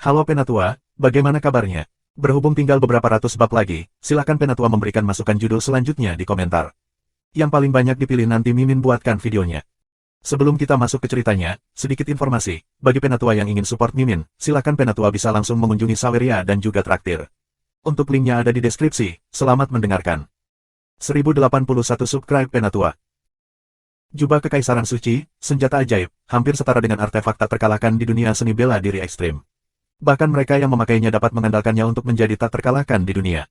Halo Penatua, bagaimana kabarnya? Berhubung tinggal beberapa ratus bab lagi, silakan Penatua memberikan masukan judul selanjutnya di komentar. Yang paling banyak dipilih nanti Mimin buatkan videonya. Sebelum kita masuk ke ceritanya, sedikit informasi, bagi Penatua yang ingin support Mimin, silakan Penatua bisa langsung mengunjungi Saweria dan juga Traktir. Untuk linknya ada di deskripsi, selamat mendengarkan. 1081 subscribe Penatua. Jubah Kekaisaran Suci, senjata ajaib, hampir setara dengan artefak tak terkalahkan di dunia seni bela diri ekstrim. Bahkan mereka yang memakainya dapat mengandalkannya untuk menjadi tak terkalahkan di dunia.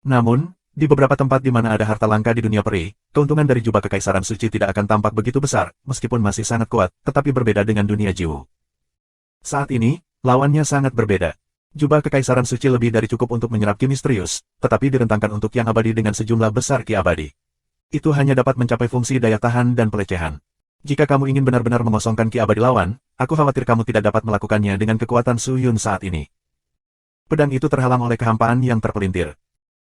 Namun, di beberapa tempat di mana ada harta langka di dunia peri, keuntungan dari jubah Kekaisaran Suci tidak akan tampak begitu besar, meskipun masih sangat kuat, tetapi berbeda dengan dunia jiwa. Saat ini, lawannya sangat berbeda. Jubah Kekaisaran Suci lebih dari cukup untuk menyerap ki misterius, tetapi direntangkan untuk yang abadi dengan sejumlah besar ki abadi. Itu hanya dapat mencapai fungsi daya tahan dan pelecehan. Jika kamu ingin benar-benar mengosongkan ki abadi lawan, aku khawatir kamu tidak dapat melakukannya dengan kekuatan Su Yun saat ini. Pedang itu terhalang oleh kehampaan yang terpelintir.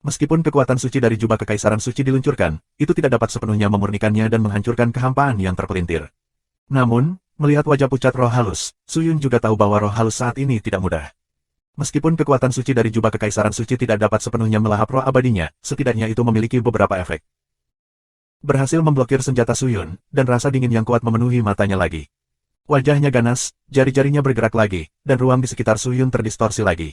Meskipun kekuatan suci dari jubah Kekaisaran Suci diluncurkan, itu tidak dapat sepenuhnya memurnikannya dan menghancurkan kehampaan yang terpelintir. Namun, melihat wajah pucat roh halus, Su Yun juga tahu bahwa roh halus saat ini tidak mudah. Meskipun kekuatan suci dari jubah Kekaisaran Suci tidak dapat sepenuhnya melahap roh abadinya, setidaknya itu memiliki beberapa efek. Berhasil memblokir senjata Su Yun, dan rasa dingin yang kuat memenuhi matanya lagi. Wajahnya ganas, jari-jarinya bergerak lagi, dan ruang di sekitar Su Yun terdistorsi lagi.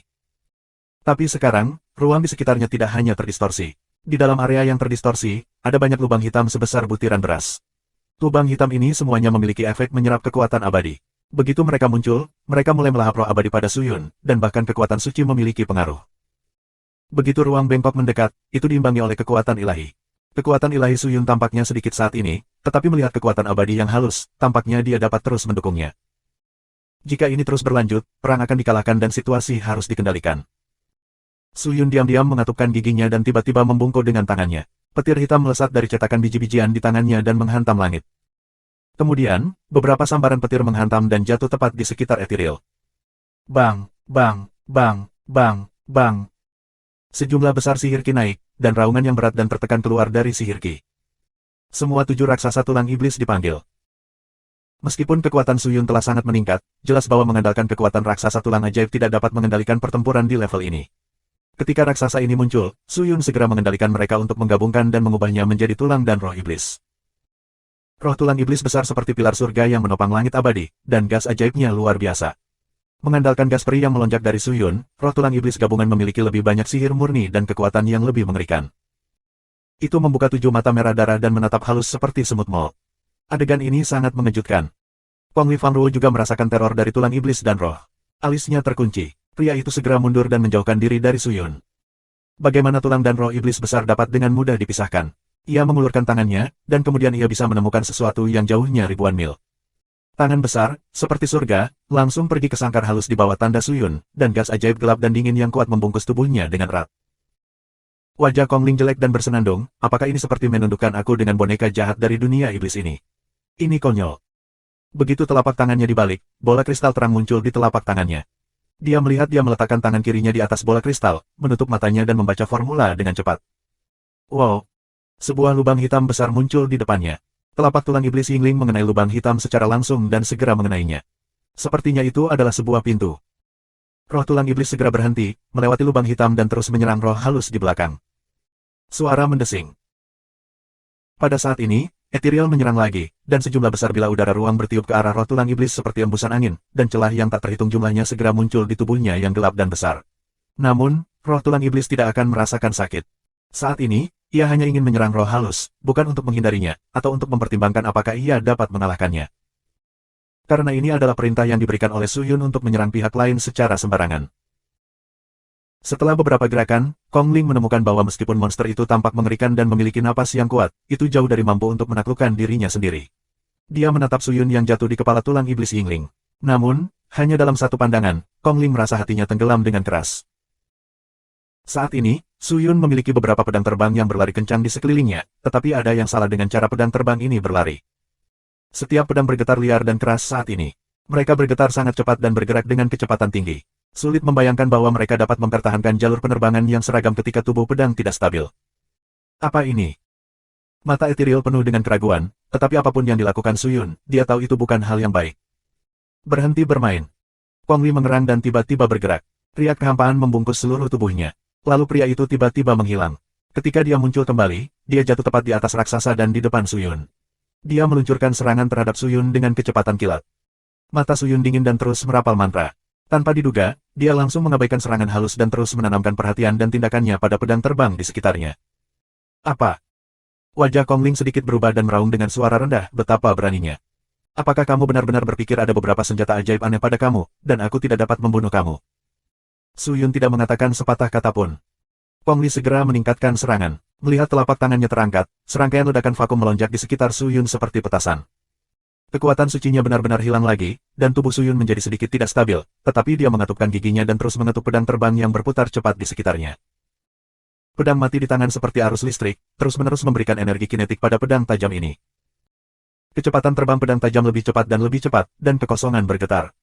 Tapi sekarang, ruang di sekitarnya tidak hanya terdistorsi. Di dalam area yang terdistorsi, ada banyak lubang hitam sebesar butiran beras. Lubang hitam ini semuanya memiliki efek menyerap kekuatan abadi. Begitu mereka muncul, mereka mulai melahap roh abadi pada Su Yun, dan bahkan kekuatan suci memiliki pengaruh. Begitu ruang bengkok mendekat, itu diimbangi oleh kekuatan ilahi. Kekuatan ilahi Su Yun tampaknya sedikit saat ini, tetapi melihat kekuatan abadi yang halus, tampaknya dia dapat terus mendukungnya. Jika ini terus berlanjut, perang akan dikalahkan dan situasi harus dikendalikan. Su Yun diam-diam mengatupkan giginya dan tiba-tiba membungkuk dengan tangannya. Petir hitam melesat dari cetakan biji-bijian di tangannya dan menghantam langit. Kemudian, beberapa sambaran petir menghantam dan jatuh tepat di sekitar Ethereal. Bang, bang, bang, bang, bang. Sejumlah besar sihir ki naik, dan raungan yang berat dan tertekan keluar dari sihir ki. Semua 7 raksasa tulang iblis dipanggil. Meskipun kekuatan Su Yun telah sangat meningkat, jelas bahwa mengandalkan kekuatan raksasa tulang ajaib tidak dapat mengendalikan pertempuran di level ini. Ketika raksasa ini muncul, Su Yun segera mengendalikan mereka untuk menggabungkan dan mengubahnya menjadi tulang dan roh iblis. Roh tulang iblis besar seperti pilar surga yang menopang langit abadi, dan gas ajaibnya luar biasa. Mengandalkan gas peri yang melonjak dari Su Yun, roh tulang iblis gabungan memiliki lebih banyak sihir murni dan kekuatan yang lebih mengerikan. Itu membuka 7 mata merah darah dan menatap halus seperti semut mol. Adegan ini sangat mengejutkan. Kong Li Fangruo juga merasakan teror dari tulang iblis dan roh. Alisnya terkunci. Pria itu segera mundur dan menjauhkan diri dari Su Yun. Bagaimana tulang dan roh iblis besar dapat dengan mudah dipisahkan? Ia mengulurkan tangannya, dan kemudian ia bisa menemukan sesuatu yang jauhnya ribuan mil. Tangan besar, seperti surga, langsung pergi ke sangkar halus di bawah tanda Su Yun, dan gas ajaib gelap dan dingin yang kuat membungkus tubuhnya dengan erat. Wajah Kong Ling jelek dan bersenandung, apakah ini seperti menundukkan aku dengan boneka jahat dari dunia iblis ini? Ini konyol. Begitu telapak tangannya dibalik, bola kristal terang muncul di telapak tangannya. Dia melihat dia meletakkan tangan kirinya di atas bola kristal, menutup matanya dan membaca formula dengan cepat. Wow! Sebuah lubang hitam besar muncul di depannya. Telapak tulang iblis Yingling mengenai lubang hitam secara langsung dan segera mengenainya. Sepertinya itu adalah sebuah pintu. Roh tulang iblis segera berhenti, melewati lubang hitam dan terus menyerang roh halus di belakang. Suara mendesing. Pada saat ini, Ethereal menyerang lagi, dan sejumlah besar bila udara ruang bertiup ke arah roh tulang iblis seperti embusan angin, dan celah yang tak terhitung jumlahnya segera muncul di tubuhnya yang gelap dan besar. Namun, roh tulang iblis tidak akan merasakan sakit. Saat ini, ia hanya ingin menyerang roh halus, bukan untuk menghindarinya, atau untuk mempertimbangkan apakah ia dapat mengalahkannya. Karena ini adalah perintah yang diberikan oleh Su Yun untuk menyerang pihak lain secara sembarangan. Setelah beberapa gerakan, Kong Ling menemukan bahwa meskipun monster itu tampak mengerikan dan memiliki napas yang kuat, itu jauh dari mampu untuk menaklukkan dirinya sendiri. Dia menatap Su Yun yang jatuh di kepala tulang iblis Yingling. Namun, hanya dalam satu pandangan, Kong Ling merasa hatinya tenggelam dengan keras. Saat ini, Su Yun memiliki beberapa pedang terbang yang berlari kencang di sekelilingnya, tetapi ada yang salah dengan cara pedang terbang ini berlari. Setiap pedang bergetar liar dan keras saat ini. Mereka bergetar sangat cepat dan bergerak dengan kecepatan tinggi. Sulit membayangkan bahwa mereka dapat mempertahankan jalur penerbangan yang seragam ketika tubuh pedang tidak stabil. Apa ini? Mata Ethereal penuh dengan keraguan, tetapi apapun yang dilakukan Su Yun, dia tahu itu bukan hal yang baik. Berhenti bermain. Kong Li mengerang dan tiba-tiba bergerak. Riak kehampaan membungkus seluruh tubuhnya. Lalu pria itu tiba-tiba menghilang. Ketika dia muncul kembali, dia jatuh tepat di atas raksasa dan di depan Suyun. Dia meluncurkan serangan terhadap Suyun dengan kecepatan kilat. Mata Suyun dingin dan terus merapal mantra. Tanpa diduga, dia langsung mengabaikan serangan halus dan terus menanamkan perhatian dan tindakannya pada pedang terbang di sekitarnya. Apa? Wajah Kong Ling sedikit berubah dan meraung dengan suara rendah, betapa beraninya. Apakah kamu benar-benar berpikir ada beberapa senjata ajaib aneh pada kamu, dan aku tidak dapat membunuh kamu? Suyun tidak mengatakan sepatah kata pun. Kong Li segera meningkatkan serangan. Melihat telapak tangannya terangkat, serangkaian ledakan vakum melonjak di sekitar Suyun seperti petasan. Kekuatan sucinya benar-benar hilang lagi, dan tubuh Suyun menjadi sedikit tidak stabil, tetapi dia mengatupkan giginya dan terus mengetuk pedang terbang yang berputar cepat di sekitarnya. Pedang mati di tangan seperti arus listrik, terus-menerus memberikan energi kinetik pada pedang tajam ini. Kecepatan terbang pedang tajam lebih cepat, dan kekosongan bergetar.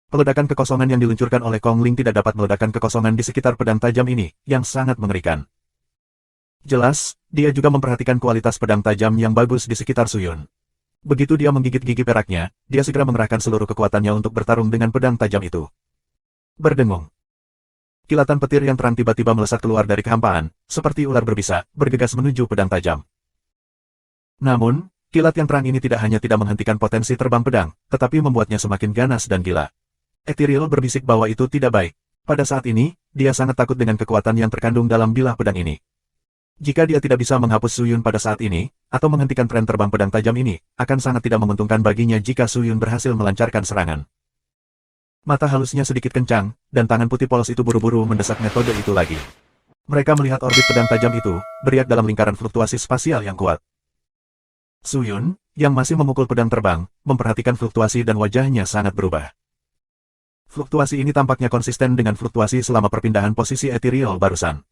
Peledakan kekosongan yang diluncurkan oleh Kong Ling tidak dapat meledakkan kekosongan di sekitar pedang tajam ini, yang sangat mengerikan. Jelas, dia juga memperhatikan kualitas pedang tajam yang bagus di sekitar Suyun. Begitu dia menggigit gigi peraknya, dia segera mengerahkan seluruh kekuatannya untuk bertarung dengan pedang tajam itu. Berdengung. Kilatan petir yang terang tiba-tiba melesat keluar dari kehampaan, seperti ular berbisa, bergegas menuju pedang tajam. Namun, kilat yang terang ini tidak hanya tidak menghentikan potensi terbang pedang, tetapi membuatnya semakin ganas dan gila. Ethereal berbisik bahwa itu tidak baik. Pada saat ini, dia sangat takut dengan kekuatan yang terkandung dalam bilah pedang ini. Jika dia tidak bisa menghapus Suyun pada saat ini, atau menghentikan tren terbang pedang tajam ini, akan sangat tidak menguntungkan baginya jika Suyun berhasil melancarkan serangan. Mata halusnya sedikit kencang, dan tangan putih polos itu buru-buru mendesak metode itu lagi. Mereka melihat orbit pedang tajam itu, beriak dalam lingkaran fluktuasi spasial yang kuat. Suyun, yang masih memukul pedang terbang, memperhatikan fluktuasi dan wajahnya sangat berubah. Fluktuasi ini tampaknya konsisten dengan fluktuasi selama perpindahan posisi ethereal barusan.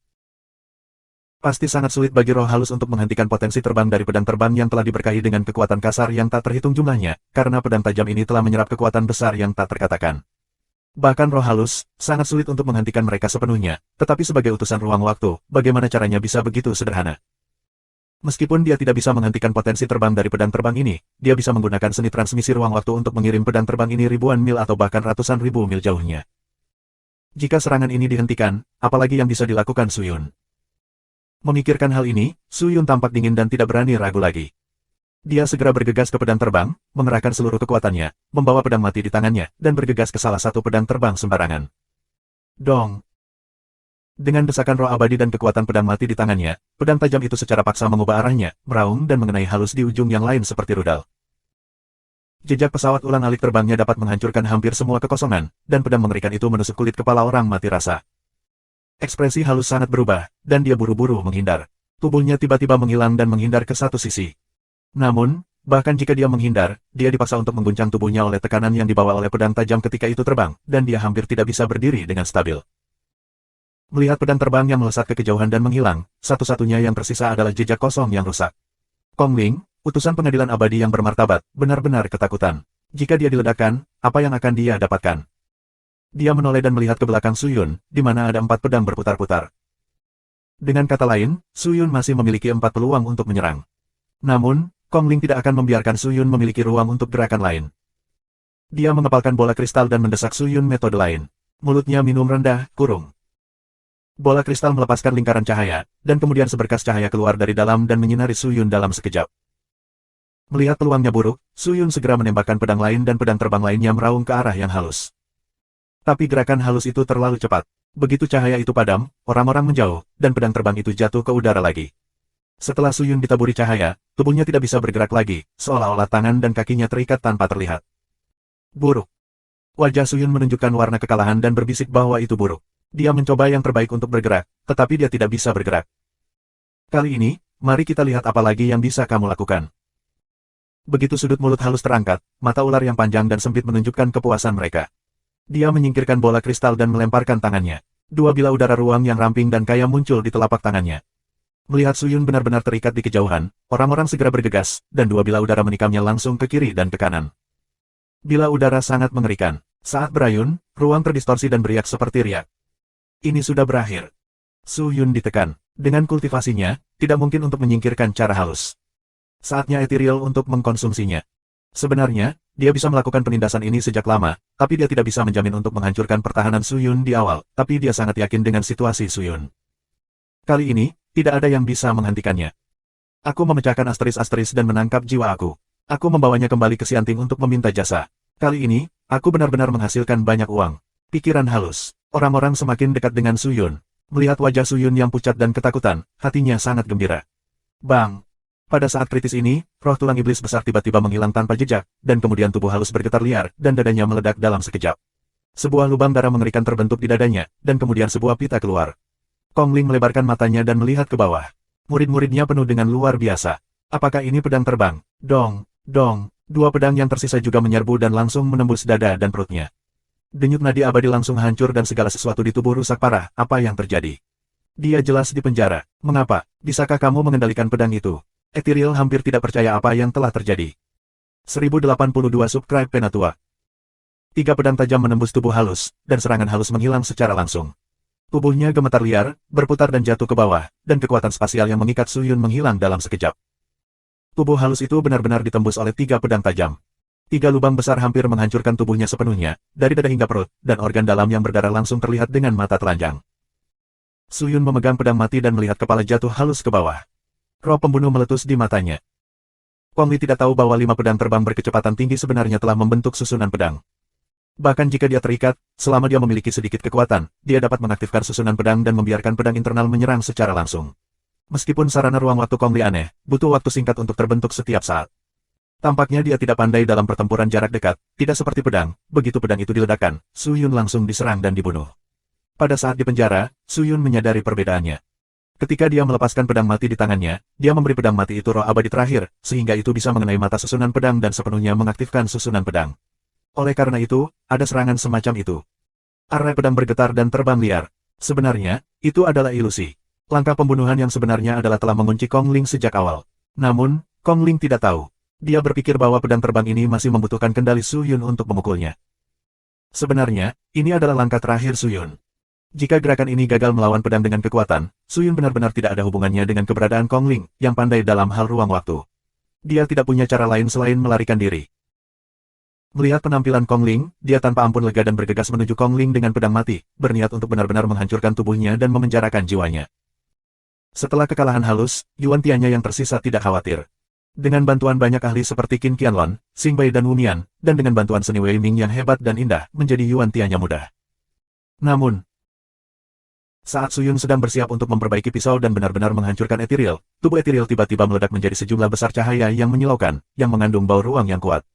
Pasti sangat sulit bagi roh halus untuk menghentikan potensi terbang dari pedang terbang yang telah diberkahi dengan kekuatan kasar yang tak terhitung jumlahnya, karena pedang tajam ini telah menyerap kekuatan besar yang tak terkatakan. Bahkan roh halus, sangat sulit untuk menghentikan mereka sepenuhnya, tetapi sebagai utusan ruang waktu, bagaimana caranya bisa begitu sederhana? Meskipun dia tidak bisa menghentikan potensi terbang dari pedang terbang ini, dia bisa menggunakan seni transmisi ruang waktu untuk mengirim pedang terbang ini ribuan mil atau bahkan ratusan ribu mil jauhnya. Jika serangan ini dihentikan, apalagi yang bisa dilakukan Suyun? Memikirkan hal ini, Suyun tampak dingin dan tidak berani ragu lagi. Dia segera bergegas ke pedang terbang, mengerahkan seluruh kekuatannya, membawa pedang mati di tangannya, dan bergegas ke salah satu pedang terbang sembarangan. Dong! Dengan desakan roh abadi dan kekuatan pedang mati di tangannya, pedang tajam itu secara paksa mengubah arahnya, meraung dan mengenai halus di ujung yang lain seperti rudal. Jejak pesawat ulang-alik terbangnya dapat menghancurkan hampir semua kekosongan, dan pedang mengerikan itu menusuk kulit kepala orang mati rasa. Ekspresi halus sangat berubah, dan dia buru-buru menghindar. Tubuhnya tiba-tiba menghilang dan menghindar ke satu sisi. Namun, bahkan jika dia menghindar, dia dipaksa untuk mengguncang tubuhnya oleh tekanan yang dibawa oleh pedang tajam ketika itu terbang, dan dia hampir tidak bisa berdiri dengan stabil. Melihat pedang terbang yang melesat ke kejauhan dan menghilang, satu-satunya yang tersisa adalah jejak kosong yang rusak. Kong Ling, utusan pengadilan abadi yang bermartabat, benar-benar ketakutan. Jika dia diledakkan, apa yang akan dia dapatkan? Dia menoleh dan melihat ke belakang Suyun, di mana ada 4 pedang berputar-putar. Dengan kata lain, Suyun masih memiliki 4 peluang untuk menyerang. Namun, Kong Ling tidak akan membiarkan Suyun memiliki ruang untuk gerakan lain. Dia mengepalkan bola kristal dan mendesak Suyun metode lain. Mulutnya minum rendah, kurung. Bola kristal melepaskan lingkaran cahaya, dan kemudian seberkas cahaya keluar dari dalam dan menyinari Suyun dalam sekejap. Melihat peluangnya buruk, Suyun segera menembakkan pedang lain dan pedang terbang lainnya meraung ke arah yang halus. Tapi gerakan halus itu terlalu cepat. Begitu cahaya itu padam, orang-orang menjauh, dan pedang terbang itu jatuh ke udara lagi. Setelah Suyun ditaburi cahaya, tubuhnya tidak bisa bergerak lagi, seolah-olah tangan dan kakinya terikat tanpa terlihat. Buruk. Wajah Suyun menunjukkan warna kekalahan dan berbisik bahwa itu buruk. Dia mencoba yang terbaik untuk bergerak, tetapi dia tidak bisa bergerak. Kali ini, mari kita lihat apa lagi yang bisa kamu lakukan. Begitu sudut mulut halus terangkat, mata ular yang panjang dan sempit menunjukkan kepuasan mereka. Dia menyingkirkan bola kristal dan melemparkan tangannya. 2 bilah udara ruang yang ramping dan kaya muncul di telapak tangannya. Melihat Suyun benar-benar terikat di kejauhan, orang-orang segera bergegas, dan 2 bilah udara menikamnya langsung ke kiri dan ke kanan. Bilah udara sangat mengerikan. Saat berayun, ruang terdistorsi dan beriak seperti riak. Ini sudah berakhir. Suyun ditekan. Dengan kultivasinya, tidak mungkin untuk menyingkirkan cara halus. Saatnya ethereal untuk mengkonsumsinya. Sebenarnya, dia bisa melakukan penindasan ini sejak lama, tapi dia tidak bisa menjamin untuk menghancurkan pertahanan Suyun di awal, tapi dia sangat yakin dengan situasi Suyun. Kali ini, tidak ada yang bisa menghentikannya. Aku memecahkan asteris-asteris dan menangkap jiwa aku. Aku membawanya kembali ke Xianting untuk meminta jasa. Kali ini, aku benar-benar menghasilkan banyak uang. Pikiran halus. Orang-orang semakin dekat dengan Suyun. Melihat wajah Suyun yang pucat dan ketakutan, hatinya sangat gembira. Bang! Pada saat kritis ini, roh tulang iblis besar tiba-tiba menghilang tanpa jejak, dan kemudian tubuh halus bergetar liar, dan dadanya meledak dalam sekejap. Sebuah lubang darah mengerikan terbentuk di dadanya, dan kemudian sebuah pita keluar. Kong Ling melebarkan matanya dan melihat ke bawah. Murid-muridnya penuh dengan luar biasa. Apakah ini pedang terbang? Dong, dong, dua pedang yang tersisa juga menyerbu dan langsung menembus dada dan perutnya. Denyut nadi abadi langsung hancur dan segala sesuatu di tubuh rusak parah. Apa yang terjadi? Dia jelas di penjara. Mengapa? Bisakah kamu mengendalikan pedang itu? Ethereal hampir tidak percaya apa yang telah terjadi. 1082 Subscribe Penatua. 3 pedang tajam menembus tubuh halus, dan serangan halus menghilang secara langsung. Tubuhnya gemetar liar, berputar dan jatuh ke bawah, dan kekuatan spasial yang mengikat Suyun menghilang dalam sekejap. Tubuh halus itu benar-benar ditembus oleh 3 pedang tajam. 3 lubang besar hampir menghancurkan tubuhnya sepenuhnya, dari dada hingga perut, dan organ dalam yang berdarah langsung terlihat dengan mata telanjang. Suyun memegang pedang mati dan melihat kepala jatuh halus ke bawah. Roh pembunuh meletus di matanya. Kong Li tidak tahu bahwa 5 pedang terbang berkecepatan tinggi sebenarnya telah membentuk susunan pedang. Bahkan jika dia terikat, selama dia memiliki sedikit kekuatan, dia dapat mengaktifkan susunan pedang dan membiarkan pedang internal menyerang secara langsung. Meskipun sarana ruang waktu Kong Li aneh, butuh waktu singkat untuk terbentuk setiap saat. Tampaknya dia tidak pandai dalam pertempuran jarak dekat, tidak seperti pedang. Begitu pedang itu diledakkan, Suyun langsung diserang dan dibunuh. Pada saat di penjara, Suyun menyadari perbedaannya. Ketika dia melepaskan pedang mati di tangannya, dia memberi pedang mati itu roh abadi terakhir, sehingga itu bisa mengenai mata susunan pedang dan sepenuhnya mengaktifkan susunan pedang. Oleh karena itu, ada serangan semacam itu. Arai pedang bergetar dan terbang liar. Sebenarnya, itu adalah ilusi. Langkah pembunuhan yang sebenarnya adalah telah mengunci Kong Ling sejak awal. Namun, Kong Ling tidak tahu. Dia berpikir bahwa pedang terbang ini masih membutuhkan kendali Suyun untuk memukulnya. Sebenarnya, ini adalah langkah terakhir Suyun. Jika gerakan ini gagal melawan pedang dengan kekuatan, Suyun benar-benar tidak ada hubungannya dengan keberadaan Kong Ling, yang pandai dalam hal ruang waktu. Dia tidak punya cara lain selain melarikan diri. Melihat penampilan Kong Ling, dia tanpa ampun lega dan bergegas menuju Kong Ling dengan pedang mati, berniat untuk benar-benar menghancurkan tubuhnya dan memenjarakan jiwanya. Setelah kekalahan halus, Yuan Tianya yang tersisa tidak khawatir. Dengan bantuan banyak ahli seperti Qin Qianlong, Xing Bai dan Wu Mian, dan dengan bantuan seni Wei Ming yang hebat dan indah, menjadi Yuan Tianya mudah. Namun, saat Suyun sedang bersiap untuk memperbaiki pisau dan benar-benar menghancurkan Ethereal, tubuh Ethereal tiba-tiba meledak menjadi sejumlah besar cahaya yang menyilaukan, yang mengandung bau ruang yang kuat.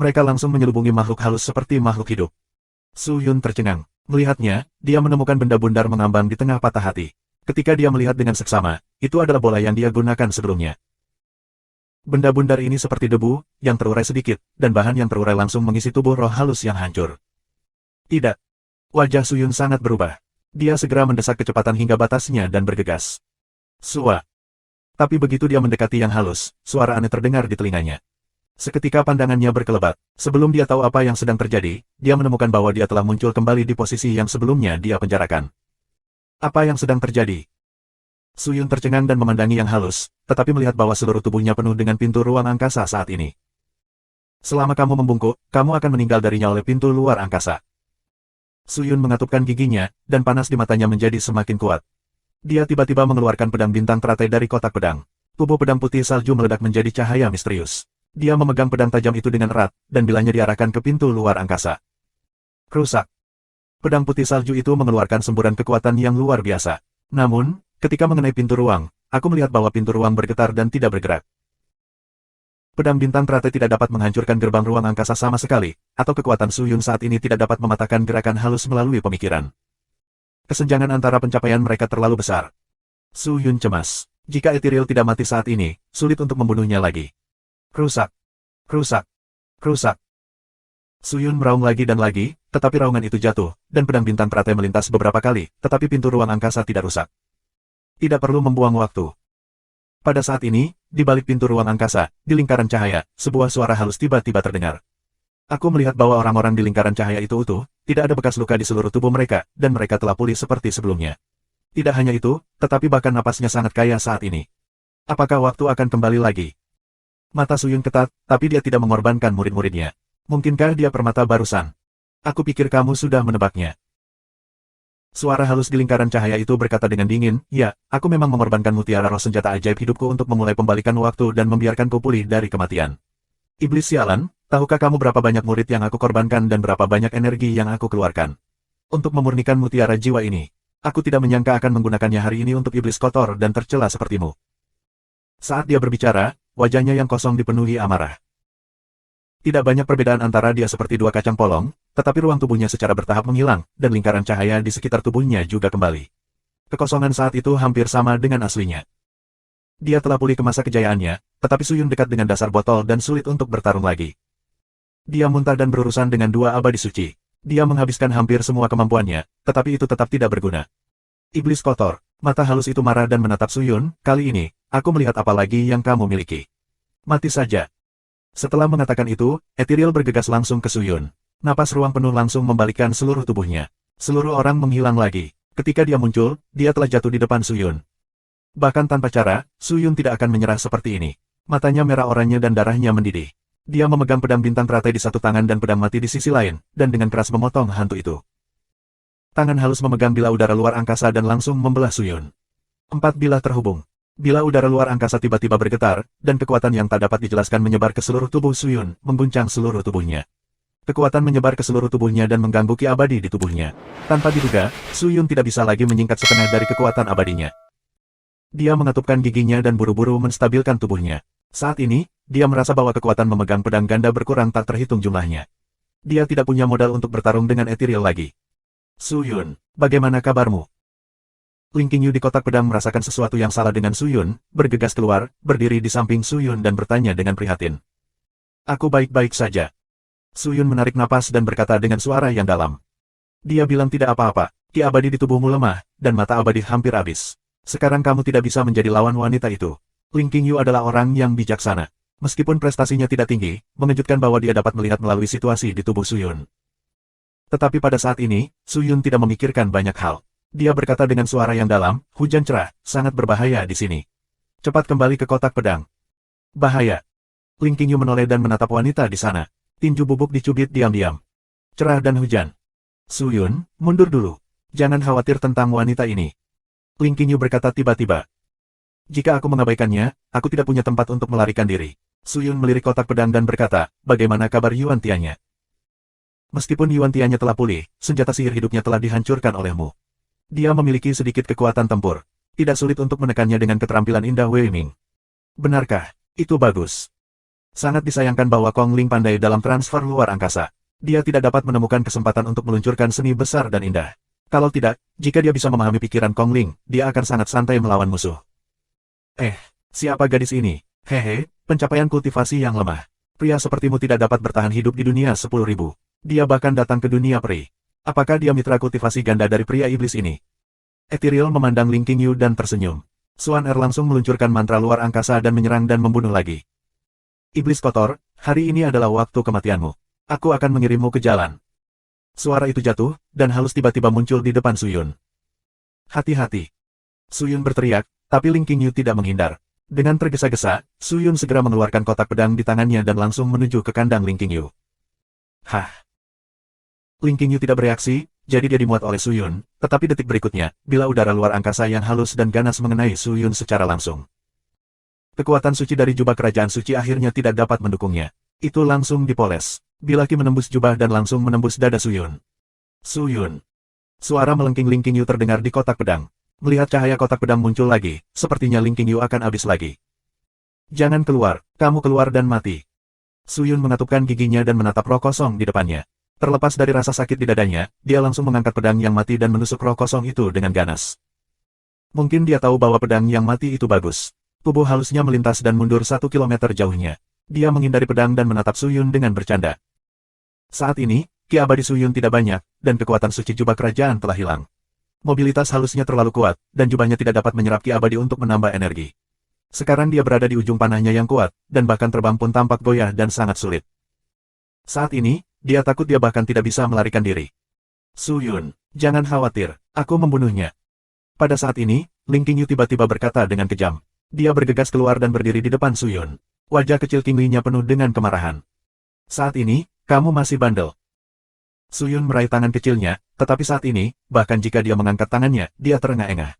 Mereka langsung menyelubungi makhluk halus seperti makhluk hidup. Suyun tercengang. Melihatnya, dia menemukan benda bundar mengambang di tengah patah hati. Ketika dia melihat dengan seksama, itu adalah bola yang dia gunakan sebelumnya. Benda bundar ini seperti debu, yang terurai sedikit, dan bahan yang terurai langsung mengisi tubuh roh halus yang hancur. Tidak. Wajah Suyun sangat berubah. Dia segera mendesak kecepatan hingga batasnya dan bergegas. Sua. Tapi begitu dia mendekati yang halus, suara aneh terdengar di telinganya. Seketika pandangannya berkelebat. Sebelum dia tahu apa yang sedang terjadi, dia menemukan bahwa dia telah muncul kembali di posisi yang sebelumnya dia penjarakan. Apa yang sedang terjadi? Suyun tercengang dan memandangi yang halus, tetapi melihat bahwa seluruh tubuhnya penuh dengan pintu ruang angkasa saat ini. Selama kamu membungkuk, kamu akan meninggal darinya oleh pintu luar angkasa. Suyun mengatupkan giginya, dan panas di matanya menjadi semakin kuat. Dia tiba-tiba mengeluarkan pedang bintang teratai dari kotak pedang. Tubuh pedang putih salju meledak menjadi cahaya misterius. Dia memegang pedang tajam itu dengan erat, dan bilanya diarahkan ke pintu luar angkasa. Rusak. Pedang putih salju itu mengeluarkan semburan kekuatan yang luar biasa. Namun, ketika mengenai pintu ruang, aku melihat bahwa pintu ruang bergetar dan tidak bergerak. Pedang bintang teratai tidak dapat menghancurkan gerbang ruang angkasa sama sekali, atau kekuatan Suyun saat ini tidak dapat mematahkan gerakan halus melalui pemikiran. Kesenjangan antara pencapaian mereka terlalu besar. Suyun cemas. Jika Ethereal tidak mati saat ini, sulit untuk membunuhnya lagi. Rusak. Rusak. Rusak. Suyun meraung lagi dan lagi, tetapi raungan itu jatuh, dan pedang bintang teratai melintas beberapa kali, tetapi pintu ruang angkasa tidak rusak. Tidak perlu membuang waktu. Pada saat ini, di balik pintu ruang angkasa, di lingkaran cahaya, sebuah suara halus tiba-tiba terdengar. Aku melihat bahwa orang-orang di lingkaran cahaya itu utuh, tidak ada bekas luka di seluruh tubuh mereka, dan mereka telah pulih seperti sebelumnya. Tidak hanya itu, tetapi bahkan napasnya sangat kaya saat ini. Apakah waktu akan kembali lagi? Mata Suyun ketat, tapi dia tidak mengorbankan murid-muridnya. Mungkinkah dia permata barusan? Aku pikir kamu sudah menebaknya. Suara halus di lingkaran cahaya itu berkata dengan dingin, ya, aku memang mengorbankan mutiara roh senjata ajaib hidupku untuk memulai pembalikan waktu dan membiarkanku pulih dari kematian. Iblis sialan, tahukah kamu berapa banyak murid yang aku korbankan dan berapa banyak energi yang aku keluarkan? Untuk memurnikan mutiara jiwa ini, aku tidak menyangka akan menggunakannya hari ini untuk iblis kotor dan tercela sepertimu. Saat dia berbicara, wajahnya yang kosong dipenuhi amarah. Tidak banyak perbedaan antara dia seperti dua kacang polong, tetapi ruang tubuhnya secara bertahap menghilang, dan lingkaran cahaya di sekitar tubuhnya juga kembali. Kekosongan saat itu hampir sama dengan aslinya. Dia telah pulih ke masa kejayaannya, tetapi Suyun dekat dengan dasar botol dan sulit untuk bertarung lagi. Dia muntah dan berurusan dengan dua abadi suci. Dia menghabiskan hampir semua kemampuannya, tetapi itu tetap tidak berguna. Iblis kotor, mata halus itu marah dan menatap Suyun, kali ini, aku melihat apa lagi yang kamu miliki. Mati saja. Setelah mengatakan itu, Ethereal bergegas langsung ke Suyun. Napas ruang penuh langsung membalikkan seluruh tubuhnya. Seluruh orang menghilang lagi. Ketika dia muncul, dia telah jatuh di depan Suyun. Bahkan tanpa cara, Suyun tidak akan menyerah seperti ini. Matanya merah oranye dan darahnya mendidih. Dia memegang pedang bintang teratai di satu tangan dan pedang mati di sisi lain, dan dengan keras memotong hantu itu. Tangan halus memegang bilah udara luar angkasa dan langsung membelah Suyun. 4 bilah terhubung. Bilah udara luar angkasa tiba-tiba bergetar, dan kekuatan yang tak dapat dijelaskan menyebar ke seluruh tubuh Suyun, mengguncang seluruh tubuhnya. Kekuatan menyebar ke seluruh tubuhnya dan mengganggu ki abadi di tubuhnya. Tanpa diduga, Suyun tidak bisa lagi menyingkat setengah dari kekuatan abadinya. Dia mengatupkan giginya dan buru-buru menstabilkan tubuhnya. Saat ini, dia merasa bahwa kekuatan memegang pedang ganda berkurang tak terhitung jumlahnya. Dia tidak punya modal untuk bertarung dengan Ethereal lagi. Suyun, bagaimana kabarmu? Ling Qingyu di kotak pedang merasakan sesuatu yang salah dengan Suyun, bergegas keluar, berdiri di samping Suyun dan bertanya dengan prihatin. Aku baik-baik saja. Suyun menarik napas dan berkata dengan suara yang dalam. Dia bilang tidak apa-apa, ki abadi di tubuhmu lemah, dan mata abadi hampir habis. Sekarang kamu tidak bisa menjadi lawan wanita itu. Ling Qingyu adalah orang yang bijaksana. Meskipun prestasinya tidak tinggi, mengejutkan bahwa dia dapat melihat melalui situasi di tubuh Suyun. Tetapi pada saat ini, Suyun tidak memikirkan banyak hal. Dia berkata dengan suara yang dalam, hujan cerah, sangat berbahaya di sini. Cepat kembali ke kotak pedang. Bahaya. Ling Qingyu menoleh dan menatap wanita di sana. Tinju bubuk dicubit diam-diam. Cerah dan hujan. Suyun, mundur dulu. Jangan khawatir tentang wanita ini. Ling Qingyu berkata tiba-tiba. Jika aku mengabaikannya, aku tidak punya tempat untuk melarikan diri. Suyun melirik kotak pedang dan berkata, bagaimana kabar Yuan Tianya? Meskipun Yuan Tianya telah pulih, senjata sihir hidupnya telah dihancurkan olehmu. Dia memiliki sedikit kekuatan tempur. Tidak sulit untuk menekannya dengan keterampilan indah Wei Ming. Benarkah? Itu bagus. Sangat disayangkan bahwa Kong Ling pandai dalam transfer luar angkasa. Dia tidak dapat menemukan kesempatan untuk meluncurkan seni besar dan indah. Kalau tidak, jika dia bisa memahami pikiran Kong Ling, dia akan sangat santai melawan musuh. Siapa gadis ini? Hehe, pencapaian kultivasi yang lemah. Pria sepertimu tidak dapat bertahan hidup di dunia 10.000. Dia bahkan datang ke dunia peri. Apakah dia mitra kultivasi ganda dari pria iblis ini? Ethereal memandang Ling Qingyu dan tersenyum. Suan Er langsung meluncurkan mantra luar angkasa dan menyerang dan membunuh lagi. Iblis kotor, hari ini adalah waktu kematianmu. Aku akan mengirimmu ke jalan. Suara itu jatuh, dan halus tiba-tiba muncul di depan Suyun. Hati-hati. Suyun berteriak, tapi Ling Qingyu tidak menghindar. Dengan tergesa-gesa, Suyun segera mengeluarkan kotak pedang di tangannya dan langsung menuju ke kandang Ling Qingyu. Hah! Ling Qingyu tidak bereaksi, jadi dia dimuat oleh Suyun, tetapi detik berikutnya, bila udara luar angkasa yang halus dan ganas mengenai Suyun secara langsung. Kekuatan suci dari jubah kerajaan suci akhirnya tidak dapat mendukungnya. Itu langsung dipoles. Bila ki menembus jubah dan langsung menembus dada Suyun. Suyun. Suara melengking Ling Qingyu terdengar di kotak pedang. Melihat cahaya kotak pedang muncul lagi, sepertinya Ling Qingyu akan habis lagi. Jangan keluar, kamu keluar dan mati. Suyun mengatupkan giginya dan menatap roh kosong di depannya. Terlepas dari rasa sakit di dadanya, dia langsung mengangkat pedang yang mati dan menusuk roh kosong itu dengan ganas. Mungkin dia tahu bahwa pedang yang mati itu bagus. Tubuh halusnya melintas dan mundur 1 kilometer jauhnya. Dia menghindari pedang dan menatap Suyun dengan bercanda. Saat ini, ki abadi Suyun tidak banyak, dan kekuatan suci jubah kerajaan telah hilang. Mobilitas halusnya terlalu kuat, dan jubahnya tidak dapat menyerap ki abadi untuk menambah energi. Sekarang dia berada di ujung panahnya yang kuat, dan bahkan terbang pun tampak goyah dan sangat sulit. Saat ini, dia takut dia bahkan tidak bisa melarikan diri. Suyun, jangan khawatir, aku membunuhnya. Pada saat ini, Ling Qingyu tiba-tiba berkata dengan kejam. Dia bergegas keluar dan berdiri di depan Suyun. Wajah kecil King Li-nya penuh dengan kemarahan. Saat ini, kamu masih bandel. Suyun meraih tangan kecilnya, tetapi saat ini, bahkan jika dia mengangkat tangannya, dia terengah-engah.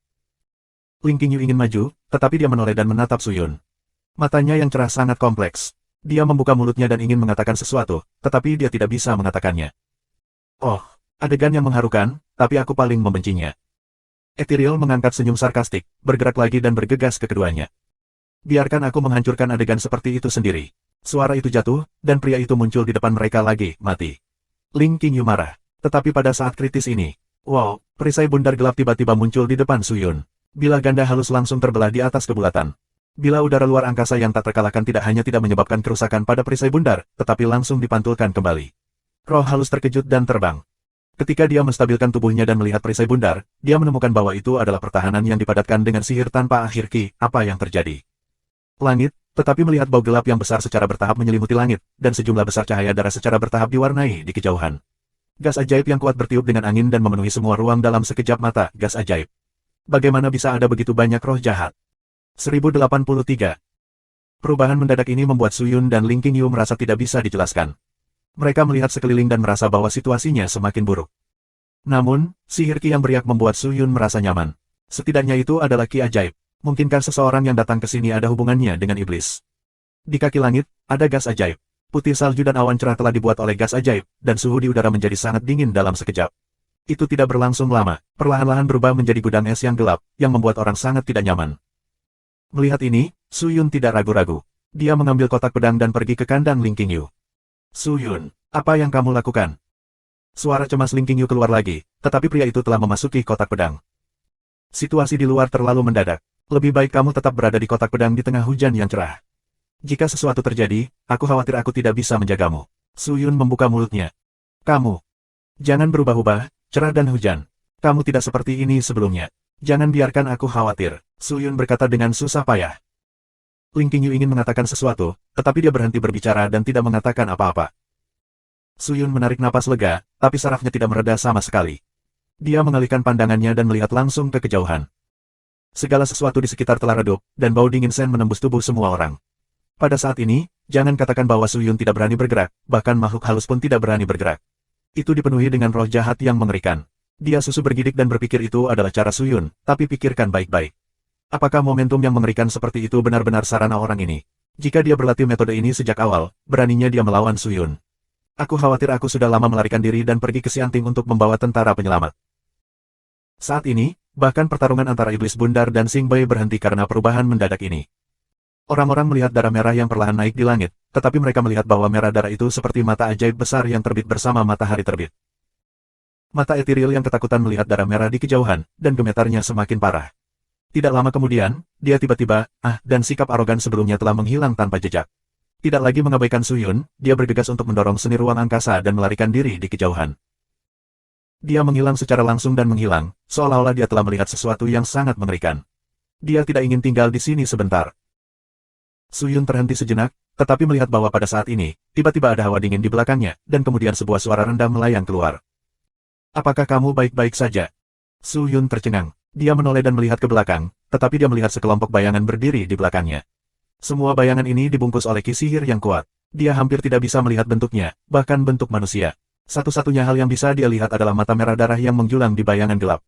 Ling Qingyu ingin maju, tetapi dia menoleh dan menatap Suyun. Matanya yang cerah sangat kompleks. Dia membuka mulutnya dan ingin mengatakan sesuatu, tetapi dia tidak bisa mengatakannya. Oh, adegan yang mengharukan, tapi aku paling membencinya. Ethereal mengangkat senyum sarkastik, bergerak lagi dan bergegas ke keduanya. Biarkan aku menghancurkan adegan seperti itu sendiri. Suara itu jatuh, dan pria itu muncul di depan mereka lagi, mati. Ling Qingyu marah. Tetapi pada saat kritis ini, wow, perisai bundar gelap tiba-tiba muncul di depan Suyun. Bilah ganda halus langsung terbelah di atas kebulatan. Bila udara luar angkasa yang tak terkalahkan tidak hanya tidak menyebabkan kerusakan pada perisai bundar, tetapi langsung dipantulkan kembali. Roh halus terkejut dan terbang. Ketika dia menstabilkan tubuhnya dan melihat perisai bundar, dia menemukan bahwa itu adalah pertahanan yang dipadatkan dengan sihir tanpa akhir ki. Apa yang terjadi? Langit, tetapi melihat bau gelap yang besar secara bertahap menyelimuti langit, dan sejumlah besar cahaya darah secara bertahap diwarnai di kejauhan. Gas ajaib yang kuat bertiup dengan angin dan memenuhi semua ruang dalam sekejap mata, gas ajaib. Bagaimana bisa ada begitu banyak roh jahat? 1083. Perubahan mendadak ini membuat Suyun dan Ling Qingyu merasa tidak bisa dijelaskan. Mereka melihat sekeliling dan merasa bahwa situasinya semakin buruk. Namun, sihir ki yang beriak membuat Suyun merasa nyaman. Setidaknya itu adalah ki ajaib. Mungkinkah seseorang yang datang ke sini ada hubungannya dengan iblis? Di kaki langit, ada gas ajaib. Putih salju dan awan cerah telah dibuat oleh gas ajaib, dan suhu di udara menjadi sangat dingin dalam sekejap. Itu tidak berlangsung lama, perlahan-lahan berubah menjadi gudang es yang gelap, yang membuat orang sangat tidak nyaman. Melihat ini, Suyun tidak ragu-ragu. Dia mengambil kotak pedang dan pergi ke kandang Ling Qingyu. Suyun, apa yang kamu lakukan? Suara cemas Ling Qingyu keluar lagi, tetapi pria itu telah memasuki kotak pedang. Situasi di luar terlalu mendadak. Lebih baik kamu tetap berada di kotak pedang di tengah hujan yang cerah. Jika sesuatu terjadi, aku khawatir aku tidak bisa menjagamu. Suyun membuka mulutnya. Kamu. Jangan berubah-ubah, cerah dan hujan. Kamu tidak seperti ini sebelumnya. Jangan biarkan aku khawatir. Suyun berkata dengan susah payah. Ling Qingyu ingin mengatakan sesuatu, tetapi dia berhenti berbicara dan tidak mengatakan apa-apa. Suyun menarik napas lega, tapi sarafnya tidak mereda sama sekali. Dia mengalihkan pandangannya dan melihat langsung ke kejauhan. Segala sesuatu di sekitar telah redup, dan bau dingin sen menembus tubuh semua orang. Pada saat ini, jangan katakan bahwa Suyun tidak berani bergerak, bahkan makhluk halus pun tidak berani bergerak. Itu dipenuhi dengan roh jahat yang mengerikan. Dia susu bergidik dan berpikir itu adalah cara Suyun, tapi pikirkan baik-baik. Apakah momentum yang mengerikan seperti itu benar-benar sarana orang ini? Jika dia berlatih metode ini sejak awal, beraninya dia melawan Suyun. Aku khawatir aku sudah lama melarikan diri dan pergi ke Xianting untuk membawa tentara penyelamat. Saat ini, bahkan pertarungan antara Iblis Bundar dan Xing Bai berhenti karena perubahan mendadak ini. Orang-orang melihat darah merah yang perlahan naik di langit, tetapi mereka melihat bahwa merah darah itu seperti mata ajaib besar yang terbit bersama matahari terbit. Mata Ethereal yang ketakutan melihat darah merah di kejauhan, dan gemetarnya semakin parah. Tidak lama kemudian, dia tiba-tiba, dan sikap arogan sebelumnya telah menghilang tanpa jejak. Tidak lagi mengabaikan Suyun, dia bergegas untuk mendorong seni ruang angkasa dan melarikan diri di kejauhan. Dia menghilang secara langsung dan menghilang, seolah-olah dia telah melihat sesuatu yang sangat mengerikan. Dia tidak ingin tinggal di sini sebentar. Suyun terhenti sejenak, tetapi melihat bahwa pada saat ini, tiba-tiba ada hawa dingin di belakangnya, dan kemudian sebuah suara rendah melayang keluar. Apakah kamu baik-baik saja? Suyun tercengang. Dia menoleh dan melihat ke belakang, tetapi dia melihat sekelompok bayangan berdiri di belakangnya. Semua bayangan ini dibungkus oleh ki sihir yang kuat. Dia hampir tidak bisa melihat bentuknya, bahkan bentuk manusia. Satu-satunya hal yang bisa dia lihat adalah mata merah darah yang menjulang di bayangan gelap.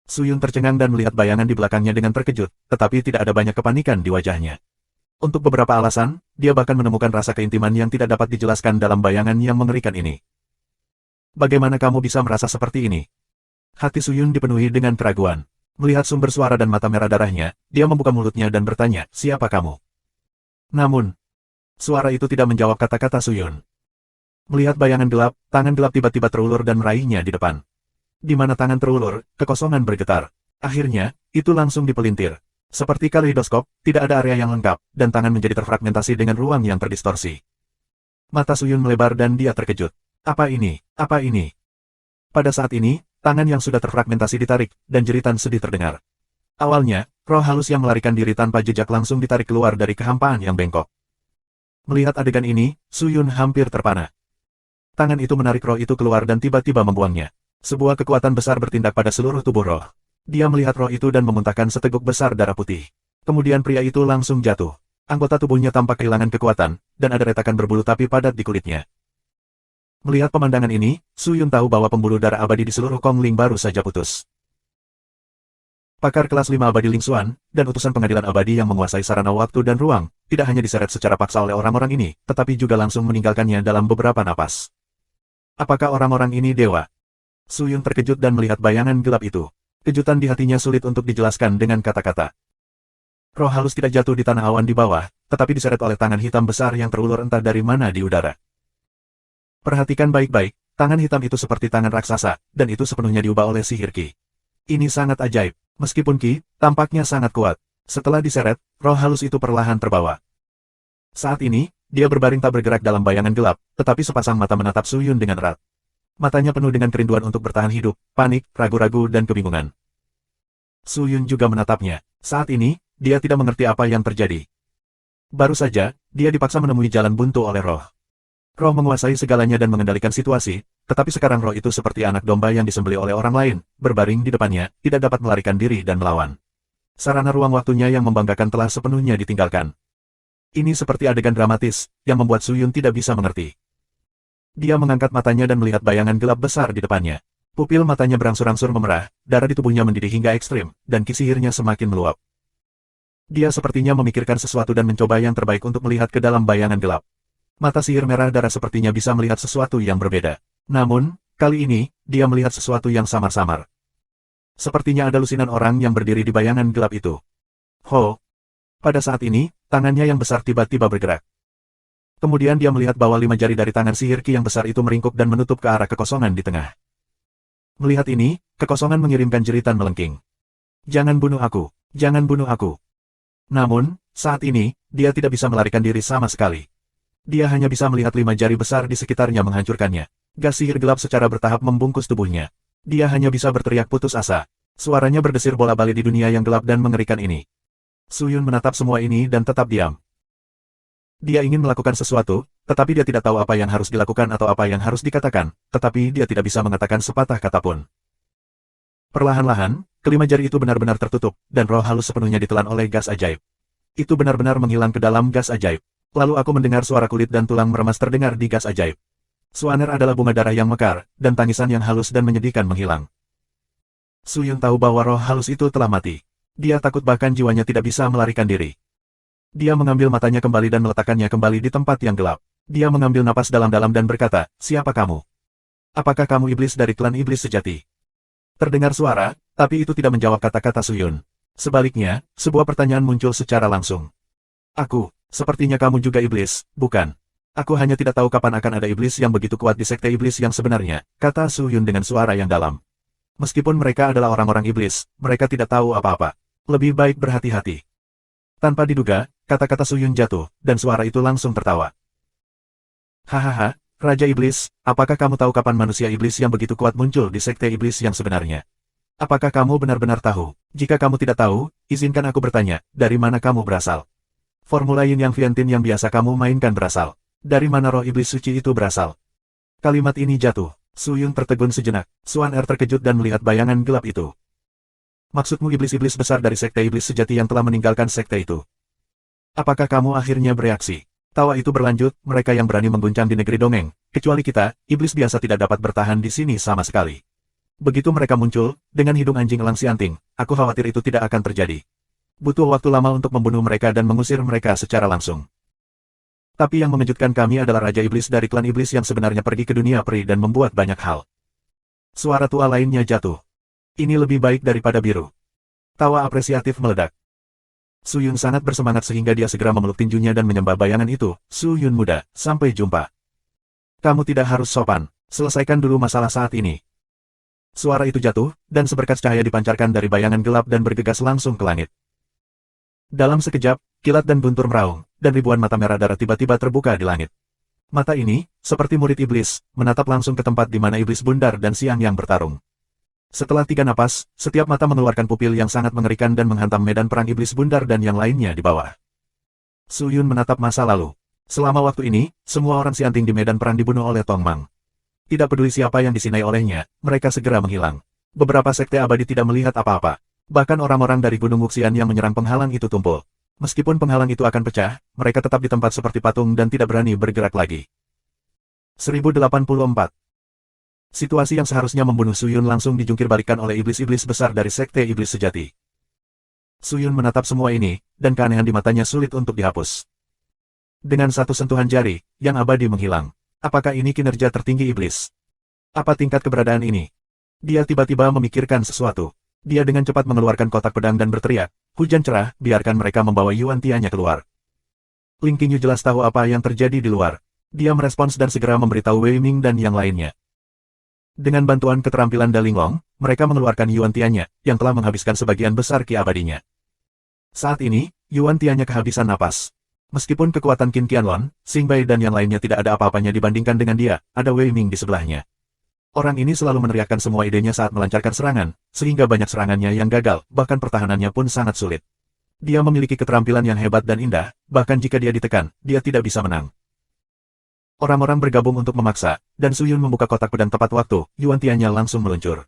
Suyun tercengang dan melihat bayangan di belakangnya dengan terkejut, tetapi tidak ada banyak kepanikan di wajahnya. Untuk beberapa alasan, dia bahkan menemukan rasa keintiman yang tidak dapat dijelaskan dalam bayangan yang mengerikan ini. Bagaimana kamu bisa merasa seperti ini? Hati Suyun dipenuhi dengan keraguan. Melihat sumber suara dan mata merah darahnya, dia membuka mulutnya dan bertanya, siapa kamu? Namun, suara itu tidak menjawab kata-kata Suyun. Melihat bayangan gelap, tangan gelap tiba-tiba terulur dan meraihnya di depan. Di mana tangan terulur, kekosongan bergetar. Akhirnya, itu langsung dipelintir. Seperti kaleidoskop, tidak ada area yang lengkap, dan tangan menjadi terfragmentasi dengan ruang yang terdistorsi. Mata Suyun melebar dan dia terkejut. Apa ini? Apa ini? Pada saat ini, tangan yang sudah terfragmentasi ditarik, dan jeritan sedih terdengar. Awalnya, roh halus yang melarikan diri tanpa jejak langsung ditarik keluar dari kehampaan yang bengkok. Melihat adegan ini, Suyun hampir terpana. Tangan itu menarik roh itu keluar dan tiba-tiba membuangnya. Sebuah kekuatan besar bertindak pada seluruh tubuh roh. Dia melihat roh itu dan memuntahkan seteguk besar darah putih. Kemudian pria itu langsung jatuh. Anggota tubuhnya tampak kehilangan kekuatan, dan ada retakan berbulu tapi padat di kulitnya. Melihat pemandangan ini, Su Yun tahu bahwa pembuluh darah abadi di seluruh Kong Ling baru saja putus. Pakar kelas 5 abadi Ling Xuan, dan utusan pengadilan abadi yang menguasai sarana waktu dan ruang, tidak hanya diseret secara paksa oleh orang-orang ini, tetapi juga langsung meninggalkannya dalam beberapa napas. Apakah orang-orang ini dewa? Su Yun terkejut dan melihat bayangan gelap itu. Kejutan di hatinya sulit untuk dijelaskan dengan kata-kata. Roh halus tidak jatuh di tanah awan di bawah, tetapi diseret oleh tangan hitam besar yang terulur entah dari mana di udara. Perhatikan baik-baik, tangan hitam itu seperti tangan raksasa, dan itu sepenuhnya diubah oleh sihir Qi. Ini sangat ajaib, meskipun Qi tampaknya sangat kuat. Setelah diseret, roh halus itu perlahan terbawa. Saat ini, dia berbaring tak bergerak dalam bayangan gelap, tetapi sepasang mata menatap Su Yun dengan erat. Matanya penuh dengan kerinduan untuk bertahan hidup, panik, ragu-ragu dan kebingungan. Su Yun juga menatapnya. Saat ini, dia tidak mengerti apa yang terjadi. Baru saja, dia dipaksa menemui jalan buntu oleh roh. Roh menguasai segalanya dan mengendalikan situasi, tetapi sekarang roh itu seperti anak domba yang disembelih oleh orang lain, berbaring di depannya, tidak dapat melarikan diri dan melawan. Sarana ruang waktunya yang membanggakan telah sepenuhnya ditinggalkan. Ini seperti adegan dramatis, yang membuat Su Yun tidak bisa mengerti. Dia mengangkat matanya dan melihat bayangan gelap besar di depannya. Pupil matanya berangsur-angsur memerah, darah di tubuhnya mendidih hingga ekstrim, dan Qi sihirnya semakin meluap. Dia sepertinya memikirkan sesuatu dan mencoba yang terbaik untuk melihat ke dalam bayangan gelap. Mata sihir merah darah sepertinya bisa melihat sesuatu yang berbeda. Namun, kali ini, dia melihat sesuatu yang samar-samar. Sepertinya ada lusinan orang yang berdiri di bayangan gelap itu. Ho! Pada saat ini, tangannya yang besar tiba-tiba bergerak. Kemudian dia melihat bahwa 5 jari dari tangan sihir Qi yang besar itu meringkuk dan menutup ke arah kekosongan di tengah. Melihat ini, kekosongan mengirimkan jeritan melengking. Jangan bunuh aku! Jangan bunuh aku! Namun, saat ini, dia tidak bisa melarikan diri sama sekali. Dia hanya bisa melihat 5 jari besar di sekitarnya menghancurkannya. Gas sihir gelap secara bertahap membungkus tubuhnya. Dia hanya bisa berteriak putus asa. Suaranya berdesir bola-balik di dunia yang gelap dan mengerikan ini. Su Yun menatap semua ini dan tetap diam. Dia ingin melakukan sesuatu, tetapi dia tidak tahu apa yang harus dilakukan atau apa yang harus dikatakan, tetapi dia tidak bisa mengatakan sepatah kata pun. Perlahan-lahan, kelima jari itu benar-benar tertutup, dan roh halus sepenuhnya ditelan oleh gas ajaib. Itu benar-benar menghilang ke dalam gas ajaib. Lalu aku mendengar suara kulit dan tulang meremas terdengar di gas ajaib. Suaner adalah bunga darah yang mekar, dan tangisan yang halus dan menyedihkan menghilang. Su Yun tahu bahwa roh halus itu telah mati. Dia takut bahkan jiwanya tidak bisa melarikan diri. Dia mengambil matanya kembali dan meletakkannya kembali di tempat yang gelap. Dia mengambil napas dalam-dalam dan berkata, "Siapa kamu? Apakah kamu iblis dari klan iblis sejati?" Terdengar suara, tapi itu tidak menjawab kata-kata Su Yun. Sebaliknya, sebuah pertanyaan muncul secara langsung. "Aku, sepertinya kamu juga iblis, bukan? Aku hanya tidak tahu kapan akan ada iblis yang begitu kuat di sekte iblis yang sebenarnya," kata Su Yun dengan suara yang dalam. Meskipun mereka adalah orang-orang iblis, mereka tidak tahu apa-apa. Lebih baik berhati-hati. Tanpa diduga, kata-kata Su Yun jatuh, dan suara itu langsung tertawa. "Hahaha, Raja Iblis, apakah kamu tahu kapan manusia iblis yang begitu kuat muncul di sekte iblis yang sebenarnya? Apakah kamu benar-benar tahu? Jika kamu tidak tahu, izinkan aku bertanya, dari mana kamu berasal? Formula Yin Yang Fiantin yang biasa kamu mainkan berasal. Dari mana roh iblis suci itu berasal?" Kalimat ini jatuh. Su Yun tertegun sejenak. Suaner terkejut dan melihat bayangan gelap itu. "Maksudmu iblis-iblis besar dari sekte iblis sejati yang telah meninggalkan sekte itu? Apakah kamu akhirnya bereaksi?" Tawa itu berlanjut, "Mereka yang berani mengguncang di negeri dongeng, kecuali kita, iblis biasa tidak dapat bertahan di sini sama sekali. Begitu mereka muncul, dengan hidung anjing elang sianting, aku khawatir itu tidak akan terjadi. Butuh waktu lama untuk membunuh mereka dan mengusir mereka secara langsung. Tapi yang mengejutkan kami adalah Raja Iblis dari klan iblis yang sebenarnya pergi ke dunia peri dan membuat banyak hal." Suara tua lainnya jatuh. "Ini lebih baik daripada biru." Tawa apresiatif meledak. Su Yun sangat bersemangat sehingga dia segera memeluk tinjunya dan menyembah bayangan itu. "Su Yun muda, sampai jumpa. Kamu tidak harus sopan, selesaikan dulu masalah saat ini." Suara itu jatuh, dan seberkas cahaya dipancarkan dari bayangan gelap dan bergegas langsung ke langit. Dalam sekejap, kilat dan guntur meraung, dan ribuan mata merah darah tiba-tiba terbuka di langit. Mata ini, seperti murid iblis, menatap langsung ke tempat di mana iblis bundar dan siang yang bertarung. Setelah 3 napas, setiap mata mengeluarkan pupil yang sangat mengerikan dan menghantam medan perang iblis bundar dan yang lainnya di bawah. Su Yun menatap masa lalu. Selama waktu ini, semua orang Sianting di medan perang dibunuh oleh Tong Mang. Tidak peduli siapa yang disinai olehnya, mereka segera menghilang. Beberapa sekte abadi tidak melihat apa-apa. Bahkan orang-orang dari Gunung Wuxian yang menyerang penghalang itu tumpul. Meskipun penghalang itu akan pecah, mereka tetap di tempat seperti patung dan tidak berani bergerak lagi. 1084. Situasi yang seharusnya membunuh Suyun langsung dijungkirbalikkan oleh iblis-iblis besar dari Sekte Iblis Sejati. Suyun menatap semua ini, dan keanehan di matanya sulit untuk dihapus. Dengan satu sentuhan jari, yang abadi menghilang. Apakah ini kinerja tertinggi iblis? Apa tingkat keberadaan ini? Dia tiba-tiba memikirkan sesuatu. Dia dengan cepat mengeluarkan kotak pedang dan berteriak, "Hujan cerah, biarkan mereka membawa Yuan Tianya keluar." Ling Qingyu jelas tahu apa yang terjadi di luar. Dia merespons dan segera memberitahu Wei Ming dan yang lainnya. Dengan bantuan keterampilan Da Linglong, mereka mengeluarkan Yuan Tianya, yang telah menghabiskan sebagian besar ki abadinya. Saat ini, Yuan Tianya kehabisan napas. Meskipun kekuatan Qin Qianlong, Xing Bai dan yang lainnya tidak ada apa-apanya dibandingkan dengan dia, ada Wei Ming di sebelahnya. Orang ini selalu meneriakkan semua idenya saat melancarkan serangan, sehingga banyak serangannya yang gagal, bahkan pertahanannya pun sangat sulit. Dia memiliki keterampilan yang hebat dan indah, bahkan jika dia ditekan, dia tidak bisa menang. Orang-orang bergabung untuk memaksa, dan Suyun membuka kotak pedang tepat waktu, Yuan Tianya langsung meluncur.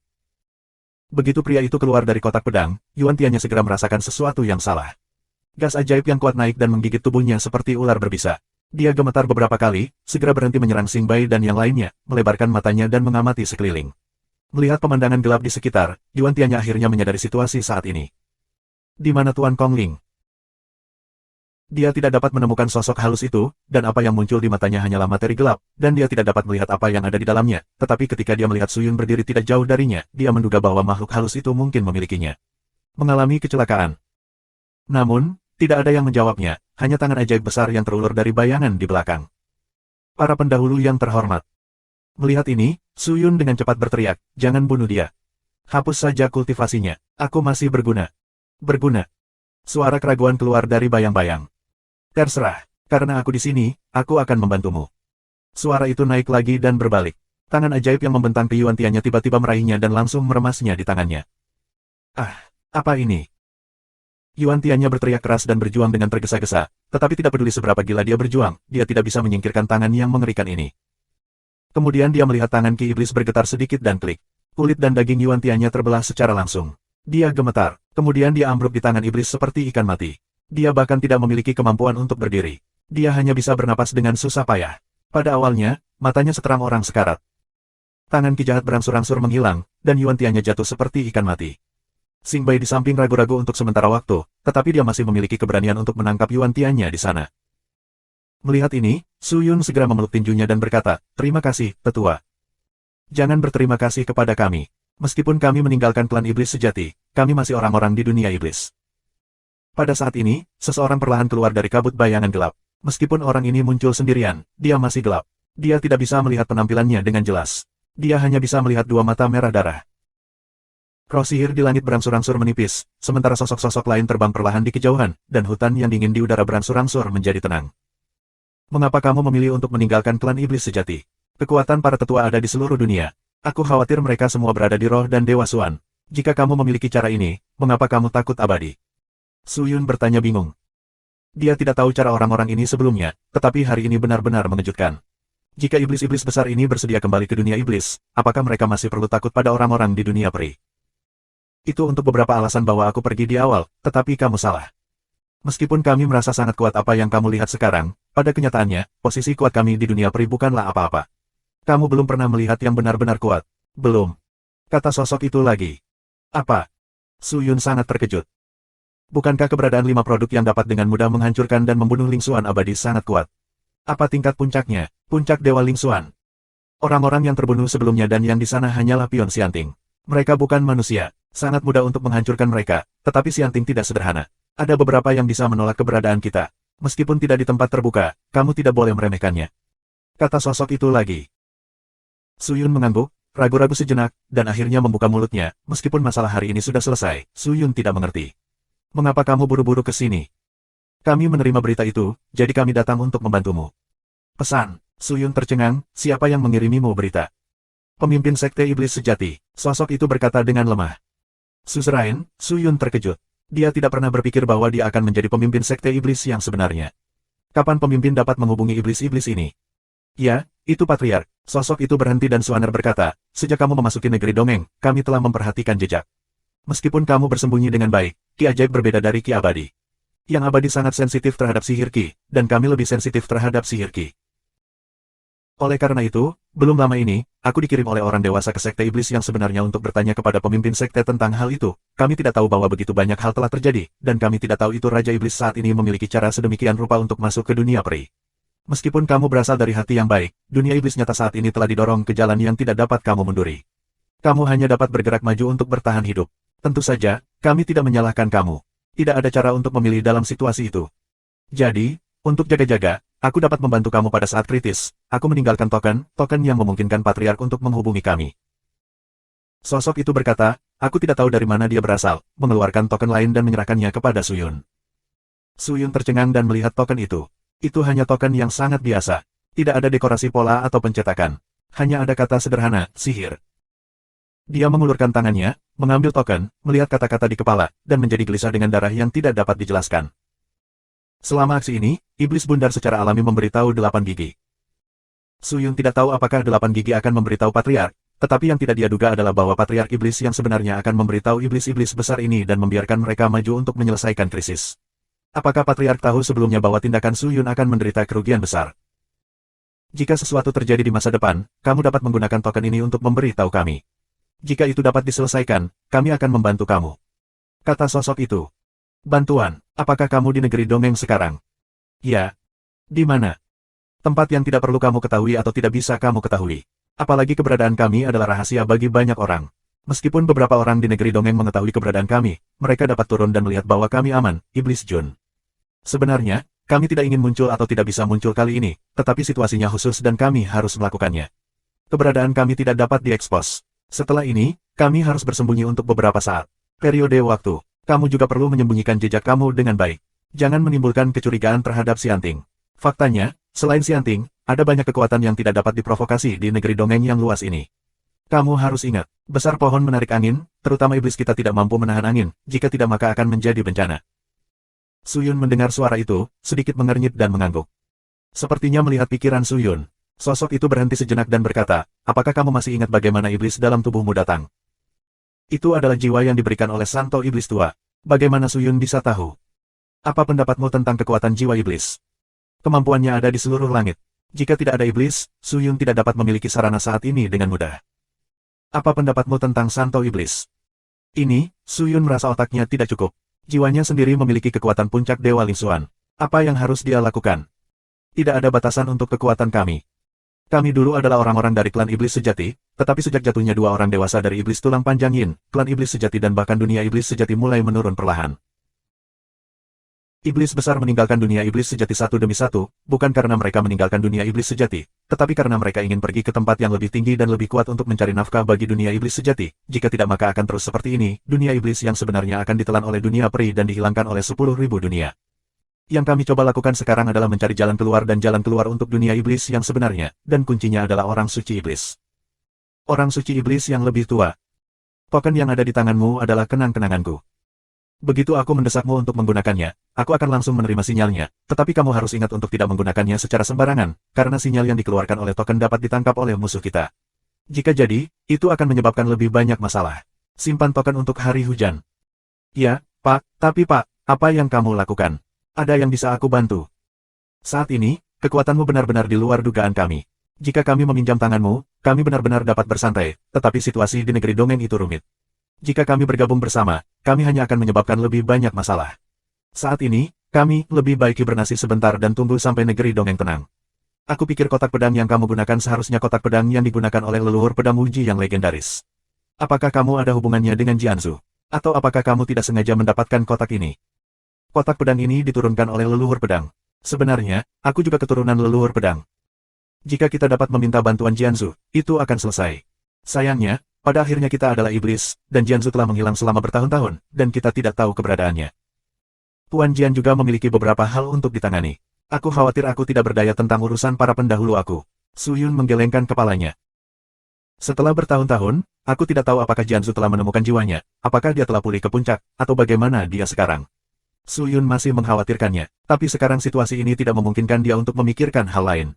Begitu pria itu keluar dari kotak pedang, Yuan Tianya segera merasakan sesuatu yang salah. Gas ajaib yang kuat naik dan menggigit tubuhnya seperti ular berbisa. Dia gemetar beberapa kali, segera berhenti menyerang Xing Bai dan yang lainnya, melebarkan matanya dan mengamati sekeliling. Melihat pemandangan gelap di sekitar, Yuan Tianya akhirnya menyadari situasi saat ini. Di mana Tuan Kongling? Dia tidak dapat menemukan sosok halus itu, dan apa yang muncul di matanya hanyalah materi gelap, dan dia tidak dapat melihat apa yang ada di dalamnya, tetapi ketika dia melihat Suyun berdiri tidak jauh darinya, dia menduga bahwa makhluk halus itu mungkin memilikinya. Mengalami kecelakaan. Namun, tidak ada yang menjawabnya, hanya tangan ajaib besar yang terulur dari bayangan di belakang. Para pendahulu yang terhormat. Melihat ini, Suyun dengan cepat berteriak, "Jangan bunuh dia. Hapus saja kultivasinya, aku masih berguna." Berguna. Suara keraguan keluar dari bayang-bayang. "Terserah, karena aku di sini, aku akan membantumu." Suara itu naik lagi dan berbalik. Tangan ajaib yang membentang ke Yuan Tianya tiba-tiba meraihnya dan langsung meremasnya di tangannya. "Ah, apa ini?" Yuan Tianya berteriak keras dan berjuang dengan tergesa-gesa, tetapi tidak peduli seberapa gila dia berjuang, dia tidak bisa menyingkirkan tangan yang mengerikan ini. Kemudian dia melihat tangan Ki Iblis bergetar sedikit dan klik. Kulit dan daging Yuan Tianya terbelah secara langsung. Dia gemetar, kemudian dia ambruk di tangan iblis seperti ikan mati. Dia bahkan tidak memiliki kemampuan untuk berdiri. Dia hanya bisa bernapas dengan susah payah. Pada awalnya, matanya seterang orang sekarat. Tangan Ki jahat berangsur-angsur menghilang, dan Yuan Tianya jatuh seperti ikan mati. Xing Bai di samping ragu-ragu untuk sementara waktu, tetapi dia masih memiliki keberanian untuk menangkap Yuan Tianya di sana. Melihat ini, Suyun segera memeluk tinjunya dan berkata, "Terima kasih, Tetua. Jangan berterima kasih kepada kami. Meskipun kami meninggalkan klan iblis sejati, kami masih orang-orang di dunia iblis." Pada saat ini, seseorang perlahan keluar dari kabut bayangan gelap. Meskipun orang ini muncul sendirian, dia masih gelap. Dia tidak bisa melihat penampilannya dengan jelas. Dia hanya bisa melihat dua mata merah darah. Roh sihir di langit berangsur-angsur menipis, sementara sosok-sosok lain terbang perlahan di kejauhan, dan hutan yang dingin di udara berangsur-angsur menjadi tenang. "Mengapa kamu memilih untuk meninggalkan klan iblis sejati? Kekuatan para tetua ada di seluruh dunia. Aku khawatir mereka semua berada di roh dan Dewa Xuan. Jika kamu memiliki cara ini, mengapa kamu takut abadi?" Suyun bertanya bingung. Dia tidak tahu cara orang-orang ini sebelumnya, tetapi hari ini benar-benar mengejutkan. Jika iblis-iblis besar ini bersedia kembali ke dunia iblis, apakah mereka masih perlu takut pada orang-orang di dunia peri? "Itu untuk beberapa alasan bahwa aku pergi di awal, tetapi kamu salah. Meskipun kami merasa sangat kuat apa yang kamu lihat sekarang, pada kenyataannya, posisi kuat kami di dunia peri bukanlah apa-apa. Kamu belum pernah melihat yang benar-benar kuat." "Belum," kata sosok itu lagi. "Apa?" Suyun sangat terkejut. Bukankah keberadaan 5 produk yang dapat dengan mudah menghancurkan dan membunuh Ling Xuan abadi sangat kuat? Apa tingkat puncaknya, puncak Dewa Ling Xuan? Orang-orang yang terbunuh sebelumnya dan yang di sana hanyalah pion Xianting. Mereka bukan manusia. Sangat mudah untuk menghancurkan mereka, tetapi Xianting tidak sederhana. Ada beberapa yang bisa menolak keberadaan kita. Meskipun tidak di tempat terbuka, kamu tidak boleh meremehkannya," kata sosok itu lagi. Suyun mengangguk, ragu-ragu sejenak, dan akhirnya membuka mulutnya. Meskipun masalah hari ini sudah selesai, Suyun tidak mengerti. "Mengapa kamu buru-buru ke sini?" "Kami menerima berita itu, jadi kami datang untuk membantumu." "Pesan." Suyun tercengang, "Siapa yang mengirimimu berita?" "Pemimpin Sekte Iblis Sejati," sosok itu berkata dengan lemah. Suzerain, Suyun terkejut. Dia tidak pernah berpikir bahwa dia akan menjadi pemimpin Sekte Iblis yang sebenarnya. Kapan pemimpin dapat menghubungi iblis-iblis ini? "Ya, itu Patriark." Sosok itu berhenti dan Suaner berkata, "Sejak kamu memasuki negeri dongeng, kami telah memperhatikan jejak. Meskipun kamu bersembunyi dengan baik, Ki Ajaib berbeda dari Ki Abadi. Yang abadi sangat sensitif terhadap sihir Qi, dan kami lebih sensitif terhadap sihir Qi. Oleh karena itu, belum lama ini, aku dikirim oleh orang dewasa ke Sekte Iblis yang sebenarnya untuk bertanya kepada pemimpin sekte tentang hal itu. Kami tidak tahu bahwa begitu banyak hal telah terjadi, dan kami tidak tahu itu Raja Iblis saat ini memiliki cara sedemikian rupa untuk masuk ke dunia peri. Meskipun kamu berasal dari hati yang baik, dunia iblis nyata saat ini telah didorong ke jalan yang tidak dapat kamu munduri. Kamu hanya dapat bergerak maju untuk bertahan hidup. Tentu saja, kami tidak menyalahkan kamu. Tidak ada cara untuk memilih dalam situasi itu. Jadi, untuk jaga-jaga, aku dapat membantu kamu pada saat kritis. Aku meninggalkan token yang memungkinkan Patriark untuk menghubungi kami. Sosok itu berkata, aku tidak tahu dari mana dia berasal, mengeluarkan token lain dan menyerahkannya kepada Suyun. Suyun tercengang dan melihat token itu. Itu hanya token yang sangat biasa. Tidak ada dekorasi pola atau pencetakan. Hanya ada kata sederhana, sihir. Dia mengulurkan tangannya, mengambil token, melihat kata-kata di kepala, dan menjadi gelisah dengan darah yang tidak dapat dijelaskan. Selama aksi ini, iblis bundar secara alami memberitahu 8 gigi. Suyun tidak tahu apakah 8 gigi akan memberitahu Patriark, tetapi yang tidak dia duga adalah bahwa Patriark Iblis yang sebenarnya akan memberitahu iblis-iblis besar ini dan membiarkan mereka maju untuk menyelesaikan krisis. Apakah Patriark tahu sebelumnya bahwa tindakan Suyun akan menderita kerugian besar? Jika sesuatu terjadi di masa depan, kamu dapat menggunakan token ini untuk memberitahu kami. Jika itu dapat diselesaikan, kami akan membantu kamu. Kata sosok itu. Bantuan, apakah kamu di negeri dongeng sekarang? Ya. Di mana? Tempat yang tidak perlu kamu ketahui atau tidak bisa kamu ketahui. Apalagi keberadaan kami adalah rahasia bagi banyak orang. Meskipun beberapa orang di negeri dongeng mengetahui keberadaan kami, mereka dapat turun dan melihat bahwa kami aman, Iblis Jun. Sebenarnya, kami tidak ingin muncul atau tidak bisa muncul kali ini, tetapi situasinya khusus dan kami harus melakukannya. Keberadaan kami tidak dapat diekspos. Setelah ini, kami harus bersembunyi untuk beberapa saat. Periode waktu. Kamu juga perlu menyembunyikan jejak kamu dengan baik. Jangan menimbulkan kecurigaan terhadap Xianting. Faktanya, selain Xianting, ada banyak kekuatan yang tidak dapat diprovokasi di negeri dongeng yang luas ini. Kamu harus ingat, besar pohon menarik angin, terutama iblis kita tidak mampu menahan angin, jika tidak maka akan menjadi bencana. Suyun mendengar suara itu, sedikit mengernyit dan mengangguk. Sepertinya melihat pikiran Suyun. Sosok itu berhenti sejenak dan berkata, apakah kamu masih ingat bagaimana iblis dalam tubuhmu datang? Itu adalah jiwa yang diberikan oleh Santo Iblis Tua. Bagaimana Suyun bisa tahu? Apa pendapatmu tentang kekuatan jiwa iblis? Kemampuannya ada di seluruh langit. Jika tidak ada iblis, Suyun tidak dapat memiliki sarana saat ini dengan mudah. Apa pendapatmu tentang Santo Iblis? Ini, Suyun merasa otaknya tidak cukup. Jiwanya sendiri memiliki kekuatan puncak Dewa Lingsuan. Apa yang harus dia lakukan? Tidak ada batasan untuk kekuatan kami. Kami dulu adalah orang-orang dari klan iblis sejati, tetapi sejak jatuhnya 2 orang dewasa dari iblis tulang panjang Yin, klan iblis sejati dan bahkan dunia iblis sejati mulai menurun perlahan. Iblis besar meninggalkan dunia iblis sejati satu demi satu, bukan karena mereka meninggalkan dunia iblis sejati, tetapi karena mereka ingin pergi ke tempat yang lebih tinggi dan lebih kuat untuk mencari nafkah bagi dunia iblis sejati. Jika tidak maka akan terus seperti ini, dunia iblis yang sebenarnya akan ditelan oleh dunia peri dan dihilangkan oleh 10.000 dunia. Yang kami coba lakukan sekarang adalah mencari jalan keluar dan jalan keluar untuk dunia iblis yang sebenarnya, dan kuncinya adalah orang suci iblis. Orang suci iblis yang lebih tua. Token yang ada di tanganmu adalah kenang-kenanganku. Begitu aku mendesakmu untuk menggunakannya, aku akan langsung menerima sinyalnya, tetapi kamu harus ingat untuk tidak menggunakannya secara sembarangan, karena sinyal yang dikeluarkan oleh token dapat ditangkap oleh musuh kita. Jika jadi, itu akan menyebabkan lebih banyak masalah. Simpan token untuk hari hujan. Ya, Pak, tapi Pak, apa yang kamu lakukan? Ada yang bisa aku bantu? Saat ini, kekuatanmu benar-benar di luar dugaan kami. Jika kami meminjam tanganmu, kami benar-benar dapat bersantai, tetapi situasi di negeri dongeng itu rumit. Jika kami bergabung bersama, kami hanya akan menyebabkan lebih banyak masalah. Saat ini, kami lebih baik hibernasi sebentar dan tunggu sampai negeri dongeng tenang. Aku pikir kotak pedang yang kamu gunakan seharusnya kotak pedang yang digunakan oleh leluhur pedang uji yang legendaris. Apakah kamu ada hubungannya dengan Jianzu? Atau apakah kamu tidak sengaja mendapatkan kotak ini? Kotak pedang ini diturunkan oleh leluhur pedang. Sebenarnya, aku juga keturunan leluhur pedang. Jika kita dapat meminta bantuan Jianzu, itu akan selesai. Sayangnya, pada akhirnya kita adalah iblis, dan Jianzu telah menghilang selama bertahun-tahun, dan kita tidak tahu keberadaannya. Tuan Jian juga memiliki beberapa hal untuk ditangani. Aku khawatir aku tidak berdaya tentang urusan para pendahulu aku. Suyun menggelengkan kepalanya. Setelah bertahun-tahun, aku tidak tahu apakah Jianzu telah menemukan jiwanya, apakah dia telah pulih ke puncak, atau bagaimana dia sekarang. Suyun masih mengkhawatirkannya, tapi sekarang situasi ini tidak memungkinkan dia untuk memikirkan hal lain.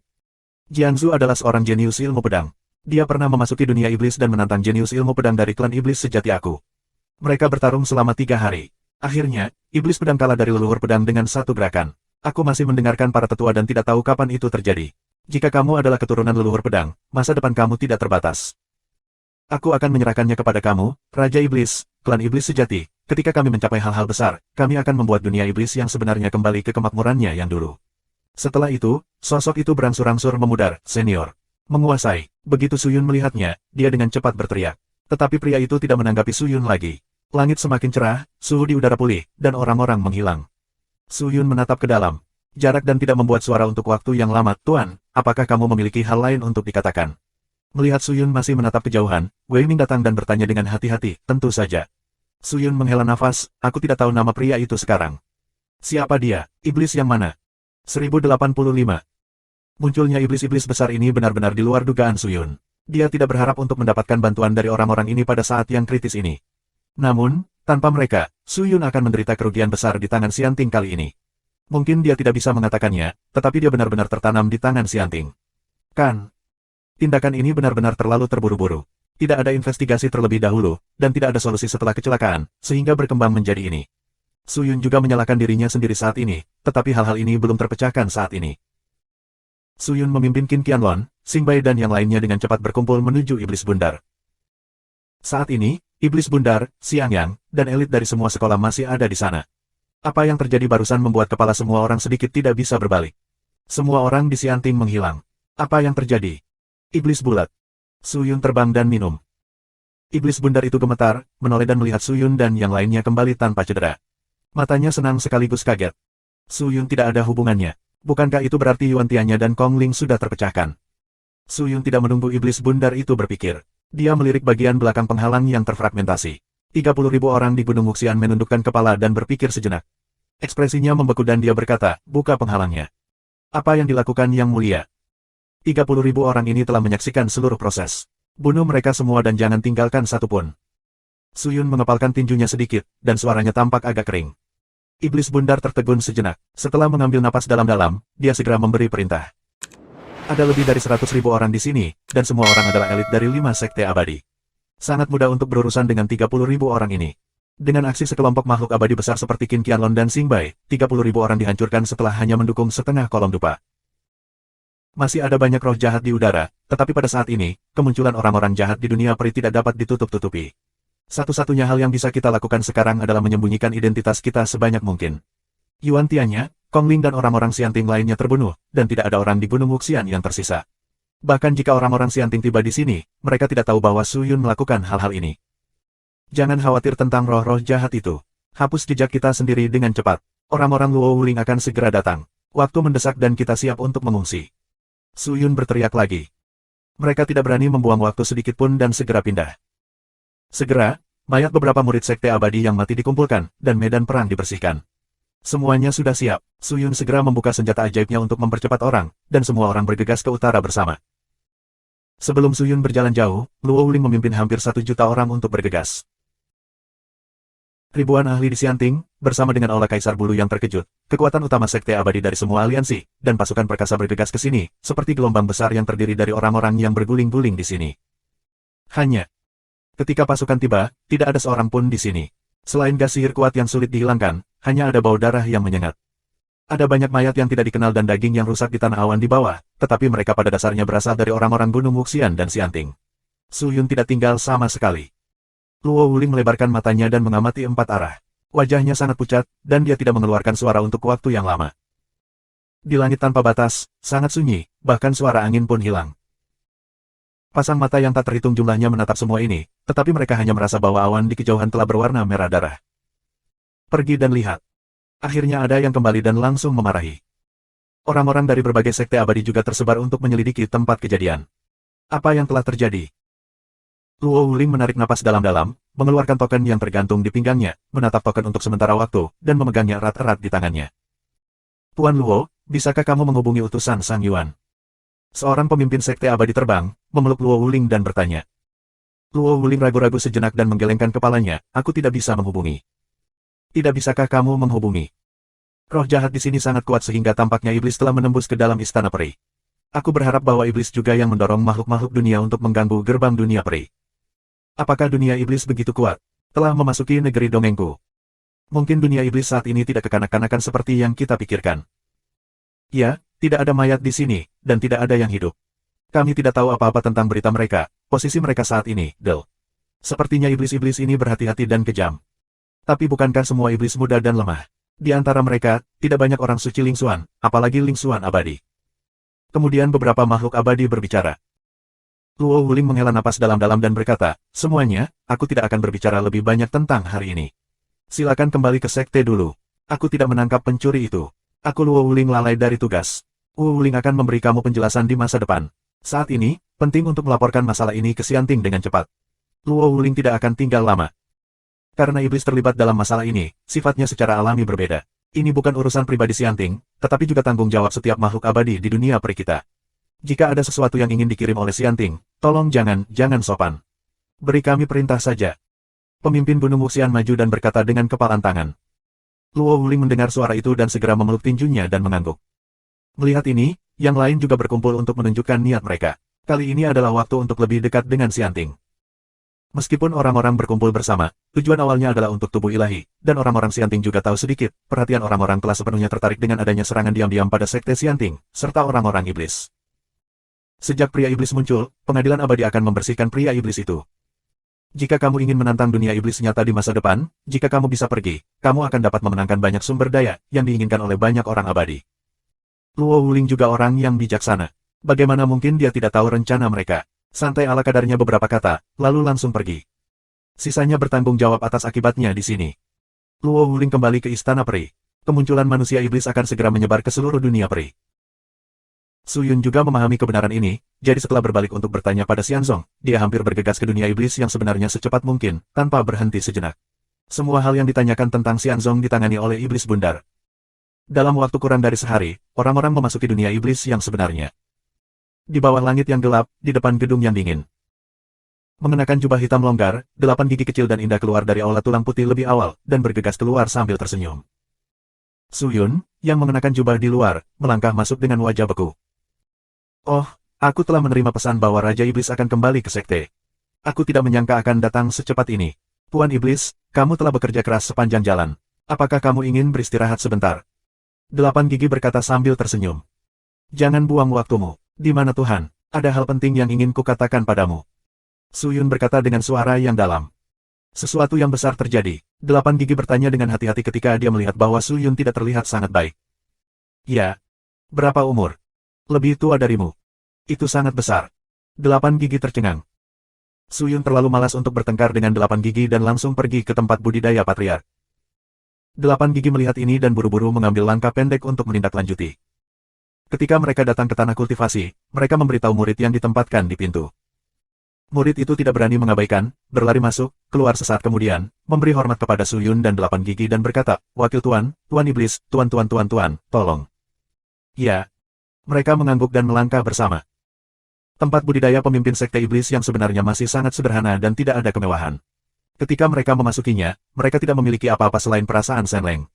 Jianzu adalah seorang jenius ilmu pedang. Dia pernah memasuki dunia iblis dan menantang jenius ilmu pedang dari klan iblis sejati aku. Mereka bertarung selama 3 hari. Akhirnya, iblis pedang kalah dari leluhur pedang dengan satu gerakan. Aku masih mendengarkan para tetua dan tidak tahu kapan itu terjadi. Jika kamu adalah keturunan leluhur pedang, masa depan kamu tidak terbatas. Aku akan menyerahkannya kepada kamu, Raja Iblis, klan iblis sejati. Ketika kami mencapai hal-hal besar, kami akan membuat dunia iblis yang sebenarnya kembali ke kemakmurannya yang dulu. Setelah itu, sosok itu berangsur-angsur memudar, senior. Menguasai. Begitu Suyun melihatnya, dia dengan cepat berteriak. Tetapi pria itu tidak menanggapi Suyun lagi. Langit semakin cerah, suhu di udara pulih, dan orang-orang menghilang. Suyun menatap ke dalam. Jarak dan tidak membuat suara untuk waktu yang lama. Tuan, apakah kamu memiliki hal lain untuk dikatakan? Melihat Suyun masih menatap kejauhan, Wei Ming datang dan bertanya dengan hati-hati, tentu saja. Suyun menghela nafas, aku tidak tahu nama pria itu sekarang. Siapa dia? Iblis yang mana? 1085. Munculnya iblis-iblis besar ini benar-benar di luar dugaan Suyun. Dia tidak berharap untuk mendapatkan bantuan dari orang-orang ini pada saat yang kritis ini. Namun, tanpa mereka, Suyun akan menderita kerugian besar di tangan Xianting kali ini. Mungkin dia tidak bisa mengatakannya, tetapi dia benar-benar tertanam di tangan Xianting. Kan? Tindakan ini benar-benar terlalu terburu-buru. Tidak ada investigasi terlebih dahulu, dan tidak ada solusi setelah kecelakaan, sehingga berkembang menjadi ini. Suyun juga menyalahkan dirinya sendiri saat ini, tetapi hal-hal ini belum terpecahkan saat ini. Suyun memimpin Qin Qianlong, Xing Bai dan yang lainnya dengan cepat berkumpul menuju Iblis Bundar. Saat ini, Iblis Bundar, Xiangyang, dan elit dari semua sekolah masih ada di sana. Apa yang terjadi barusan membuat kepala semua orang sedikit tidak bisa berbalik. Semua orang di Xianting menghilang. Apa yang terjadi? Iblis bulat. Suyun terbang dan minum. Iblis Bundar itu gemetar, menoleh dan melihat Suyun dan yang lainnya kembali tanpa cedera. Matanya senang sekaligus kaget. Suyun tidak ada hubungannya. Bukankah itu berarti Yuan Tianya dan Kong Ling sudah terpecahkan? Suyun tidak menunggu Iblis Bundar itu berpikir. Dia melirik bagian belakang penghalang yang terfragmentasi. 30.000 orang di Gunung Wuxian menundukkan kepala dan berpikir sejenak. Ekspresinya membeku dan dia berkata, buka penghalangnya. Apa yang dilakukan Yang Mulia? 30.000 orang ini telah menyaksikan seluruh proses. Bunuh mereka semua dan jangan tinggalkan satupun. Suyun mengepalkan tinjunya sedikit, dan suaranya tampak agak kering. Iblis Bundar tertegun sejenak. Setelah mengambil napas dalam-dalam, dia segera memberi perintah. Ada lebih dari 100.000 orang di sini, dan semua orang adalah elit dari 5 sekte abadi. Sangat mudah untuk berurusan dengan 30.000 orang ini. Dengan aksi sekelompok makhluk abadi besar seperti Qin Qianlong dan Xing Bai, 30.000 orang dihancurkan setelah hanya mendukung setengah kolom dupa. Masih ada banyak roh jahat di udara, tetapi pada saat ini, kemunculan orang-orang jahat di dunia peri tidak dapat ditutup-tutupi. Satu-satunya hal yang bisa kita lakukan sekarang adalah menyembunyikan identitas kita sebanyak mungkin. Yuan Tianya, Kong Ling dan orang-orang Xianting lainnya terbunuh, dan tidak ada orang di Gunung Wuxian yang tersisa. Bahkan jika orang-orang Xianting tiba di sini, mereka tidak tahu bahwa Suyun melakukan hal-hal ini. Jangan khawatir tentang roh-roh jahat itu. Hapus jejak kita sendiri dengan cepat. Orang-orang Luo Wuling akan segera datang. Waktu mendesak dan kita siap untuk mengungsi. Suyun berteriak lagi. Mereka tidak berani membuang waktu sedikit pun dan segera pindah. Segera, mayat beberapa murid sekte abadi yang mati dikumpulkan, dan medan perang dibersihkan. Semuanya sudah siap. Suyun segera membuka senjata ajaibnya untuk mempercepat orang, dan semua orang bergegas ke utara bersama. Sebelum Suyun berjalan jauh, Luo Wuling memimpin hampir 1 juta orang untuk bergegas. Ribuan ahli di Xianting, bersama dengan Aula Kaisar Bulu yang terkejut, kekuatan utama sekte abadi dari semua aliansi, dan pasukan perkasa bergegas ke sini, seperti gelombang besar yang terdiri dari orang-orang yang berguling-guling di sini. Hanya, ketika pasukan tiba, tidak ada seorang pun di sini. Selain gas sihir kuat yang sulit dihilangkan, hanya ada bau darah yang menyengat. Ada banyak mayat yang tidak dikenal dan daging yang rusak di tanah awan di bawah, tetapi mereka pada dasarnya berasal dari orang-orang Gunung Wuxian dan Xianting. Suyun tidak tinggal sama sekali. Luo Wuling melebarkan matanya dan mengamati 4 arah. Wajahnya sangat pucat, dan dia tidak mengeluarkan suara untuk waktu yang lama. Di langit tanpa batas, sangat sunyi, bahkan suara angin pun hilang. Pasang mata yang tak terhitung jumlahnya menatap semua ini, tetapi mereka hanya merasa bahwa awan di kejauhan telah berwarna merah darah. Pergi dan lihat. Akhirnya ada yang kembali dan langsung memarahi. Orang-orang dari berbagai sekte abadi juga tersebar untuk menyelidiki tempat kejadian. Apa yang telah terjadi? Luo Wuling menarik napas dalam-dalam, mengeluarkan token yang tergantung di pinggangnya, menatap token untuk sementara waktu, dan memegangnya erat-erat di tangannya. Tuan Luo, bisakah kamu menghubungi utusan Sang Yuan? Seorang pemimpin sekte abadi terbang, memeluk Luo Wuling dan bertanya. Luo Wuling ragu-ragu sejenak dan menggelengkan kepalanya, aku tidak bisa menghubungi. Tidak bisakah kamu menghubungi? Roh jahat di sini sangat kuat sehingga tampaknya iblis telah menembus ke dalam istana peri. Aku berharap bahwa iblis juga yang mendorong makhluk-makhluk dunia untuk mengganggu gerbang dunia peri. Apakah dunia iblis begitu kuat? Telah memasuki negeri dongengku. Mungkin dunia iblis saat ini tidak kekanak-kanakan seperti yang kita pikirkan. Ya, tidak ada mayat di sini, dan tidak ada yang hidup. Kami tidak tahu apa-apa tentang berita mereka, posisi mereka saat ini, Del. Sepertinya iblis-iblis ini berhati-hati dan kejam. Tapi bukankah semua iblis muda dan lemah? Di antara mereka, tidak banyak orang suci Ling Xuan, apalagi Ling Xuan abadi. Kemudian beberapa makhluk abadi berbicara. Luo Wuling menghela napas dalam-dalam dan berkata, semuanya, aku tidak akan berbicara lebih banyak tentang hari ini. Silakan kembali ke sekte dulu. Aku tidak menangkap pencuri itu. Aku Luo Wuling lalai dari tugas. Luo Wuling akan memberi kamu penjelasan di masa depan. Saat ini, penting untuk melaporkan masalah ini ke Xianting dengan cepat. Luo Wuling tidak akan tinggal lama. Karena iblis terlibat dalam masalah ini, sifatnya secara alami berbeda. Ini bukan urusan pribadi Xianting, tetapi juga tanggung jawab setiap makhluk abadi di dunia peri kita. Jika ada sesuatu yang ingin dikirim oleh Xianting, tolong jangan sopan. Beri kami perintah saja. Pemimpin Gunung Wuxian maju dan berkata dengan kepalan tangan. Luo Wuling mendengar suara itu dan segera memeluk tinjunya dan mengangguk. Melihat ini, yang lain juga berkumpul untuk menunjukkan niat mereka. Kali ini adalah waktu untuk lebih dekat dengan Xianting. Meskipun orang-orang berkumpul bersama, tujuan awalnya adalah untuk tubuh ilahi, dan orang-orang Xianting juga tahu sedikit, perhatian orang-orang telah sepenuhnya tertarik dengan adanya serangan diam-diam pada sekte Xianting, serta orang-orang iblis. Sejak pria iblis muncul, pengadilan abadi akan membersihkan pria iblis itu. Jika kamu ingin menantang dunia iblis nyata di masa depan, jika kamu bisa pergi, kamu akan dapat memenangkan banyak sumber daya yang diinginkan oleh banyak orang abadi. Luo Wuling juga orang yang bijaksana. Bagaimana mungkin dia tidak tahu rencana mereka? Santai ala kadarnya beberapa kata, lalu langsung pergi. Sisanya bertanggung jawab atas akibatnya di sini. Luo Wuling kembali ke istana peri. Kemunculan manusia iblis akan segera menyebar ke seluruh dunia peri. Su Yun juga memahami kebenaran ini, jadi setelah berbalik untuk bertanya pada Xianzong, dia hampir bergegas ke dunia iblis yang sebenarnya secepat mungkin, tanpa berhenti sejenak. Semua hal yang ditanyakan tentang Xianzong ditangani oleh iblis bundar. Dalam waktu kurang dari sehari, orang-orang memasuki dunia iblis yang sebenarnya. Di bawah langit yang gelap, di depan gedung yang dingin. Mengenakan jubah hitam longgar, 8 gigi kecil dan indah keluar dari aula tulang putih lebih awal, dan bergegas keluar sambil tersenyum. Su Yun, yang mengenakan jubah di luar, melangkah masuk dengan wajah beku. Oh, aku telah menerima pesan bahwa Raja Iblis akan kembali ke sekte. Aku tidak menyangka akan datang secepat ini. Tuan Iblis, kamu telah bekerja keras sepanjang jalan. Apakah kamu ingin beristirahat sebentar? 8 gigi berkata sambil tersenyum. Jangan buang waktumu. Di mana Tuhan? Ada hal penting yang ingin kukatakan padamu. Su Yun berkata dengan suara yang dalam. Sesuatu yang besar terjadi. 8 gigi bertanya dengan hati-hati ketika dia melihat bahwa Su Yun tidak terlihat sangat baik. Ya. Berapa umur? Lebih tua darimu. Itu sangat besar. 8 gigi tercengang. Su Yun terlalu malas untuk bertengkar dengan 8 gigi dan langsung pergi ke tempat budidaya patriark. 8 gigi melihat ini dan buru-buru mengambil langkah pendek untuk menindaklanjuti. Ketika mereka datang ke tanah kultivasi, mereka memberitahu murid yang ditempatkan di pintu. Murid itu tidak berani mengabaikan, berlari masuk, keluar sesaat kemudian, memberi hormat kepada Su Yun dan 8 gigi dan berkata, Wakil Tuan, Tuan Iblis, Tuan, tolong. Ya. Mereka mengangguk dan melangkah bersama. Tempat budidaya pemimpin sekte iblis yang sebenarnya masih sangat sederhana dan tidak ada kemewahan. Ketika mereka memasukinya, mereka tidak memiliki apa-apa selain perasaan Senleng.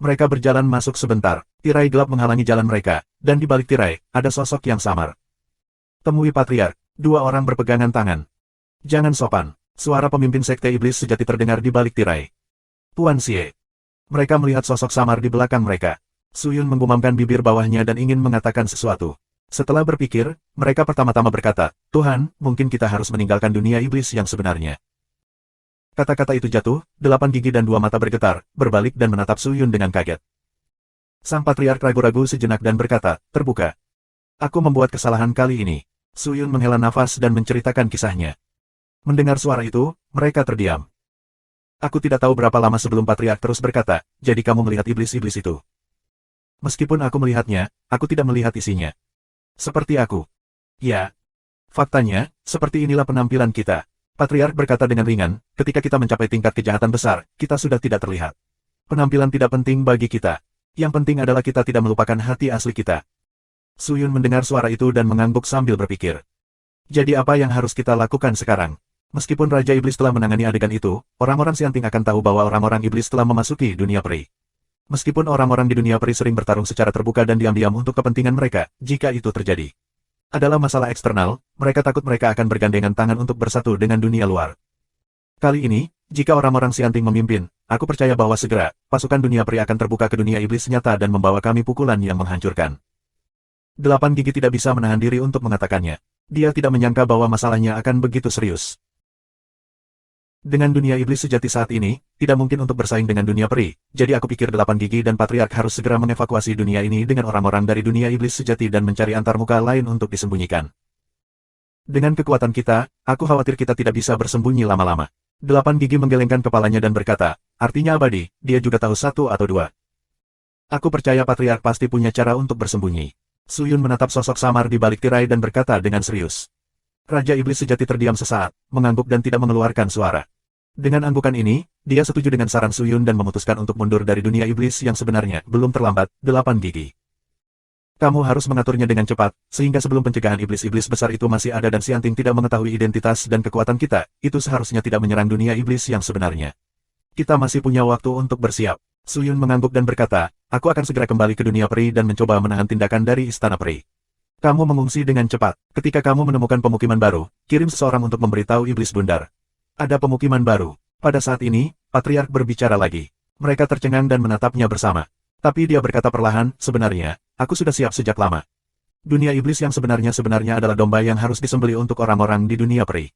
Mereka berjalan masuk sebentar, tirai gelap menghalangi jalan mereka, dan di balik tirai, ada sosok yang samar. Temui Patriark, 2 orang berpegangan tangan. Jangan sopan, suara pemimpin sekte iblis sejati terdengar di balik tirai. Tuan Xie. Mereka melihat sosok samar di belakang mereka. Su Yun menggumamkan bibir bawahnya dan ingin mengatakan sesuatu. Setelah berpikir, mereka pertama-tama berkata, Tuhan, mungkin kita harus meninggalkan dunia iblis yang sebenarnya. Kata-kata itu jatuh, 8 gigi dan 2 mata bergetar, berbalik dan menatap Su Yun dengan kaget. Sang patriark ragu-ragu sejenak dan berkata, terbuka. Aku membuat kesalahan kali ini. Su Yun menghela nafas dan menceritakan kisahnya. Mendengar suara itu, mereka terdiam. Aku tidak tahu berapa lama sebelum patriark terus berkata, jadi kamu melihat iblis-iblis itu. Meskipun aku melihatnya, aku tidak melihat isinya. Seperti aku. Ya. Faktanya, seperti inilah penampilan kita. Patriark berkata dengan ringan, ketika kita mencapai tingkat kejahatan besar, kita sudah tidak terlihat. Penampilan tidak penting bagi kita. Yang penting adalah kita tidak melupakan hati asli kita. Su Yun mendengar suara itu dan mengangguk sambil berpikir. Jadi apa yang harus kita lakukan sekarang? Meskipun Raja Iblis telah menangani adegan itu, orang-orang Xianting akan tahu bahwa orang-orang iblis telah memasuki dunia peri. Meskipun orang-orang di dunia peri sering bertarung secara terbuka dan diam-diam untuk kepentingan mereka, jika itu terjadi adalah masalah eksternal, mereka takut mereka akan bergandengan tangan untuk bersatu dengan dunia luar. Kali ini, jika orang-orang Xianting memimpin, aku percaya bahwa segera, pasukan dunia peri akan terbuka ke dunia iblis nyata dan membawa kami pukulan yang menghancurkan. Delapan gigi tidak bisa menahan diri untuk mengatakannya. Dia tidak menyangka bahwa masalahnya akan begitu serius. Dengan dunia iblis sejati saat ini, tidak mungkin untuk bersaing dengan dunia peri, jadi aku pikir delapan gigi dan patriark harus segera mengevakuasi dunia ini dengan orang-orang dari dunia iblis sejati dan mencari antarmuka lain untuk disembunyikan. Dengan kekuatan kita, aku khawatir kita tidak bisa bersembunyi lama-lama. Delapan gigi menggelengkan kepalanya dan berkata, artinya abadi, dia juga tahu satu atau dua. Aku percaya patriark pasti punya cara untuk bersembunyi. Suyun menatap sosok samar di balik tirai dan berkata dengan serius. Raja Iblis sejati terdiam sesaat, mengangguk dan tidak mengeluarkan suara. Dengan anggukan ini, dia setuju dengan saran Suyun dan memutuskan untuk mundur dari dunia iblis yang sebenarnya belum terlambat. Delapan gigi. Kamu harus mengaturnya dengan cepat, sehingga sebelum pencegahan iblis-iblis besar itu masih ada dan Xianting tidak mengetahui identitas dan kekuatan kita, itu seharusnya tidak menyerang dunia iblis yang sebenarnya. Kita masih punya waktu untuk bersiap. Suyun mengangguk dan berkata, aku akan segera kembali ke dunia peri dan mencoba menahan tindakan dari istana peri. Kamu mengungsi dengan cepat. Ketika kamu menemukan pemukiman baru, kirim seseorang untuk memberitahu iblis bundar. Ada pemukiman baru. Pada saat ini, patriark berbicara lagi. Mereka tercengang dan menatapnya bersama. Tapi dia berkata perlahan, sebenarnya, aku sudah siap sejak lama. Dunia iblis yang sebenarnya adalah domba yang harus disembelih untuk orang-orang di dunia peri.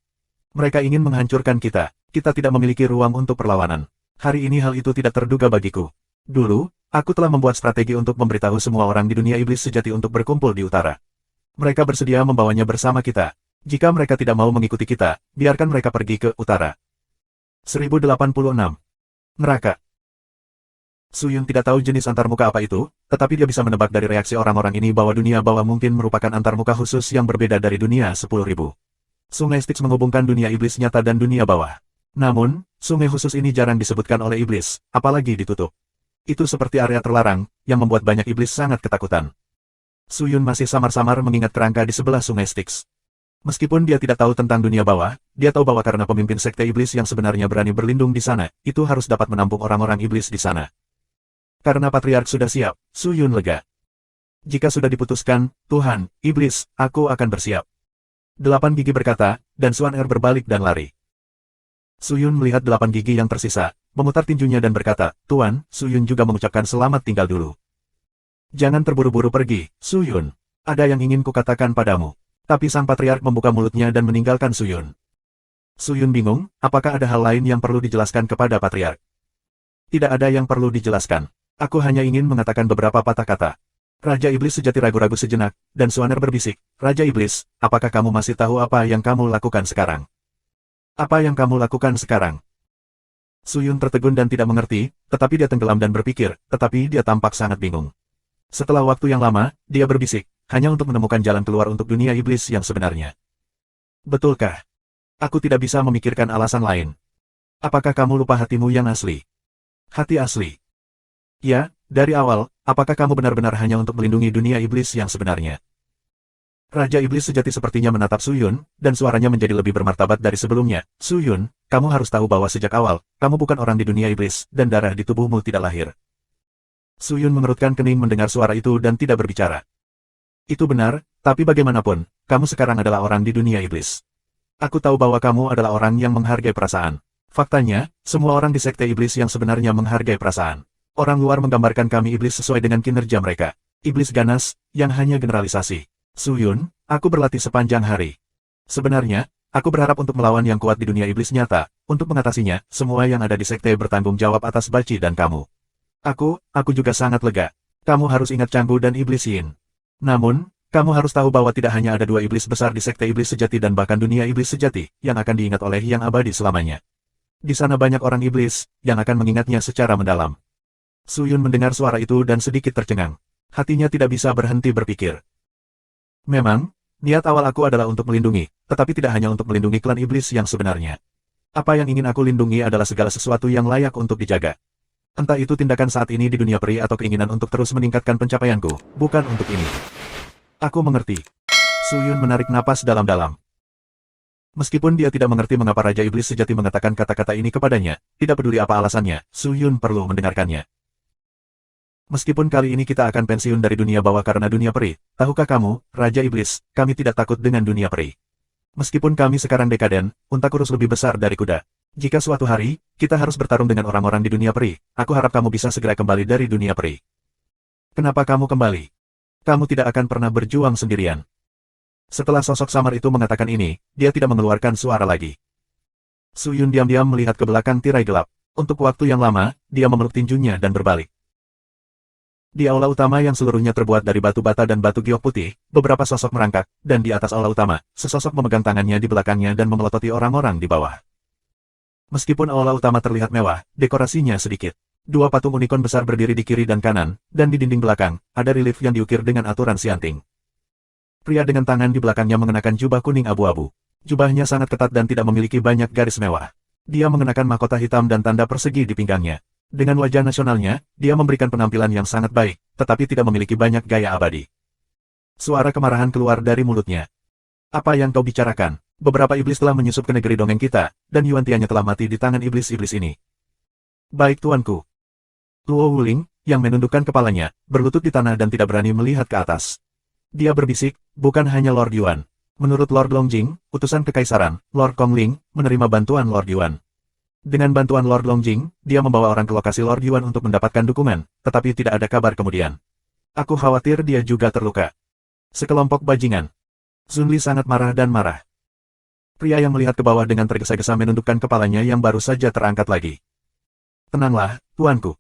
Mereka ingin menghancurkan kita. Kita tidak memiliki ruang untuk perlawanan. Hari ini hal itu tidak terduga bagiku. Dulu, aku telah membuat strategi untuk memberitahu semua orang di dunia iblis sejati untuk berkumpul di utara. Mereka bersedia membawanya bersama kita. Jika mereka tidak mau mengikuti kita, biarkan mereka pergi ke utara. 1086. Neraka. Suyun tidak tahu jenis antarmuka apa itu, tetapi dia bisa menebak dari reaksi orang-orang ini bahwa dunia bawah mungkin merupakan antarmuka khusus yang berbeda dari dunia 10.000. Sungai Styx menghubungkan dunia iblis nyata dan dunia bawah. Namun, sungai khusus ini jarang disebutkan oleh iblis, apalagi ditutup. Itu seperti area terlarang, yang membuat banyak iblis sangat ketakutan. Suyun masih samar-samar mengingat kerangka di sebelah sungai Styx. Meskipun dia tidak tahu tentang dunia bawah, dia tahu bahwa karena pemimpin sekte iblis yang sebenarnya berani berlindung di sana, itu harus dapat menampung orang-orang iblis di sana. Karena patriark sudah siap, Suyun lega. Jika sudah diputuskan, Tuhan, iblis, aku akan bersiap. Delapan gigi berkata, dan Suan Er berbalik dan lari. Suyun melihat delapan gigi yang tersisa, memutar tinjunya dan berkata, Tuan, Suyun juga mengucapkan selamat tinggal dulu. Jangan terburu-buru pergi, Suyun. Ada yang ingin kukatakan padamu. Tapi sang patriark membuka mulutnya dan meninggalkan Suyun. Suyun bingung, apakah ada hal lain yang perlu dijelaskan kepada patriark? Tidak ada yang perlu dijelaskan. Aku hanya ingin mengatakan beberapa patah kata. Raja Iblis sejati ragu-ragu sejenak, dan Suaner berbisik, Raja Iblis, apakah kamu masih tahu apa yang kamu lakukan sekarang? Apa yang kamu lakukan sekarang? Suyun tertegun dan tidak mengerti, tetapi dia tenggelam dan berpikir, tetapi dia tampak sangat bingung. Setelah waktu yang lama, dia berbisik, hanya untuk menemukan jalan keluar untuk dunia iblis yang sebenarnya. Betulkah? Aku tidak bisa memikirkan alasan lain. Apakah kamu lupa hatimu yang asli? Hati asli. Ya, dari awal, apakah kamu benar-benar hanya untuk melindungi dunia iblis yang sebenarnya? Raja Iblis sejati sepertinya menatap Suyun, dan suaranya menjadi lebih bermartabat dari sebelumnya. Suyun, kamu harus tahu bahwa sejak awal, kamu bukan orang di dunia iblis, dan darah di tubuhmu tidak lahir. Suyun mengerutkan kening mendengar suara itu dan tidak berbicara. Itu benar, tapi bagaimanapun, kamu sekarang adalah orang di dunia iblis. Aku tahu bahwa kamu adalah orang yang menghargai perasaan. Faktanya, semua orang di sekte iblis yang sebenarnya menghargai perasaan. Orang luar menggambarkan kami iblis sesuai dengan kinerja mereka. Iblis ganas, yang hanya generalisasi. Suyun, aku berlatih sepanjang hari. Sebenarnya, aku berharap untuk melawan yang kuat di dunia iblis nyata. Untuk mengatasinya, semua yang ada di sekte bertanggung jawab atas Baci dan kamu. Aku juga sangat lega. Kamu harus ingat Canggu dan Iblis Yin. Namun, kamu harus tahu bahwa tidak hanya ada dua iblis besar di sekte iblis sejati dan bahkan dunia iblis sejati, yang akan diingat oleh yang abadi selamanya. Di sana banyak orang iblis, yang akan mengingatnya secara mendalam. Suyun mendengar suara itu dan sedikit tercengang. Hatinya tidak bisa berhenti berpikir. Memang, niat awal aku adalah untuk melindungi, tetapi tidak hanya untuk melindungi klan iblis yang sebenarnya. Apa yang ingin aku lindungi adalah segala sesuatu yang layak untuk dijaga. Entah itu tindakan saat ini di dunia peri atau keinginan untuk terus meningkatkan pencapaianku, bukan untuk ini. Aku mengerti. Suyun menarik napas dalam-dalam. Meskipun dia tidak mengerti mengapa Raja Iblis sejati mengatakan kata-kata ini kepadanya, tidak peduli apa alasannya, Suyun perlu mendengarkannya. Meskipun kali ini kita akan pensiun dari dunia bawah karena dunia peri, tahukah kamu, Raja Iblis, kami tidak takut dengan dunia peri. Meskipun kami sekarang dekaden, unta kurus lebih besar dari kuda. Jika suatu hari, kita harus bertarung dengan orang-orang di dunia peri, aku harap kamu bisa segera kembali dari dunia peri. Kenapa kamu kembali? Kamu tidak akan pernah berjuang sendirian. Setelah sosok samar itu mengatakan ini, dia tidak mengeluarkan suara lagi. Su Yun diam-diam melihat ke belakang tirai gelap. Untuk waktu yang lama, dia memeluk tinjunya dan berbalik. Di aula utama yang seluruhnya terbuat dari batu bata dan batu giok putih, beberapa sosok merangkak, dan di atas aula utama, sesosok memegang tangannya di belakangnya dan memelototi orang-orang di bawah. Meskipun aula utama terlihat mewah, dekorasinya sedikit. Dua patung unicorn besar berdiri di kiri dan kanan, dan di dinding belakang, ada relief yang diukir dengan aturan sianting. Pria dengan tangan di belakangnya mengenakan jubah kuning abu-abu. Jubahnya sangat ketat dan tidak memiliki banyak garis mewah. Dia mengenakan mahkota hitam dan tanda persegi di pinggangnya. Dengan wajah nasionalnya, dia memberikan penampilan yang sangat baik, tetapi tidak memiliki banyak gaya abadi. Suara kemarahan keluar dari mulutnya. Apa yang kau bicarakan? Beberapa iblis telah menyusup ke negeri dongeng kita, dan Yuan Tianya telah mati di tangan iblis-iblis ini. Baik tuanku. Luo Wuling, yang menundukkan kepalanya, berlutut di tanah dan tidak berani melihat ke atas. Dia berbisik, bukan hanya Lord Yuan. Menurut Lord Longjing, utusan kekaisaran, Lord Kongling, menerima bantuan Lord Yuan. Dengan bantuan Lord Longjing, dia membawa orang ke lokasi Lord Yuan untuk mendapatkan dukungan, tetapi tidak ada kabar kemudian. Aku khawatir dia juga terluka. Sekelompok bajingan. Zun Li sangat marah dan marah. Pria yang melihat ke bawah dengan tergesa-gesa menundukkan kepalanya yang baru saja terangkat lagi. Tenanglah, tuanku.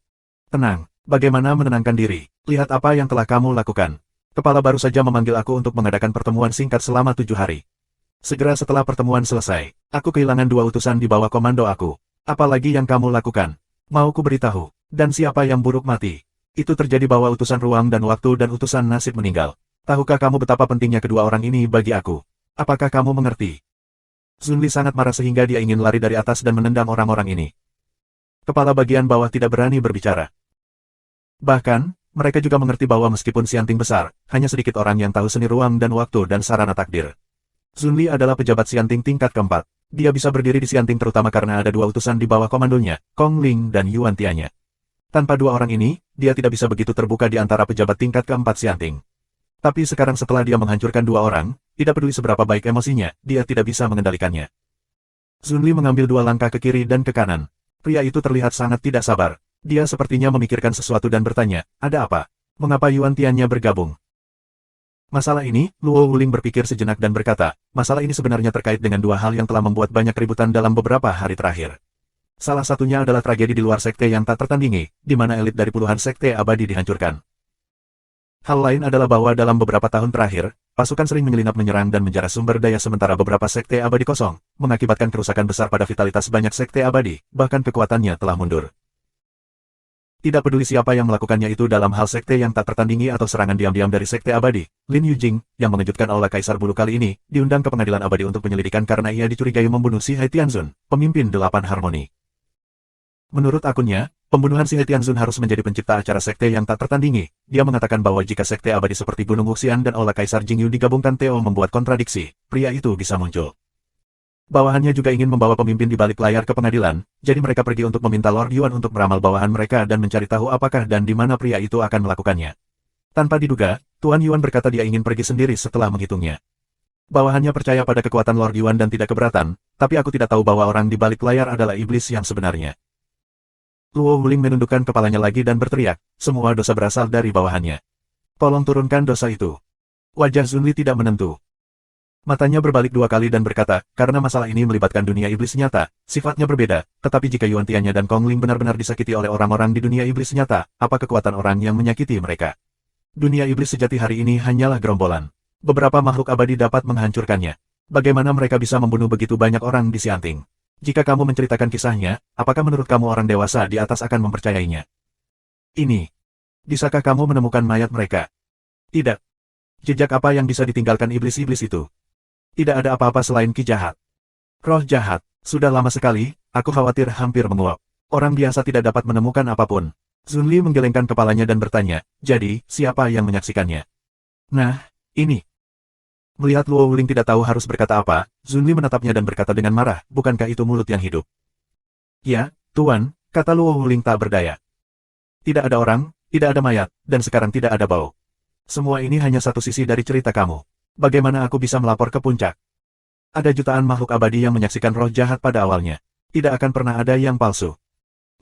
Tenang, bagaimana menenangkan diri, lihat apa yang telah kamu lakukan. Kepala baru saja memanggil aku untuk mengadakan pertemuan singkat selama 7 hari. Segera setelah pertemuan selesai, aku kehilangan 2 utusan di bawah komando aku. Apalagi yang kamu lakukan? Mau ku beritahu, dan siapa yang buruk mati? Itu terjadi bahwa utusan ruang dan waktu dan utusan nasib meninggal. Tahukah kamu betapa pentingnya kedua orang ini bagi aku? Apakah kamu mengerti? Zun Li sangat marah sehingga dia ingin lari dari atas dan menendang orang-orang ini. Kepala bagian bawah tidak berani berbicara. Bahkan, mereka juga mengerti bahwa meskipun Sianting besar, hanya sedikit orang yang tahu seni ruang dan waktu dan sarana takdir. Zun Li adalah pejabat Sianting tingkat keempat. Dia bisa berdiri di Sianting terutama karena ada 2 utusan di bawah komandonya, Kong Ling dan Yuan Tianya. Tanpa 2 orang ini, dia tidak bisa begitu terbuka di antara pejabat tingkat keempat Sianting. Tapi sekarang setelah dia menghancurkan 2 orang, tidak peduli seberapa baik emosinya, dia tidak bisa mengendalikannya. Zun Li mengambil 2 langkah ke kiri dan ke kanan. Pria itu terlihat sangat tidak sabar. Dia sepertinya memikirkan sesuatu dan bertanya, ada apa? Mengapa Yuan Tianya bergabung? Masalah ini, Luo Wuling berpikir sejenak dan berkata, masalah ini sebenarnya terkait dengan 2 hal yang telah membuat banyak keributan dalam beberapa hari terakhir. Salah satunya adalah tragedi di luar sekte yang tak tertandingi, di mana elit dari puluhan sekte abadi dihancurkan. Hal lain adalah bahwa dalam beberapa tahun terakhir, pasukan sering menyelinap menyerang dan menjara sumber daya sementara beberapa sekte abadi kosong, mengakibatkan kerusakan besar pada vitalitas banyak sekte abadi, bahkan kekuatannya telah mundur. Tidak peduli siapa yang melakukannya itu dalam hal sekte yang tak tertandingi atau serangan diam-diam dari sekte abadi, Lin Yujing, yang mengejutkan aula Kaisar Bulu kali ini, diundang ke pengadilan abadi untuk penyelidikan karena ia dicurigai membunuh si Hai Tianzun, pemimpin 8 Harmoni. Menurut akunnya, pembunuhan si Hai Tianzun harus menjadi pencipta acara sekte yang tak tertandingi. Dia mengatakan bahwa jika sekte abadi seperti Gunung Wuxian dan aula Kaisar Jingyu digabungkan Teo membuat kontradiksi, pria itu bisa muncul. Bawahannya juga ingin membawa pemimpin di balik layar ke pengadilan, jadi mereka pergi untuk meminta Lord Yuan untuk meramal bawahan mereka dan mencari tahu apakah dan di mana pria itu akan melakukannya. Tanpa diduga, Tuan Yuan berkata dia ingin pergi sendiri setelah menghitungnya. Bawahannya percaya pada kekuatan Lord Yuan dan tidak keberatan, tapi aku tidak tahu bahwa orang di balik layar adalah iblis yang sebenarnya. Luo Wuling menundukkan kepalanya lagi dan berteriak, semua dosa berasal dari bawahannya. Tolong turunkan dosa itu. Wajah Zun Li tidak menentu. Matanya berbalik 2 kali dan berkata, karena masalah ini melibatkan dunia iblis nyata, sifatnya berbeda, tetapi jika Yuan Tianya dan Kong Ling benar-benar disakiti oleh orang-orang di dunia iblis nyata, apa kekuatan orang yang menyakiti mereka? Dunia iblis sejati hari ini hanyalah gerombolan. Beberapa makhluk abadi dapat menghancurkannya. Bagaimana mereka bisa membunuh begitu banyak orang di Sianting? Jika kamu menceritakan kisahnya, apakah menurut kamu orang dewasa di atas akan mempercayainya? Ini. Bisakah kamu menemukan mayat mereka? Tidak. Jejak apa yang bisa ditinggalkan iblis-iblis itu? Tidak ada apa-apa selain ki jahat. Roh jahat, sudah lama sekali, aku khawatir hampir menguap. Orang biasa tidak dapat menemukan apapun. Zun Li menggelengkan kepalanya dan bertanya, jadi, siapa yang menyaksikannya? Nah, ini. Melihat Luo Wuling tidak tahu harus berkata apa, Zun Li menatapnya dan berkata dengan marah, bukankah itu mulut yang hidup? Ya, Tuan, kata Luo Wuling tak berdaya. Tidak ada orang, tidak ada mayat, dan sekarang tidak ada bau. Semua ini hanya satu sisi dari cerita kamu. Bagaimana aku bisa melapor ke puncak? Ada jutaan makhluk abadi yang menyaksikan roh jahat pada awalnya. Tidak akan pernah ada yang palsu.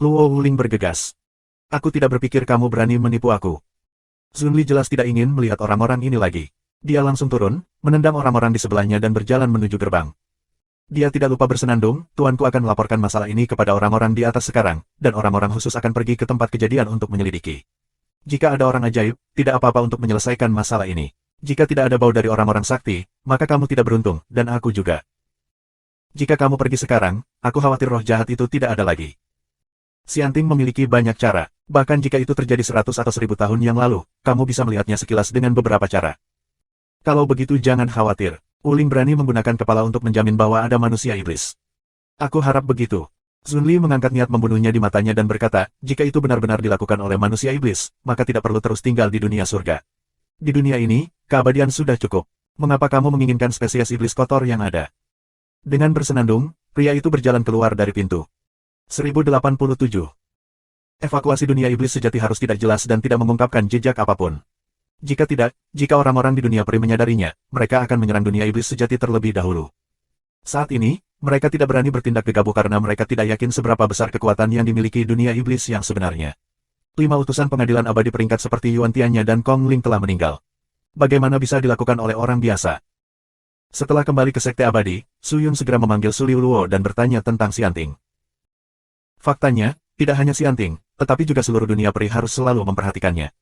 Luo Wuling bergegas. Aku tidak berpikir kamu berani menipu aku. Zunli jelas tidak ingin melihat orang-orang ini lagi. Dia langsung turun, menendang orang-orang di sebelahnya dan berjalan menuju gerbang. Dia tidak lupa bersenandung, tuanku akan melaporkan masalah ini kepada orang-orang di atas sekarang, dan orang-orang khusus akan pergi ke tempat kejadian untuk menyelidiki. Jika ada orang ajaib, tidak apa-apa untuk menyelesaikan masalah ini. Jika tidak ada bau dari orang-orang sakti, maka kamu tidak beruntung, dan aku juga. Jika kamu pergi sekarang, aku khawatir roh jahat itu tidak ada lagi. Xianting memiliki banyak cara, bahkan jika itu terjadi 100 atau 1000 tahun yang lalu, kamu bisa melihatnya sekilas dengan beberapa cara. Kalau begitu jangan khawatir, Wuling berani menggunakan kepala untuk menjamin bahwa ada manusia iblis. Aku harap begitu. Zunli mengangkat niat membunuhnya di matanya dan berkata, jika itu benar-benar dilakukan oleh manusia iblis, maka tidak perlu terus tinggal di dunia surga. Di dunia ini, keabadian sudah cukup. Mengapa kamu menginginkan spesies iblis kotor yang ada? Dengan bersenandung, pria itu berjalan keluar dari pintu. 1087. Evakuasi dunia iblis sejati harus tidak jelas dan tidak mengungkapkan jejak apapun. Jika tidak, jika orang-orang di dunia peri menyadarinya, mereka akan menyerang dunia iblis sejati terlebih dahulu. Saat ini, mereka tidak berani bertindak gegabah karena mereka tidak yakin seberapa besar kekuatan yang dimiliki dunia iblis yang sebenarnya. 5 utusan pengadilan abadi peringkat seperti Yuan Tianya dan Kong Ling telah meninggal. Bagaimana bisa dilakukan oleh orang biasa? Setelah kembali ke Sekte Abadi, Su Yun segera memanggil Su Liuluo dan bertanya tentang Xianting. Faktanya, tidak hanya Xianting, tetapi juga seluruh dunia peri harus selalu memperhatikannya.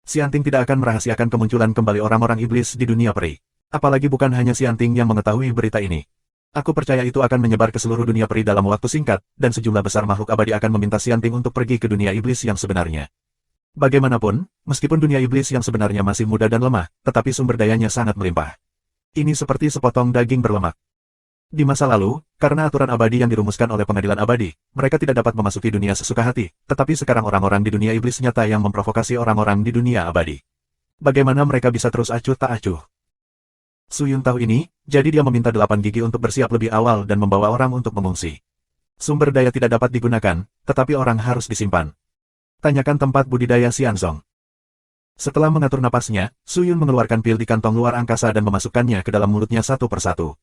Xianting tidak akan merahasiakan kemunculan kembali orang-orang iblis di dunia peri. Apalagi bukan hanya Xianting yang mengetahui berita ini. Aku percaya itu akan menyebar ke seluruh dunia peri dalam waktu singkat, dan sejumlah besar makhluk abadi akan meminta Xianting untuk pergi ke dunia iblis yang sebenarnya. Bagaimanapun, meskipun dunia iblis yang sebenarnya masih muda dan lemah, tetapi sumber dayanya sangat melimpah. Ini seperti sepotong daging berlemak. Di masa lalu, karena aturan abadi yang dirumuskan oleh pengadilan abadi, mereka tidak dapat memasuki dunia sesuka hati, tetapi sekarang orang-orang di dunia iblis nyata yang memprovokasi orang-orang di dunia abadi. Bagaimana mereka bisa terus acuh tak acuh? Su Yun tahu ini, jadi dia meminta 8 gigi untuk bersiap lebih awal dan membawa orang untuk mengungsi. Sumber daya tidak dapat digunakan, tetapi orang harus disimpan. Tanyakan tempat budidaya Xianzong. Setelah mengatur napasnya, Su Yun mengeluarkan pil di kantong luar angkasa dan memasukkannya ke dalam mulutnya satu persatu.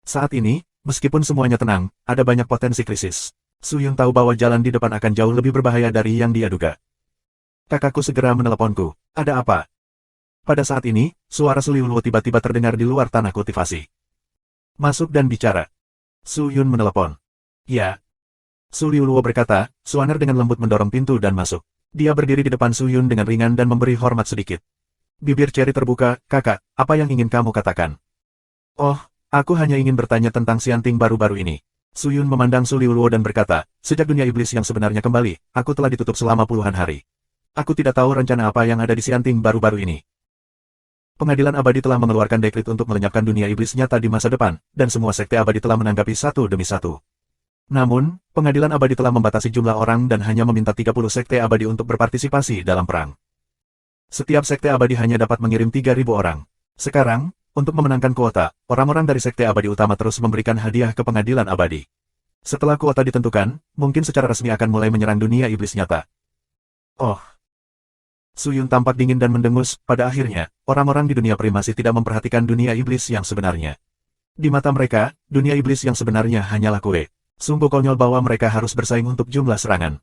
Saat ini, meskipun semuanya tenang, ada banyak potensi krisis. Su Yun tahu bahwa jalan di depan akan jauh lebih berbahaya dari yang dia duga. Kakakku segera meneleponku. Ada apa? Pada saat ini, suara Su Liuluo tiba-tiba terdengar di luar tanah kultivasi. Masuk dan bicara. Su Yun menelepon. Ya. Su Liuluo berkata, Suaner dengan lembut mendorong pintu dan masuk. Dia berdiri di depan Su Yun dengan ringan dan memberi hormat sedikit. Bibir Cherry terbuka, kakak, apa yang ingin kamu katakan? Oh, aku hanya ingin bertanya tentang Xianting baru-baru ini. Su Yun memandang Su Liuluo dan berkata, sejak dunia iblis yang sebenarnya kembali, aku telah ditutup selama puluhan hari. Aku tidak tahu rencana apa yang ada di Xianting baru-baru ini. Pengadilan abadi telah mengeluarkan dekret untuk melenyapkan dunia iblis nyata di masa depan, dan semua sekte abadi telah menanggapi satu demi satu. Namun, pengadilan abadi telah membatasi jumlah orang dan hanya meminta 30 sekte abadi untuk berpartisipasi dalam perang. Setiap sekte abadi hanya dapat mengirim 3.000 orang. Sekarang, untuk memenangkan kuota, orang-orang dari sekte abadi utama terus memberikan hadiah ke pengadilan abadi. Setelah kuota ditentukan, mungkin secara resmi akan mulai menyerang dunia iblis nyata. Oh. Su Yun tampak dingin dan mendengus, pada akhirnya, orang-orang di dunia peri masih tidak memperhatikan dunia iblis yang sebenarnya. Di mata mereka, dunia iblis yang sebenarnya hanyalah kue. Sungguh konyol bahwa mereka harus bersaing untuk jumlah serangan.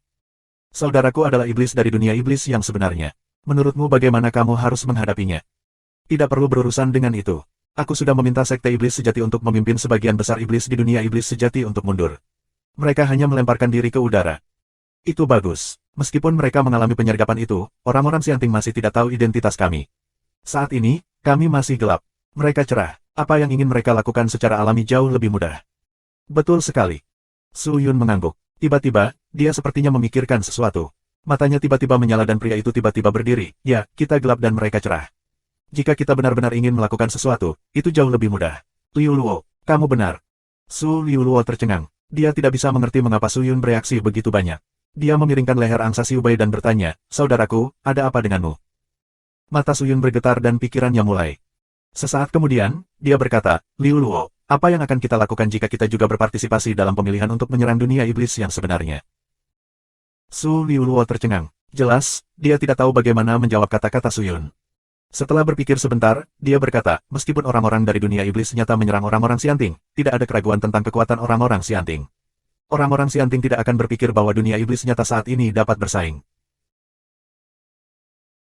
Saudaraku adalah iblis dari dunia iblis yang sebenarnya. Menurutmu bagaimana kamu harus menghadapinya? Tidak perlu berurusan dengan itu. Aku sudah meminta sekte iblis sejati untuk memimpin sebagian besar iblis di dunia iblis sejati untuk mundur. Mereka hanya melemparkan diri ke udara. Itu bagus. Meskipun mereka mengalami penyergapan itu, orang-orang Xianting masih tidak tahu identitas kami. Saat ini, kami masih gelap. Mereka cerah. Apa yang ingin mereka lakukan secara alami jauh lebih mudah. Betul sekali. Su Yun mengangguk. Tiba-tiba, dia sepertinya memikirkan sesuatu. Matanya tiba-tiba menyala dan pria itu tiba-tiba berdiri. Ya, kita gelap dan mereka cerah. Jika kita benar-benar ingin melakukan sesuatu, itu jauh lebih mudah. Liuluo, kamu benar. Su Liuluo tercengang. Dia tidak bisa mengerti mengapa Su Yun bereaksi begitu banyak. Dia memiringkan leher angsa Xiubei dan bertanya, saudaraku, ada apa denganmu? Mata Su Yun bergetar dan pikirannya mulai. Sesaat kemudian, dia berkata, Liuluo, apa yang akan kita lakukan jika kita juga berpartisipasi dalam pemilihan untuk menyerang dunia iblis yang sebenarnya? Su Liuluo tercengang. Jelas, dia tidak tahu bagaimana menjawab kata-kata Su Yun. Setelah berpikir sebentar, dia berkata, meskipun orang-orang dari dunia iblis nyata menyerang orang-orang Xianting, tidak ada keraguan tentang kekuatan orang-orang Xianting. Orang-orang Xianting tidak akan berpikir bahwa dunia iblis nyata saat ini dapat bersaing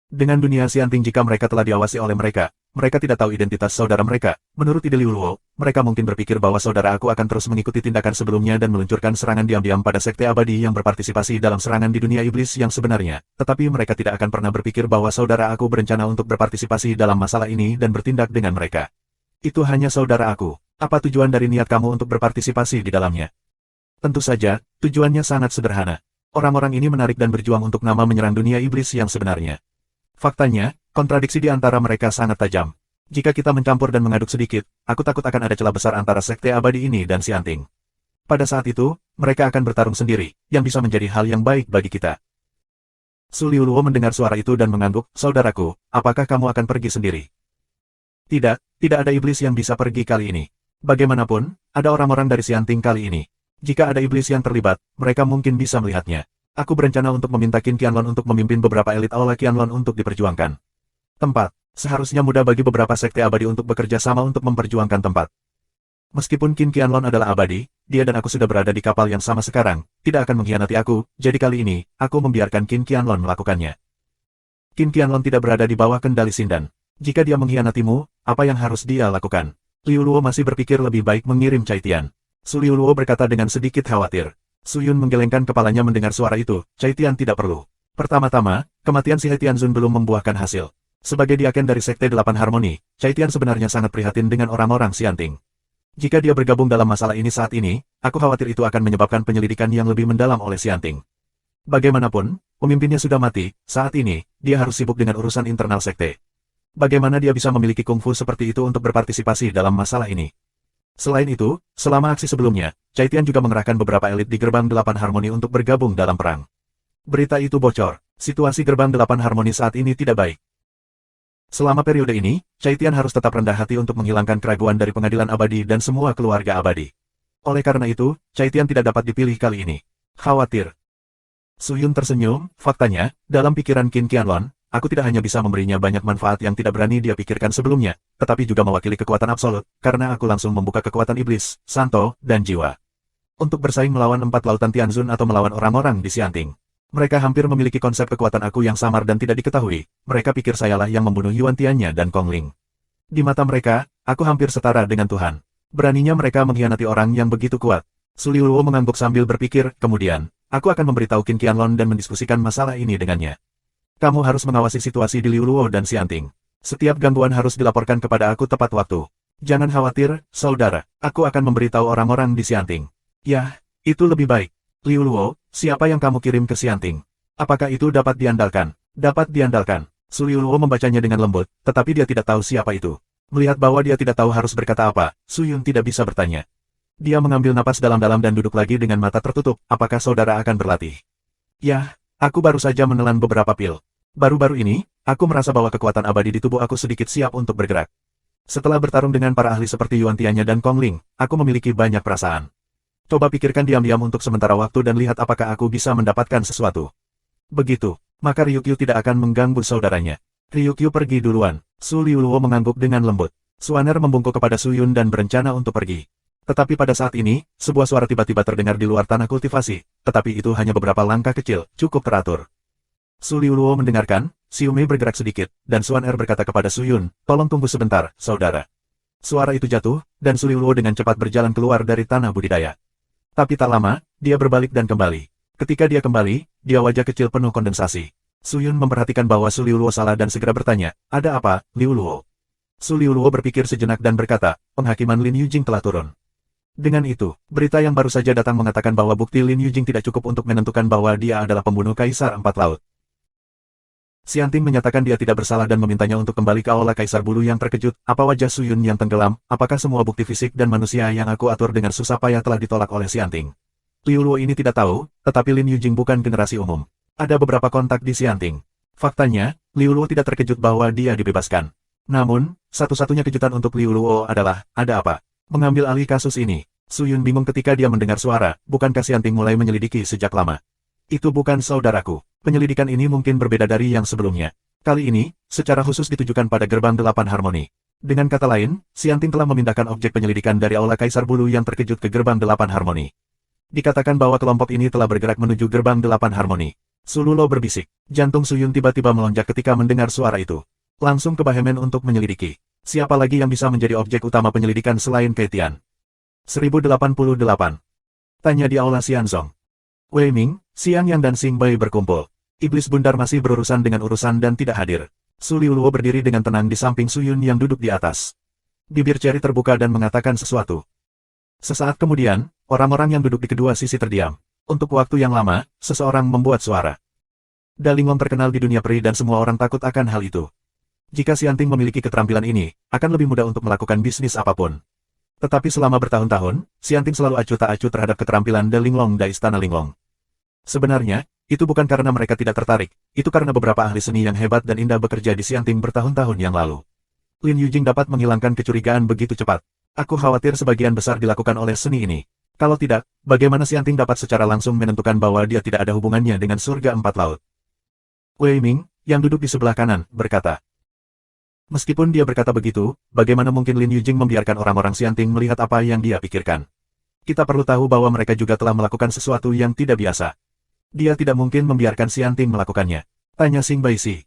dengan dunia Xianting jika mereka telah diawasi oleh mereka. Mereka tidak tahu identitas saudara mereka. Menurut ide Liu Luo, mereka mungkin berpikir bahwa saudara aku akan terus mengikuti tindakan sebelumnya dan meluncurkan serangan diam-diam pada sekte abadi yang berpartisipasi dalam serangan di dunia iblis yang sebenarnya. Tetapi mereka tidak akan pernah berpikir bahwa saudara aku berencana untuk berpartisipasi dalam masalah ini dan bertindak dengan mereka. Itu hanya saudara aku. Apa tujuan dari niat kamu untuk berpartisipasi di dalamnya? Tentu saja, tujuannya sangat sederhana. Orang-orang ini menarik dan berjuang untuk nama menyerang dunia iblis yang sebenarnya. Faktanya, kontradiksi di antara mereka sangat tajam. Jika kita mencampur dan mengaduk sedikit, aku takut akan ada celah besar antara sekte abadi ini dan Xianting. Pada saat itu, mereka akan bertarung sendiri, yang bisa menjadi hal yang baik bagi kita. Su Liuluo mendengar suara itu dan mengangguk, saudaraku, apakah kamu akan pergi sendiri? Tidak, tidak ada iblis yang bisa pergi kali ini. Bagaimanapun, ada orang-orang dari Xianting kali ini. Jika ada iblis yang terlibat, mereka mungkin bisa melihatnya. Aku berencana untuk meminta Qin Qianlong untuk memimpin beberapa elit Aula Qianlong untuk diperjuangkan. Tempat. Seharusnya mudah bagi beberapa sekte abadi untuk bekerja sama untuk memperjuangkan tempat. Meskipun Qin Qianlong adalah abadi, dia dan aku sudah berada di kapal yang sama sekarang, tidak akan mengkhianati aku, jadi kali ini, aku membiarkan Qin Qianlong melakukannya. Qin Qianlong tidak berada di bawah kendali Xindan. Jika dia mengkhianatimu, apa yang harus dia lakukan? Liu Luo masih berpikir lebih baik mengirim Cai Tian. Su Liu Luo berkata dengan sedikit khawatir. Su Yun menggelengkan kepalanya mendengar suara itu, Cai Tian tidak perlu. Pertama-tama, kematian si He Tianzun belum membuahkan hasil. Sebagai diaken dari Sekte Delapan Harmoni, Cai Tian sebenarnya sangat prihatin dengan orang-orang Xianting. Jika dia bergabung dalam masalah ini saat ini, aku khawatir itu akan menyebabkan penyelidikan yang lebih mendalam oleh Xianting. Bagaimanapun, pemimpinnya sudah mati, saat ini, dia harus sibuk dengan urusan internal sekte. Bagaimana dia bisa memiliki kungfu seperti itu untuk berpartisipasi dalam masalah ini? Selain itu, selama aksi sebelumnya, Cai Tian juga mengerahkan beberapa elit di Gerbang Delapan Harmoni untuk bergabung dalam perang. Berita itu bocor, situasi Gerbang Delapan Harmoni saat ini tidak baik. Selama periode ini, Cai Tian harus tetap rendah hati untuk menghilangkan keraguan dari pengadilan abadi dan semua keluarga abadi. Oleh karena itu, Cai Tian tidak dapat dipilih kali ini. Khawatir. Su Yun tersenyum, faktanya, dalam pikiran Qin Qianlong, aku tidak hanya bisa memberinya banyak manfaat yang tidak berani dia pikirkan sebelumnya, tetapi juga mewakili kekuatan absolut, karena aku langsung membuka kekuatan iblis, Santo, dan jiwa. Untuk bersaing melawan 4 lautan Tianzun atau melawan orang-orang di Xianting. Mereka hampir memiliki konsep kekuatan aku yang samar dan tidak diketahui, mereka pikir sayalah yang membunuh Yuan Tiannya dan Kong Ling. Di mata mereka, aku hampir setara dengan Tuhan. Beraninya mereka mengkhianati orang yang begitu kuat. Su Liu Luo mengangguk sambil berpikir, kemudian, aku akan memberitahu Qin Qianlong dan mendiskusikan masalah ini dengannya. Kamu harus mengawasi situasi di Liu Luo dan Xianting. Setiap gangguan harus dilaporkan kepada aku tepat waktu. Jangan khawatir, saudara. Aku akan memberitahu orang-orang di Xianting. Ya, itu lebih baik. Liu Luo, siapa yang kamu kirim ke Xianting? Apakah itu dapat diandalkan? Dapat diandalkan. Su Liu Luo membacanya dengan lembut, tetapi dia tidak tahu siapa itu. Melihat bahwa dia tidak tahu harus berkata apa, Su Yun tidak bisa bertanya. Dia mengambil napas dalam-dalam dan duduk lagi dengan mata tertutup. Apakah saudara akan berlatih? Ya, aku baru saja menelan beberapa pil. Baru-baru ini, aku merasa bahwa kekuatan abadi di tubuh aku sedikit siap untuk bergerak. Setelah bertarung dengan para ahli seperti Yuan Tiannya dan Kong Ling, aku memiliki banyak perasaan. Coba pikirkan diam-diam untuk sementara waktu dan lihat apakah aku bisa mendapatkan sesuatu. Begitu, maka Ryukyu tidak akan mengganggu saudaranya. Ryukyu pergi duluan. Su Liu Luo mengangguk dengan lembut. Suaner membungkuk kepada Su Yun dan berencana untuk pergi. Tetapi pada saat ini, sebuah suara tiba-tiba terdengar di luar tanah kultivasi, tetapi itu hanya beberapa langkah kecil, cukup teratur. Su Liu Luo mendengarkan, Xiu Mei bergerak sedikit, dan Suaner berkata kepada Su Yun, tolong tunggu sebentar, saudara. Suara itu jatuh, dan Su Liu Luo dengan cepat berjalan keluar dari tanah budidaya. Tapi tak lama, dia berbalik dan kembali. Ketika dia kembali, dia wajah kecil penuh kondensasi. Su Yun memperhatikan bahwa Su Liu Luo salah dan segera bertanya, ada apa, Liu Luo? Su Liu Luo berpikir sejenak dan berkata, penghakiman Lin Yujing telah turun. Dengan itu, berita yang baru saja datang mengatakan bahwa bukti Lin Yujing tidak cukup untuk menentukan bahwa dia adalah pembunuh Kaisar Empat Laut. Xianting menyatakan dia tidak bersalah dan memintanya untuk kembali ke Aula Kaisar Bulu yang terkejut. Apa wajah Su Yun yang tenggelam? Apakah semua bukti fisik dan manusia yang aku atur dengan susah payah telah ditolak oleh Xianting? Liu Luo ini tidak tahu, tetapi Lin Yujing bukan generasi umum. Ada beberapa kontak di Xianting. Faktanya, Liu Luo tidak terkejut bahwa dia dibebaskan. Namun, satu-satunya kejutan untuk Liu Luo adalah, ada apa? Mengambil alih kasus ini. Su Yun bingung ketika dia mendengar suara, bukankah Xianting mulai menyelidiki sejak lama? Itu bukan saudaraku. Penyelidikan ini mungkin berbeda dari yang sebelumnya. Kali ini, secara khusus ditujukan pada Gerbang Delapan Harmoni. Dengan kata lain, Xianting telah memindahkan objek penyelidikan dari Aula Kaisar Bulu yang terkejut ke Gerbang Delapan Harmoni. Dikatakan bahwa kelompok ini telah bergerak menuju gerbang 8 harmoni. Sululo berbisik. Jantung Suyun tiba-tiba melonjak ketika mendengar suara itu. Langsung ke Bahemen untuk menyelidiki. Siapa lagi yang bisa menjadi objek utama penyelidikan selain Keitian? 1088. Tanya di Aula Xianzong. Wei Ming, Xiang Yang dan Xing Bai berkumpul. Iblis bundar masih berurusan dengan urusan dan tidak hadir. Su Liuluo berdiri dengan tenang di samping Suyun yang duduk di atas. Bibir Cherry terbuka dan mengatakan sesuatu. Sesaat kemudian, orang-orang yang duduk di kedua sisi terdiam. Untuk waktu yang lama, seseorang membuat suara. Da Linglong terkenal di dunia peri dan semua orang takut akan hal itu. Jika Xianting memiliki keterampilan ini, akan lebih mudah untuk melakukan bisnis apapun. Tetapi selama bertahun-tahun, Xianting selalu acuh tak acuh terhadap keterampilan Da Linglong dari Istana Linglong. Sebenarnya, itu bukan karena mereka tidak tertarik, itu karena beberapa ahli seni yang hebat dan indah bekerja di Xianting bertahun-tahun yang lalu. Lin Yujing dapat menghilangkan kecurigaan begitu cepat. Aku khawatir sebagian besar dilakukan oleh seni ini. Kalau tidak, bagaimana Xianting dapat secara langsung menentukan bahwa dia tidak ada hubungannya dengan surga 4 laut? Wei Ming, yang duduk di sebelah kanan, berkata. Meskipun dia berkata begitu, bagaimana mungkin Lin Yujing membiarkan orang-orang Xianting melihat apa yang dia pikirkan? Kita perlu tahu bahwa mereka juga telah melakukan sesuatu yang tidak biasa. Dia tidak mungkin membiarkan Xianting melakukannya. Tanya Xing Bai Si.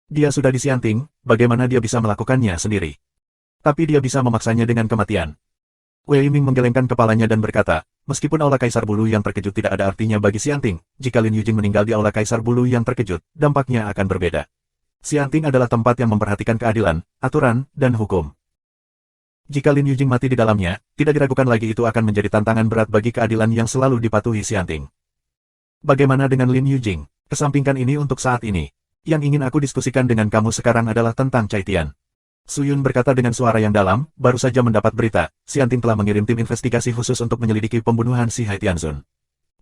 Dia sudah di Xianting, bagaimana dia bisa melakukannya sendiri? Tapi dia bisa memaksanya dengan kematian. Wei Ming menggelengkan kepalanya dan berkata, meskipun Aula Kaisar Bulu yang terkejut tidak ada artinya bagi Xianting, jika Lin Yujing meninggal di Aula Kaisar Bulu yang terkejut, dampaknya akan berbeda. Xianting adalah tempat yang memperhatikan keadilan, aturan, dan hukum. Jika Lin Yujing mati di dalamnya, tidak diragukan lagi itu akan menjadi tantangan berat bagi keadilan yang selalu dipatuhi Xianting. Bagaimana dengan Lin Yujing? Kesampingkan ini untuk saat ini. Yang ingin aku diskusikan dengan kamu sekarang adalah tentang Cai Tian. Suyun berkata dengan suara yang dalam, baru saja mendapat berita, Xianting telah mengirim tim investigasi khusus untuk menyelidiki pembunuhan si Hai Tianzun.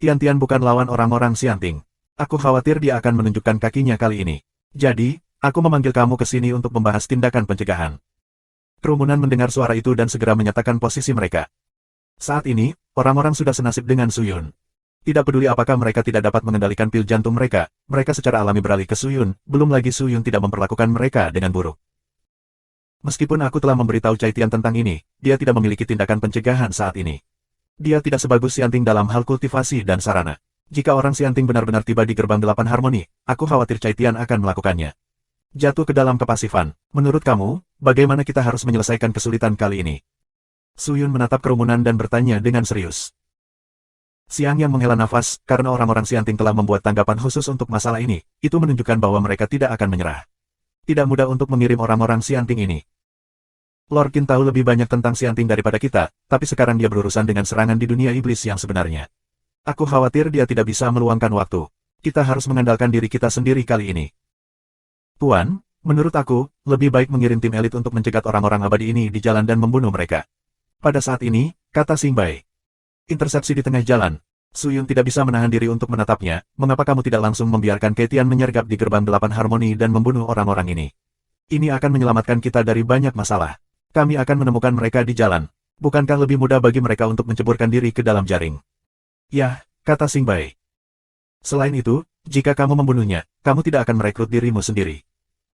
Tian bukan lawan orang-orang Xianting. Aku khawatir dia akan menunjukkan kakinya kali ini. Jadi, aku memanggil kamu ke sini untuk membahas tindakan pencegahan. Kerumunan mendengar suara itu dan segera menyatakan posisi mereka. Saat ini, orang-orang sudah senasib dengan Suyun. Tidak peduli apakah mereka tidak dapat mengendalikan pil jantung mereka, mereka secara alami beralih ke Suyun, belum lagi Suyun tidak memperlakukan mereka dengan buruk. Meskipun aku telah memberitahu Cai Tian tentang ini, dia tidak memiliki tindakan pencegahan saat ini. Dia tidak sebagus Xianting dalam hal kultivasi dan sarana. Jika orang Xianting benar-benar tiba di gerbang 8 harmoni, aku khawatir Cai Tian akan melakukannya. Jatuh ke dalam kepasifan. Menurut kamu, bagaimana kita harus menyelesaikan kesulitan kali ini? Suyun menatap kerumunan dan bertanya dengan serius. Xiang yang menghela nafas, karena orang-orang Xianting telah membuat tanggapan khusus untuk masalah ini, itu menunjukkan bahwa mereka tidak akan menyerah. Tidak mudah untuk mengirim orang-orang Xianting ini. Lord Qin tahu lebih banyak tentang Xianting daripada kita, tapi sekarang dia berurusan dengan serangan di dunia iblis yang sebenarnya. Aku khawatir dia tidak bisa meluangkan waktu. Kita harus mengandalkan diri kita sendiri kali ini. Tuan, menurut aku, lebih baik mengirim tim elit untuk mencegat orang-orang abadi ini di jalan dan membunuh mereka. Pada saat ini, kata Xing Bai. Intersepsi di tengah jalan. Suyun tidak bisa menahan diri untuk menatapnya, mengapa kamu tidak langsung membiarkan Keitian menyergap di gerbang 8 harmoni dan membunuh orang-orang ini? Ini akan menyelamatkan kita dari banyak masalah. Kami akan menemukan mereka di jalan. Bukankah lebih mudah bagi mereka untuk menceburkan diri ke dalam jaring? Ya, kata Xing Bai. Selain itu, jika kamu membunuhnya, kamu tidak akan merekrut dirimu sendiri.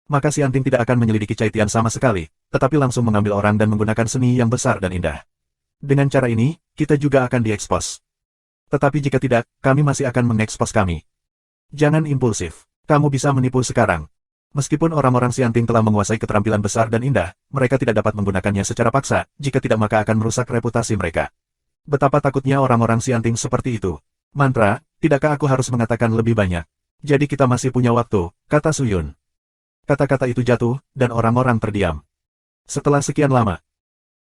Maka Xianting tidak akan menyelidiki Cai Tian sama sekali, tetapi langsung mengambil orang dan menggunakan seni yang besar dan indah. Dengan cara ini, kita juga akan diekspos. Tetapi jika tidak, kami masih akan mengekspos kami. Jangan impulsif. Kamu bisa menipu sekarang. Meskipun orang-orang Xianting telah menguasai keterampilan besar dan indah, mereka tidak dapat menggunakannya secara paksa, jika tidak maka akan merusak reputasi mereka. Betapa takutnya orang-orang Xianting seperti itu. Mantra, tidakkah aku harus mengatakan lebih banyak? Jadi kita masih punya waktu, kata Suyun. Kata-kata itu jatuh, dan orang-orang terdiam. Setelah sekian lama.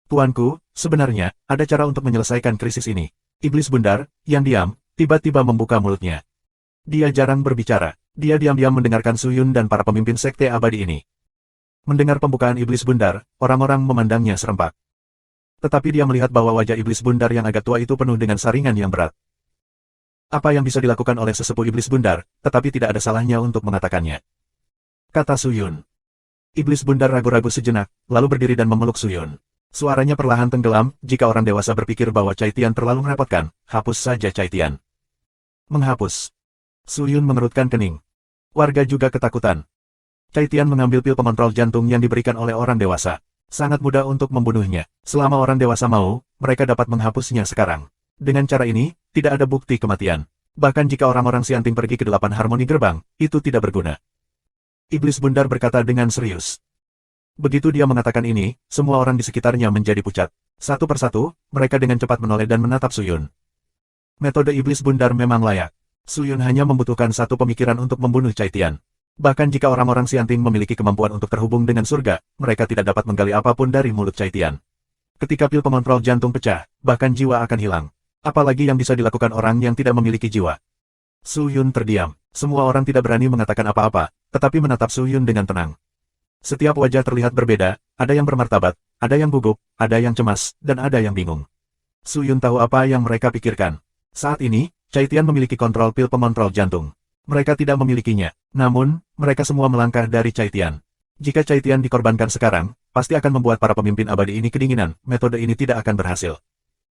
Tuanku, sebenarnya, ada cara untuk menyelesaikan krisis ini. Iblis bundar, yang diam, tiba-tiba membuka mulutnya. Dia jarang berbicara. Dia diam-diam mendengarkan Suyun dan para pemimpin sekte abadi ini. Mendengar pembukaan iblis bundar, orang-orang memandangnya serempak. Tetapi dia melihat bahwa wajah iblis bundar yang agak tua itu penuh dengan saringan yang berat. Apa yang bisa dilakukan oleh sesepuh iblis bundar, tetapi tidak ada salahnya untuk mengatakannya. Kata Suyun. Iblis bundar ragu-ragu sejenak, lalu berdiri dan memeluk Suyun. Suaranya perlahan tenggelam, jika orang dewasa berpikir bahwa Cai Tian terlalu merepotkan, hapus saja Cai Tian. Menghapus. Suyun mengerutkan kening. Warga juga ketakutan. Cai Tian mengambil pil pengontrol jantung yang diberikan oleh orang dewasa. Sangat mudah untuk membunuhnya. Selama orang dewasa mau, mereka dapat menghapusnya sekarang. Dengan cara ini, tidak ada bukti kematian. Bahkan jika orang-orang Xianting pergi ke 8 harmoni gerbang, itu tidak berguna. Iblis bundar berkata dengan serius. Begitu dia mengatakan ini, semua orang di sekitarnya menjadi pucat. Satu persatu, mereka dengan cepat menoleh dan menatap Suyun. Metode iblis bundar memang layak. Suyun hanya membutuhkan satu pemikiran untuk membunuh Cai Tian. Bahkan jika orang-orang Xianting memiliki kemampuan untuk terhubung dengan surga, mereka tidak dapat menggali apapun dari mulut Cai Tian. Ketika pil pengontrol jantung pecah, bahkan jiwa akan hilang. Apalagi yang bisa dilakukan orang yang tidak memiliki jiwa. Suyun terdiam. Semua orang tidak berani mengatakan apa-apa, tetapi menatap Suyun dengan tenang. Setiap wajah terlihat berbeda, ada yang bermartabat, ada yang gugup, ada yang cemas, dan ada yang bingung. Suyun tahu apa yang mereka pikirkan. Saat ini, Cai Tian memiliki kontrol pil pengontrol jantung. Mereka tidak memilikinya, namun, mereka semua melangkah dari Cai Tian. Jika Cai Tian dikorbankan sekarang, pasti akan membuat para pemimpin abadi ini kedinginan, metode ini tidak akan berhasil.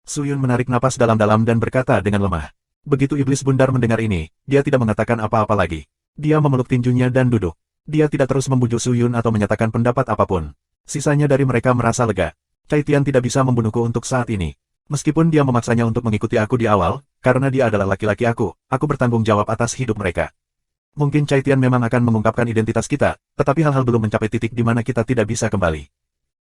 Suyun menarik napas dalam-dalam dan berkata dengan lemah. Begitu iblis bundar mendengar ini, dia tidak mengatakan apa-apa lagi. Dia memeluk tinjunya dan duduk. Dia tidak terus membujuk Suyun atau menyatakan pendapat apapun. Sisanya dari mereka merasa lega. Cai Tian tidak bisa membunuhku untuk saat ini. Meskipun dia memaksanya untuk mengikuti aku di awal, karena dia adalah laki-laki aku bertanggung jawab atas hidup mereka. Mungkin Cai Tian memang akan mengungkapkan identitas kita, tetapi hal-hal belum mencapai titik di mana kita tidak bisa kembali.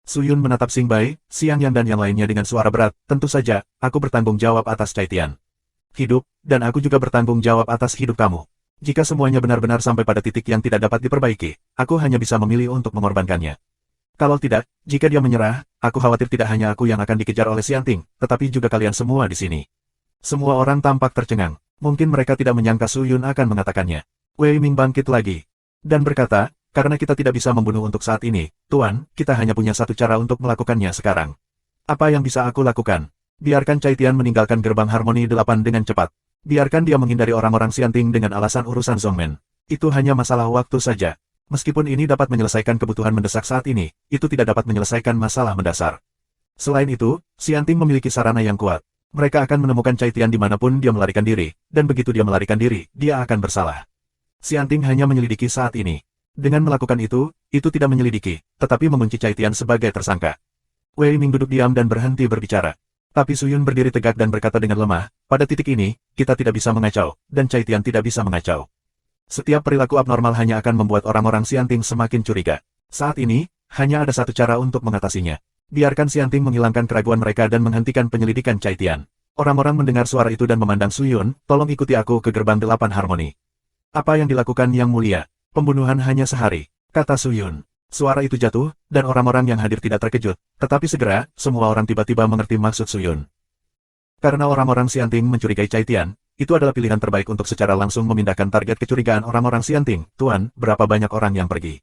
Suyun menatap Xing Bai, Xiang Yang dan yang lainnya dengan suara berat, tentu saja, aku bertanggung jawab atas Cai Tian. Hidup, dan aku juga bertanggung jawab atas hidup kamu. Jika semuanya benar-benar sampai pada titik yang tidak dapat diperbaiki, aku hanya bisa memilih untuk mengorbankannya. Kalau tidak, jika dia menyerah, aku khawatir tidak hanya aku yang akan dikejar oleh Xianting, tetapi juga kalian semua di sini. Semua orang tampak tercengang. Mungkin mereka tidak menyangka Suyun akan mengatakannya. Wei Ming bangkit lagi. Dan berkata, karena kita tidak bisa membunuh untuk saat ini, Tuan, kita hanya punya satu cara untuk melakukannya sekarang. Apa yang bisa aku lakukan? Biarkan Cai Tian meninggalkan gerbang harmoni 8 dengan cepat. Biarkan dia menghindari orang-orang Xianting dengan alasan urusan Zhongmen. Itu hanya masalah waktu saja. Meskipun ini dapat menyelesaikan kebutuhan mendesak saat ini, itu tidak dapat menyelesaikan masalah mendasar. Selain itu, Xianting memiliki sarana yang kuat. Mereka akan menemukan Cai Tian dimanapun dia melarikan diri, dan begitu dia melarikan diri, dia akan bersalah. Xianting hanya menyelidiki saat ini. Dengan melakukan itu tidak menyelidiki, tetapi mengunci Cai Tian sebagai tersangka. Wei Ming duduk diam dan berhenti berbicara. Tapi Suyun berdiri tegak dan berkata dengan lemah, pada titik ini, kita tidak bisa mengacau, dan Cai Tian tidak bisa mengacau. Setiap perilaku abnormal hanya akan membuat orang-orang Xianting semakin curiga. Saat ini, hanya ada satu cara untuk mengatasinya. Biarkan Xianting menghilangkan keraguan mereka dan menghentikan penyelidikan Cai Tian. Orang-orang mendengar suara itu dan memandang Suyun, tolong ikuti aku ke gerbang 8 harmoni. Apa yang dilakukan Yang Mulia? Pembunuhan hanya sehari, kata Suyun. Suara itu jatuh, dan orang-orang yang hadir tidak terkejut, tetapi segera, semua orang tiba-tiba mengerti maksud Suyun. Karena orang-orang Xianting mencurigai Cai Tian, itu adalah pilihan terbaik untuk secara langsung memindahkan target kecurigaan orang-orang Xianting. Tuan, berapa banyak orang yang pergi?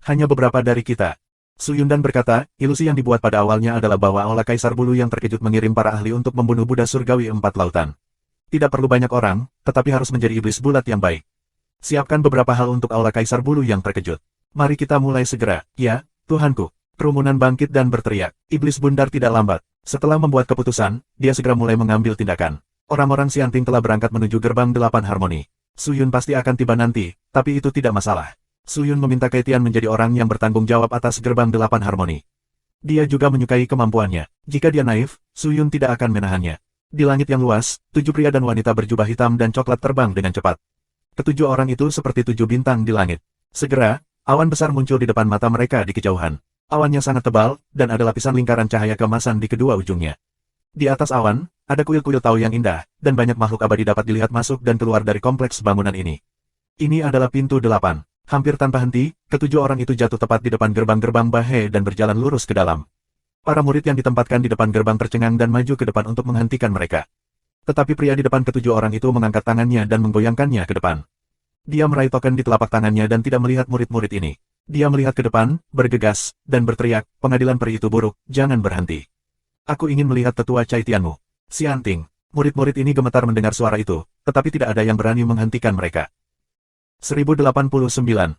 Hanya beberapa dari kita. Suyun dan berkata, ilusi yang dibuat pada awalnya adalah bahwa Aula Kaisar Bulu yang terkejut mengirim para ahli untuk membunuh Buddha Surgawi 4 lautan. Tidak perlu banyak orang, tetapi harus menjadi iblis bulat yang baik. Siapkan beberapa hal untuk Aula Kaisar Bulu yang terkejut. Mari kita mulai segera. Ya, Tuhanku. Kerumunan bangkit dan berteriak. Iblis bundar tidak lambat. Setelah membuat keputusan, dia segera mulai mengambil tindakan. Orang-orang Xianting telah berangkat menuju gerbang 8 harmoni. Suyun pasti akan tiba nanti, tapi itu tidak masalah. Suyun meminta Cai Tian menjadi orang yang bertanggung jawab atas gerbang 8 harmoni. Dia juga menyukai kemampuannya. Jika dia naif, Suyun tidak akan menahannya. Di langit yang luas, 7 pria dan wanita berjubah hitam dan coklat terbang dengan cepat. Ketujuh orang itu seperti 7 bintang di langit. Segera, awan besar muncul di depan mata mereka di kejauhan. Awannya sangat tebal, dan ada lapisan lingkaran cahaya keemasan di kedua ujungnya. Di atas awan, ada kuil-kuil Tao yang indah, dan banyak makhluk abadi dapat dilihat masuk dan keluar dari kompleks bangunan ini. Ini adalah pintu 8. Hampir tanpa henti, ketujuh orang itu jatuh tepat di depan gerbang-gerbang Bahe dan berjalan lurus ke dalam. Para murid yang ditempatkan di depan gerbang tercengang dan maju ke depan untuk menghentikan mereka. Tetapi pria di depan ketujuh orang itu mengangkat tangannya dan menggoyangkannya ke depan. Dia meraih token di telapak tangannya dan tidak melihat murid-murid ini. Dia melihat ke depan, bergegas, dan berteriak, pengadilan peri itu buruk, jangan berhenti. Aku ingin melihat tetua Cai Tianmu. Xianting. Murid-murid ini gemetar mendengar suara itu, tetapi tidak ada yang berani menghentikan mereka. 1089.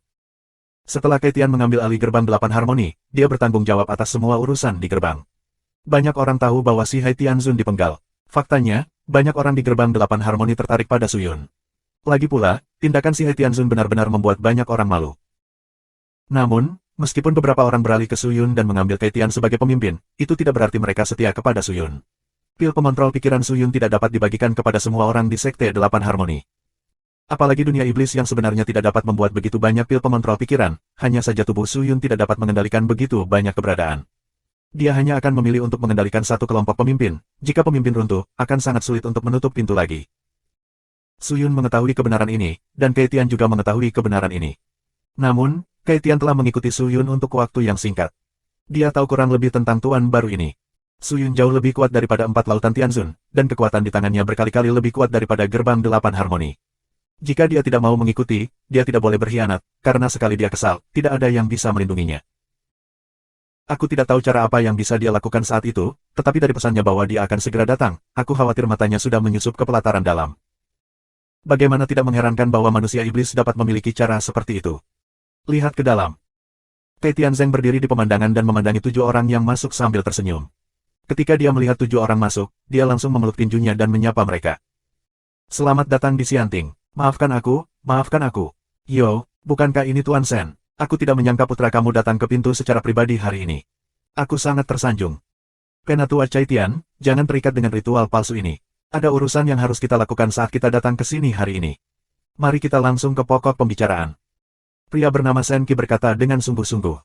Setelah Cai Tian mengambil alih gerbang 8 harmoni, dia bertanggung jawab atas semua urusan di gerbang. Banyak orang tahu bahwa si Hai Tianzun dipenggal. Faktanya, banyak orang di gerbang 8 harmoni tertarik pada Suyun. Lagi pula, tindakan si Hai Tianzun benar-benar membuat banyak orang malu. Namun, meskipun beberapa orang beralih ke Suyun dan mengambil Cai Tian sebagai pemimpin, itu tidak berarti mereka setia kepada Suyun. Pil pemontrol pikiran Suyun tidak dapat dibagikan kepada semua orang di Sekte Delapan Harmoni. Apalagi dunia iblis yang sebenarnya tidak dapat membuat begitu banyak pil pemontrol pikiran, hanya saja tubuh Suyun tidak dapat mengendalikan begitu banyak keberadaan. Dia hanya akan memilih untuk mengendalikan satu kelompok pemimpin. Jika pemimpin runtuh, akan sangat sulit untuk menutup pintu lagi. Suyun mengetahui kebenaran ini, dan Keitian juga mengetahui kebenaran ini. Namun, Keitian telah mengikuti Suyun untuk waktu yang singkat. Dia tahu kurang lebih tentang tuan baru ini. Suyun jauh lebih kuat daripada 4 lautan Tianzun, dan kekuatan di tangannya berkali-kali lebih kuat daripada gerbang 8 harmoni. Jika dia tidak mau mengikuti, dia tidak boleh berkhianat, karena sekali dia kesal, tidak ada yang bisa melindunginya. Aku tidak tahu cara apa yang bisa dia lakukan saat itu, tetapi dari pesannya bahwa dia akan segera datang, aku khawatir matanya sudah menyusup ke pelataran dalam. Bagaimana tidak mengherankan bahwa manusia iblis dapat memiliki cara seperti itu. Lihat ke dalam. Keitian Zeng berdiri di pemandangan dan memandangi 7 orang yang masuk sambil tersenyum. Ketika dia melihat 7 orang masuk, dia langsung memeluk tinjunya dan menyapa mereka. Selamat datang di Xianting. Maafkan aku, maafkan aku. Yo, bukankah ini Tuan Shen? Aku tidak menyangka putra kamu datang ke pintu secara pribadi hari ini. Aku sangat tersanjung. Penatua Caitian, jangan terikat dengan ritual palsu ini. Ada urusan yang harus kita lakukan saat kita datang ke sini hari ini. Mari kita langsung ke pokok pembicaraan. Pria bernama Shen Qi berkata dengan sungguh-sungguh.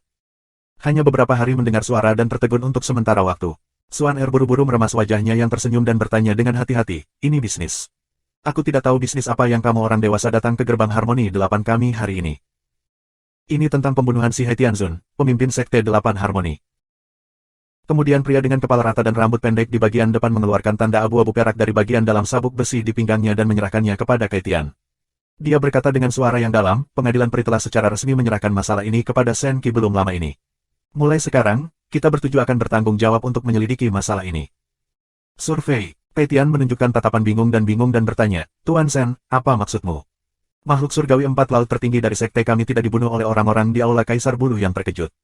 Hanya beberapa hari mendengar suara dan tertegun untuk sementara waktu. Suan Er buru-buru meremas wajahnya yang tersenyum dan bertanya dengan hati-hati, ini bisnis. Aku tidak tahu bisnis apa yang kamu orang dewasa datang ke gerbang harmoni 8 kami hari ini. Ini tentang pembunuhan si He Tianzun, pemimpin Sekte 8 Harmoni. Kemudian pria dengan kepala rata dan rambut pendek di bagian depan mengeluarkan tanda abu-abu perak dari bagian dalam sabuk besi di pinggangnya dan menyerahkannya kepada Keitian. Dia berkata dengan suara yang dalam, pengadilan peri telah secara resmi menyerahkan masalah ini kepada Shen Qi belum lama ini. Mulai sekarang, kita bertuju akan bertanggung jawab untuk menyelidiki masalah ini. Survei. Keitian menunjukkan tatapan bingung dan bertanya, Tuan Shen, apa maksudmu? Makhluk surgawi 4 laut tertinggi dari sekte kami tidak dibunuh oleh orang-orang di Aula Kaisar Bulu yang terkejut.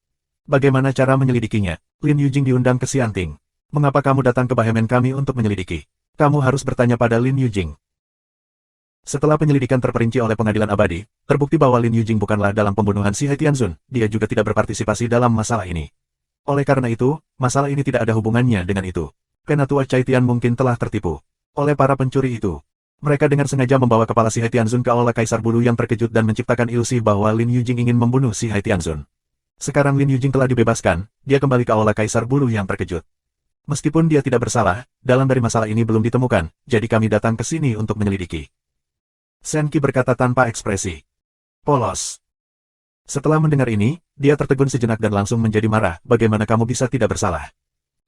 Bagaimana cara menyelidikinya? Lin Yujing diundang ke Xianting. Mengapa kamu datang ke Bahemen kami untuk menyelidiki? Kamu harus bertanya pada Lin Yujing. Setelah penyelidikan terperinci oleh pengadilan abadi, terbukti bahwa Lin Yujing bukanlah dalam pembunuhan si He Tianzun, dia juga tidak berpartisipasi dalam masalah ini. Oleh karena itu, masalah ini tidak ada hubungannya dengan itu. Penatua Caitian mungkin telah tertipu oleh para pencuri itu. Mereka dengan sengaja membawa kepala si He Tianzun ke Aula Kaisar Bulu yang terkejut dan menciptakan ilusi bahwa Lin Yujing ingin membunuh si He Tianzun. Sekarang Lin Yujing telah dibebaskan, dia kembali ke Aula Kaisar Bulu yang terkejut. Meskipun dia tidak bersalah, dalam dari masalah ini belum ditemukan, jadi kami datang ke sini untuk menyelidiki. Shen Qi berkata tanpa ekspresi. Polos. Setelah mendengar ini, dia tertegun sejenak dan langsung menjadi marah, bagaimana kamu bisa tidak bersalah?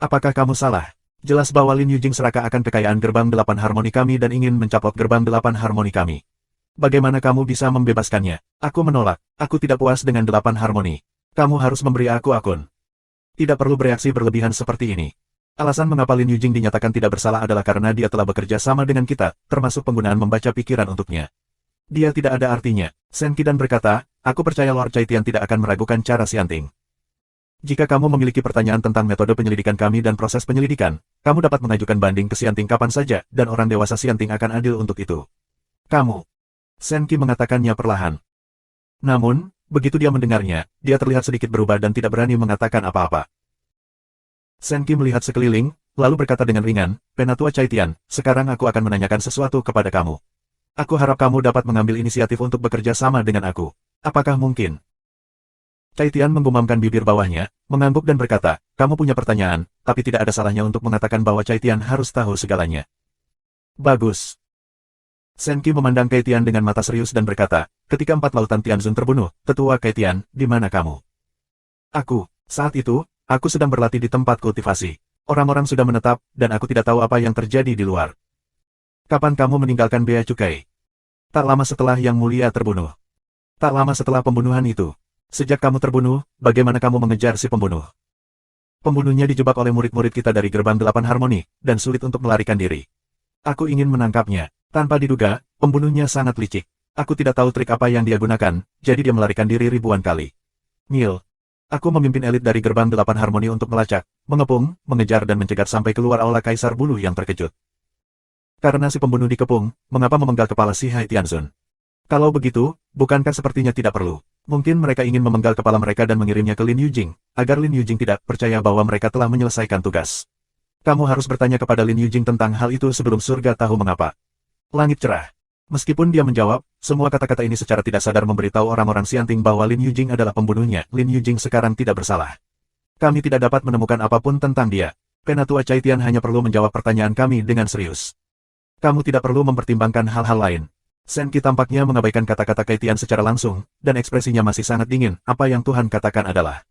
Apakah kamu salah? Jelas bahwa Lin Yujing serakah akan kekayaan gerbang 8 harmoni kami dan ingin mencaplok gerbang 8 harmoni kami. Bagaimana kamu bisa membebaskannya? Aku menolak, aku tidak puas dengan 8 harmoni. Kamu harus memberi aku akun. Tidak perlu bereaksi berlebihan seperti ini. Alasan mengapa Lin Yujing dinyatakan tidak bersalah adalah karena dia telah bekerja sama dengan kita, termasuk penggunaan membaca pikiran untuknya. Dia tidak ada artinya. Shen Qi dan berkata, aku percaya Lord Caitian tidak akan meragukan cara Xianting. Jika kamu memiliki pertanyaan tentang metode penyelidikan kami dan proses penyelidikan, kamu dapat mengajukan banding ke Xianting kapan saja, dan orang dewasa Xianting akan adil untuk itu. Kamu. Shen Qi mengatakannya perlahan. Namun, begitu dia mendengarnya, dia terlihat sedikit berubah dan tidak berani mengatakan apa-apa. Shen Qi melihat sekeliling, lalu berkata dengan ringan, Penatua Caitian, sekarang aku akan menanyakan sesuatu kepada kamu. Aku harap kamu dapat mengambil inisiatif untuk bekerja sama dengan aku. Apakah mungkin? Caitian menggumamkan bibir bawahnya, mengangguk dan berkata, kamu punya pertanyaan, tapi tidak ada salahnya untuk mengatakan bahwa Caitian harus tahu segalanya. Bagus. Shen Qi memandang Caitian dengan mata serius dan berkata, ketika 4 lautan Tianzun terbunuh, tetua Caitian, di mana kamu? Aku. Saat itu, aku sedang berlatih di tempat kultivasi. Orang-orang sudah menetap, dan aku tidak tahu apa yang terjadi di luar. Kapan kamu meninggalkan Bea Cukai? Tak lama setelah Yang Mulia terbunuh. Tak lama setelah pembunuhan itu. Sejak kamu terbunuh, bagaimana kamu mengejar si pembunuh? Pembunuhnya dijebak oleh murid-murid kita dari gerbang 8 harmoni, dan sulit untuk melarikan diri. Aku ingin menangkapnya. Tanpa diduga, pembunuhnya sangat licik. Aku tidak tahu trik apa yang dia gunakan, jadi dia melarikan diri ribuan kali. Mil. Aku memimpin elit dari gerbang 8 harmoni untuk melacak, mengepung, mengejar dan mencegat sampai keluar Aula Kaisar Bulu yang terkejut. Karena si pembunuh dikepung, mengapa memenggal kepala si He Tianzun? Kalau begitu, bukankah sepertinya tidak perlu? Mungkin mereka ingin memenggal kepala mereka dan mengirimnya ke Lin Yujing, agar Lin Yujing tidak percaya bahwa mereka telah menyelesaikan tugas. Kamu harus bertanya kepada Lin Yujing tentang hal itu sebelum surga tahu mengapa. Langit cerah. Meskipun dia menjawab, semua kata-kata ini secara tidak sadar memberitahu orang-orang Xianting bahwa Lin Yujing adalah pembunuhnya. Lin Yujing sekarang tidak bersalah. Kami tidak dapat menemukan apapun tentang dia. Penatua Cai Tian hanya perlu menjawab pertanyaan kami dengan serius. Kamu tidak perlu mempertimbangkan hal-hal lain. Shen Qi tampaknya mengabaikan kata-kata Cai Tian secara langsung, dan ekspresinya masih sangat dingin. Apa yang Tuhan katakan adalah,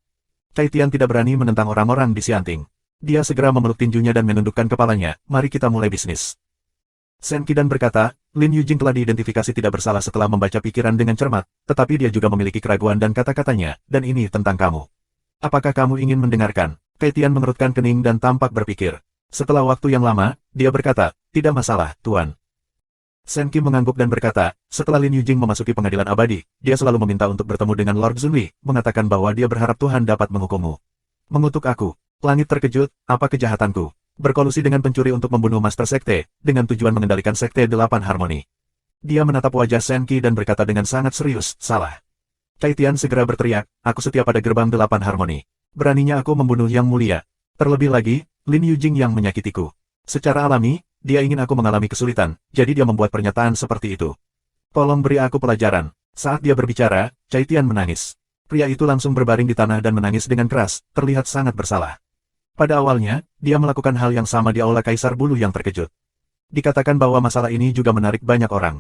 Cai Tian tidak berani menentang orang-orang di Xianting. Dia segera memeluk tinjunya dan menundukkan kepalanya. Mari kita mulai bisnis. Shen Qi dan berkata, Lin Yujing telah diidentifikasi tidak bersalah setelah membaca pikiran dengan cermat, tetapi dia juga memiliki keraguan dan kata-katanya, dan ini tentang kamu. Apakah kamu ingin mendengarkan? Cai Tian mengerutkan kening dan tampak berpikir. Setelah waktu yang lama, dia berkata, tidak masalah, Tuan. Shen Qi mengangguk dan berkata, setelah Lin Yujing memasuki pengadilan abadi, dia selalu meminta untuk bertemu dengan Lord Zunli, mengatakan bahwa dia berharap Tuhan dapat menghukummu. Mengutuk aku. Langit terkejut, apa kejahatanku? Berkolusi dengan pencuri untuk membunuh Master Sekte, dengan tujuan mengendalikan Sekte Delapan Harmoni. Dia menatap wajah Shen Qi dan berkata dengan sangat serius, salah. Cai Tian segera berteriak, aku setia pada gerbang Delapan Harmoni. Beraninya aku membunuh Yang Mulia. Terlebih lagi, Lin Yujing yang menyakitiku. Secara alami, dia ingin aku mengalami kesulitan, jadi dia membuat pernyataan seperti itu. Tolong beri aku pelajaran. Saat dia berbicara, Cai Tian menangis. Pria itu langsung berbaring di tanah dan menangis dengan keras, terlihat sangat bersalah. Pada awalnya, dia melakukan hal yang sama di Aula Kaisar Bulu yang terkejut. Dikatakan bahwa masalah ini juga menarik banyak orang.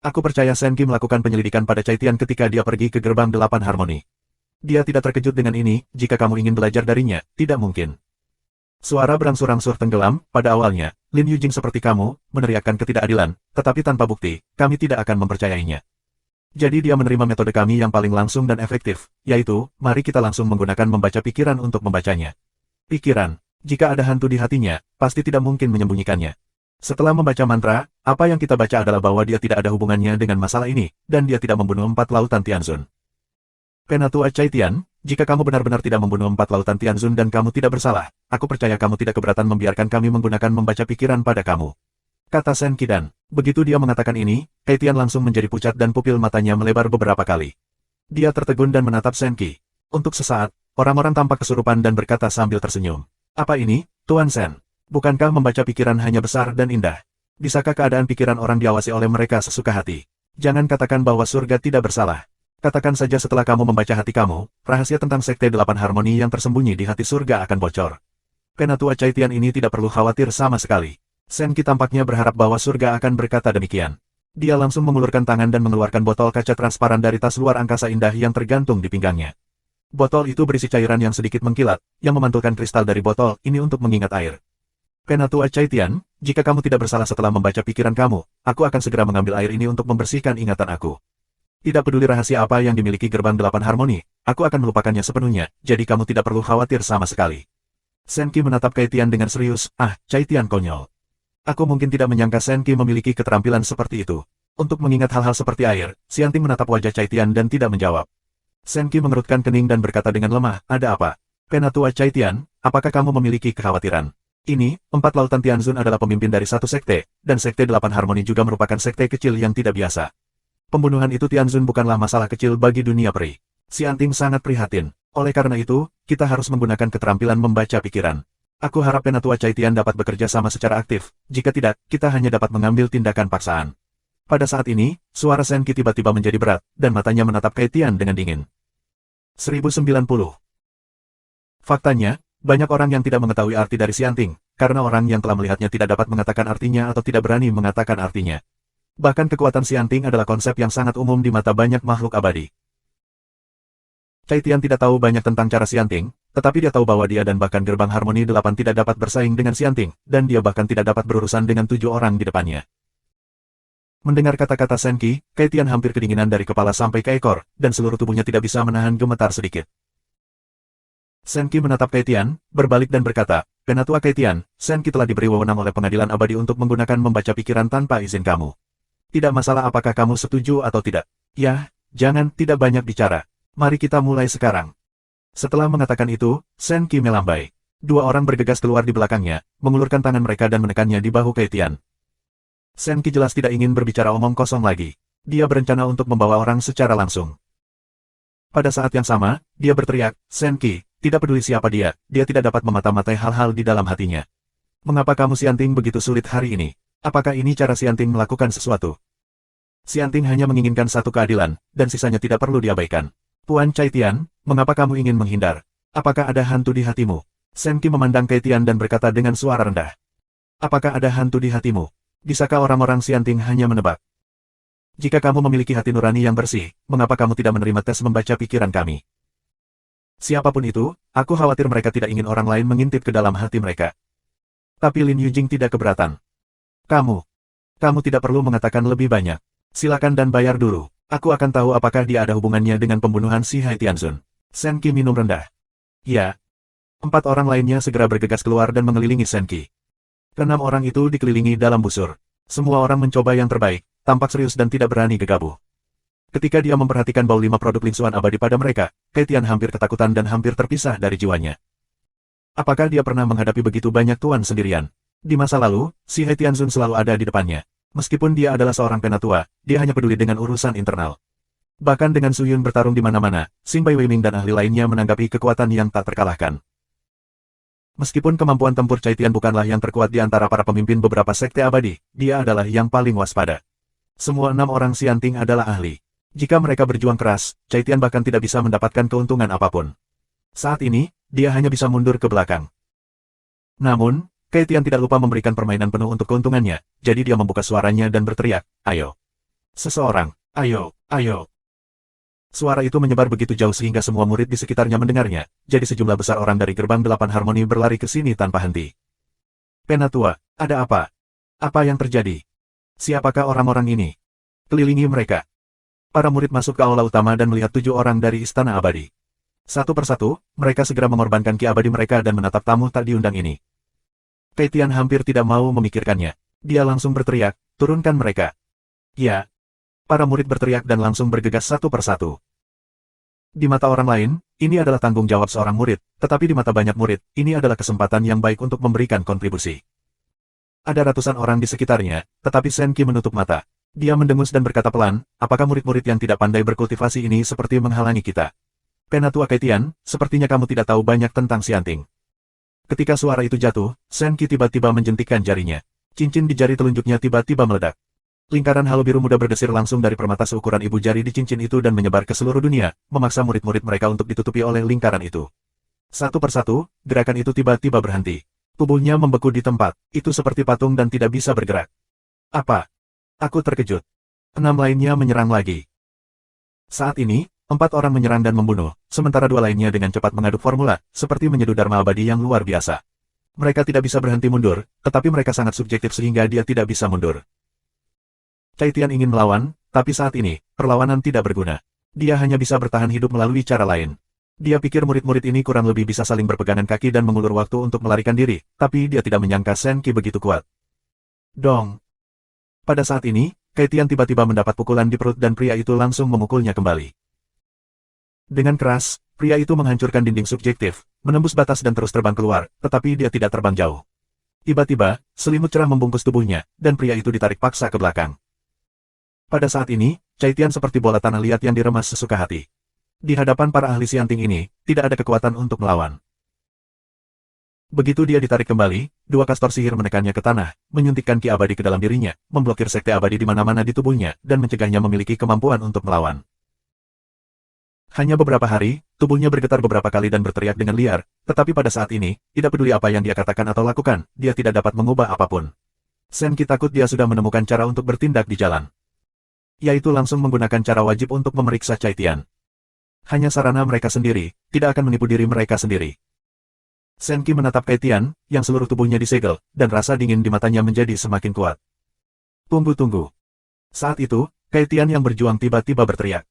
Aku percaya Shen Qi melakukan penyelidikan pada Cai Tian ketika dia pergi ke gerbang Delapan Harmoni. Dia tidak terkejut dengan ini, jika kamu ingin belajar darinya, tidak mungkin. Suara berangsur-angsur tenggelam, pada awalnya, Lin Yujing seperti kamu, meneriakkan ketidakadilan, tetapi tanpa bukti, kami tidak akan mempercayainya. Jadi dia menerima metode kami yang paling langsung dan efektif, yaitu, mari kita langsung menggunakan membaca pikiran untuk membacanya. Pikiran, jika ada hantu di hatinya, pasti tidak mungkin menyembunyikannya. Setelah membaca mantra, apa yang kita baca adalah bahwa dia tidak ada hubungannya dengan masalah ini, dan dia tidak membunuh 4 lautan Tianzun. Penatua Cai Tian, jika kamu benar-benar tidak membunuh 4 lautan Tianzun dan kamu tidak bersalah, aku percaya kamu tidak keberatan membiarkan kami menggunakan membaca pikiran pada kamu. Kata Shen Qi dan, begitu dia mengatakan ini, Cai Tian langsung menjadi pucat dan pupil matanya melebar beberapa kali. Dia tertegun dan menatap Shen Qi. Untuk sesaat, orang-orang tampak kesurupan dan berkata sambil tersenyum. Apa ini, Tuan Shen? Bukankah membaca pikiran hanya besar dan indah? Bisakah keadaan pikiran orang diawasi oleh mereka sesuka hati? Jangan katakan bahwa surga tidak bersalah. Katakan saja setelah kamu membaca hati kamu, rahasia tentang Sekte Delapan Harmoni yang tersembunyi di hati surga akan bocor. Penatua Cai Tian ini tidak perlu khawatir sama sekali. Shen Qi tampaknya berharap bahwa surga akan berkata demikian. Dia langsung mengulurkan tangan dan mengeluarkan botol kaca transparan dari tas luar angkasa indah yang tergantung di pinggangnya. Botol itu berisi cairan yang sedikit mengkilat, yang memantulkan kristal dari botol ini untuk mengingat air. Penatua Cai Tian, jika kamu tidak bersalah setelah membaca pikiran kamu, aku akan segera mengambil air ini untuk membersihkan ingatan aku. Tidak peduli rahasia apa yang dimiliki gerbang Delapan Harmoni, aku akan melupakannya sepenuhnya, jadi kamu tidak perlu khawatir sama sekali. Shen Qi menatap Cai Tian dengan serius, Cai Tian konyol. Aku mungkin tidak menyangka Shen Qi memiliki keterampilan seperti itu. Untuk mengingat hal-hal seperti air, Xianting menatap wajah Cai Tian dan tidak menjawab. Shen Qi mengerutkan kening dan berkata dengan lemah, ada apa? Penatua Cai Tian, apakah kamu memiliki kekhawatiran? Ini, 4 lautan Tianzun adalah pemimpin dari satu sekte, dan Sekte Delapan Harmoni juga merupakan sekte kecil yang tidak biasa. Pembunuhan itu Tianzun bukanlah masalah kecil bagi dunia peri. Xianting sangat prihatin. Oleh karena itu, kita harus menggunakan keterampilan membaca pikiran. Aku harap Penatua Cai Tian dapat bekerja sama secara aktif, jika tidak, kita hanya dapat mengambil tindakan paksaan. Pada saat ini, suara Shen Qi tiba-tiba menjadi berat, dan matanya menatap Cai Tian dengan dingin. 1090. Faktanya, banyak orang yang tidak mengetahui arti dari Xianting, karena orang yang telah melihatnya tidak dapat mengatakan artinya atau tidak berani mengatakan artinya. Bahkan kekuatan Xianting adalah konsep yang sangat umum di mata banyak makhluk abadi. Cai Tian tidak tahu banyak tentang cara Xianting, tetapi dia tahu bahwa dia dan bahkan gerbang Harmoni 8 tidak dapat bersaing dengan Xianting, dan dia bahkan tidak dapat berurusan dengan 7 orang di depannya. Mendengar kata-kata Shen Qi, Cai Tian hampir kedinginan dari kepala sampai ke ekor, dan seluruh tubuhnya tidak bisa menahan gemetar sedikit. Shen Qi menatap Cai Tian, berbalik dan berkata, Penatua Cai Tian, Shen Qi telah diberi wewenang oleh pengadilan abadi untuk menggunakan membaca pikiran tanpa izin kamu. Tidak masalah apakah kamu setuju atau tidak. Ya, jangan, tidak banyak bicara. Mari kita mulai sekarang. Setelah mengatakan itu, Shen Qi melambai. 2 orang bergegas keluar di belakangnya, mengulurkan tangan mereka dan menekannya di bahu Cai Tian. Shen Qi jelas tidak ingin berbicara omong kosong lagi. Dia berencana untuk membawa orang secara langsung. Pada saat yang sama, dia berteriak, Shen Qi, tidak peduli siapa dia tidak dapat memata-matai hal-hal di dalam hatinya. Mengapa kamu Xianting begitu sulit hari ini? Apakah ini cara Xianting melakukan sesuatu? Xianting hanya menginginkan satu keadilan, dan sisanya tidak perlu diabaikan. Puan Caitian, mengapa kamu ingin menghindar? Apakah ada hantu di hatimu? Shen Qi memandang Caitian dan berkata dengan suara rendah. Apakah ada hantu di hatimu? Bisakah orang-orang Xianting hanya menebak? Jika kamu memiliki hati nurani yang bersih, mengapa kamu tidak menerima tes membaca pikiran kami? Siapapun itu, aku khawatir mereka tidak ingin orang lain mengintip ke dalam hati mereka. Tapi Lin Yujing tidak keberatan. Kamu tidak perlu mengatakan lebih banyak. Silakan dan bayar dulu. Aku akan tahu apakah dia ada hubungannya dengan pembunuhan si Hai Tianzun. Shen Qi minum rendah. Ya. 4 orang lainnya segera bergegas keluar dan mengelilingi Shen Qi. 6 orang itu dikelilingi dalam busur. Semua orang mencoba yang terbaik, tampak serius dan tidak berani gegabah. Ketika dia memperhatikan bau 5 produk linsuan abadi pada mereka, Caitian hampir ketakutan dan hampir terpisah dari jiwanya. Apakah dia pernah menghadapi begitu banyak tuan sendirian? Di masa lalu, si Hai Tianzun selalu ada di depannya. Meskipun dia adalah seorang penatua, dia hanya peduli dengan urusan internal. Bahkan dengan Su Yun bertarung di mana-mana, Xing Bai Weiming dan ahli lainnya menanggapi kekuatan yang tak terkalahkan. Meskipun kemampuan tempur Caitian bukanlah yang terkuat di antara para pemimpin beberapa sekte abadi, dia adalah yang paling waspada. Semua 6 orang Xianting adalah ahli. Jika mereka berjuang keras, Caitian bahkan tidak bisa mendapatkan keuntungan apapun. Saat ini, dia hanya bisa mundur ke belakang. Namun, Caitian tidak lupa memberikan permainan penuh untuk keuntungannya, jadi dia membuka suaranya dan berteriak, "Ayo! Seseorang, ayo, ayo!" Suara itu menyebar begitu jauh sehingga semua murid di sekitarnya mendengarnya, jadi sejumlah besar orang dari gerbang 8 harmoni berlari ke sini tanpa henti. Penatua, ada apa? Apa yang terjadi? Siapakah orang-orang ini? Kelilingi mereka. Para murid masuk ke aula utama dan melihat 7 orang dari Istana Abadi. Satu persatu, mereka segera mengorbankan ki abadi mereka dan menatap tamu tak diundang ini. Caitian hampir tidak mau memikirkannya. Dia langsung berteriak, "Turunkan mereka!" Ya. Para murid berteriak dan langsung bergegas satu persatu. Di mata orang lain, ini adalah tanggung jawab seorang murid, tetapi di mata banyak murid, ini adalah kesempatan yang baik untuk memberikan kontribusi. Ada ratusan orang di sekitarnya, tetapi Shen Qi menutup mata. Dia mendengus dan berkata pelan, apakah murid-murid yang tidak pandai berkultivasi ini seperti menghalangi kita? Penatua Caitian, sepertinya kamu tidak tahu banyak tentang Xianting. Ketika suara itu jatuh, Shen Qi tiba-tiba menjentikkan jarinya. Cincin di jari telunjuknya tiba-tiba meledak. Lingkaran halo biru muda berdesir langsung dari permata seukuran ibu jari di cincin itu dan menyebar ke seluruh dunia, memaksa murid-murid mereka untuk ditutupi oleh lingkaran itu. Satu persatu, gerakan itu tiba-tiba berhenti. Tubuhnya membeku di tempat, itu seperti patung dan tidak bisa bergerak. Apa? Aku terkejut. 6 lainnya menyerang lagi. Saat ini, 4 orang menyerang dan membunuh, sementara 2 lainnya dengan cepat mengaduk formula, seperti menyeduh dharma abadi yang luar biasa. Mereka tidak bisa berhenti mundur, tetapi mereka sangat subjektif sehingga dia tidak bisa mundur. Caitian ingin melawan, tapi saat ini, perlawanan tidak berguna. Dia hanya bisa bertahan hidup melalui cara lain. Dia pikir murid-murid ini kurang lebih bisa saling berpegangan kaki dan mengulur waktu untuk melarikan diri, tapi dia tidak menyangka Shen Qi begitu kuat. Dong! Pada saat ini, Caitian tiba-tiba mendapat pukulan di perut dan pria itu langsung memukulnya kembali. Dengan keras, pria itu menghancurkan dinding subjektif, menembus batas dan terus terbang keluar, tetapi dia tidak terbang jauh. Tiba-tiba, selimut cerah membungkus tubuhnya, dan pria itu ditarik paksa ke belakang. Pada saat ini, Caitian seperti bola tanah liat yang diremas sesuka hati. Di hadapan para ahli Xianting ini, tidak ada kekuatan untuk melawan. Begitu dia ditarik kembali, 2 kastor sihir menekannya ke tanah, menyuntikkan ki abadi ke dalam dirinya, memblokir sekte abadi di mana-mana di tubuhnya, dan mencegahnya memiliki kemampuan untuk melawan. Hanya beberapa hari, tubuhnya bergetar beberapa kali dan berteriak dengan liar, tetapi pada saat ini, tidak peduli apa yang dia katakan atau lakukan, dia tidak dapat mengubah apapun. Shen Qi takut dia sudah menemukan cara untuk bertindak di jalan. Yaitu langsung menggunakan cara wajib untuk memeriksa Caitian. Hanya sarana mereka sendiri, tidak akan menipu diri mereka sendiri. Shen Qi menatap Caitian, yang seluruh tubuhnya disegel, dan rasa dingin di matanya menjadi semakin kuat. Tunggu. Saat itu, Caitian yang berjuang tiba-tiba berteriak.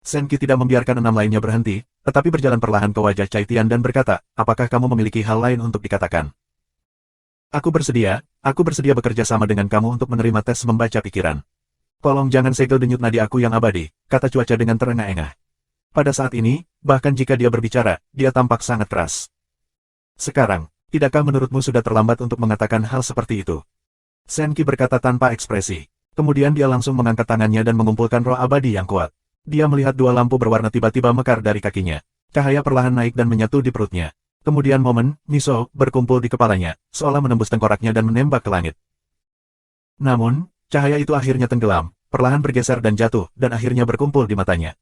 Shen Qi tidak membiarkan 6 lainnya berhenti, tetapi berjalan perlahan ke wajah Caitian dan berkata, apakah kamu memiliki hal lain untuk dikatakan? Aku bersedia bekerja sama dengan kamu untuk menerima tes membaca pikiran. Tolong jangan segel denyut nadi aku yang abadi, kata cuaca dengan terengah-engah. Pada saat ini, bahkan jika dia berbicara, dia tampak sangat keras. Sekarang, tidakkah menurutmu sudah terlambat untuk mengatakan hal seperti itu? Shen Qi berkata tanpa ekspresi. Kemudian dia langsung mengangkat tangannya dan mengumpulkan roh abadi yang kuat. Dia melihat 2 lampu berwarna tiba-tiba mekar dari kakinya. Cahaya perlahan naik dan menyatu di perutnya. Kemudian momen, Miso, berkumpul di kepalanya, seolah menembus tengkoraknya dan menembak ke langit. Namun, cahaya itu akhirnya tenggelam, perlahan bergeser dan jatuh, dan akhirnya berkumpul di matanya.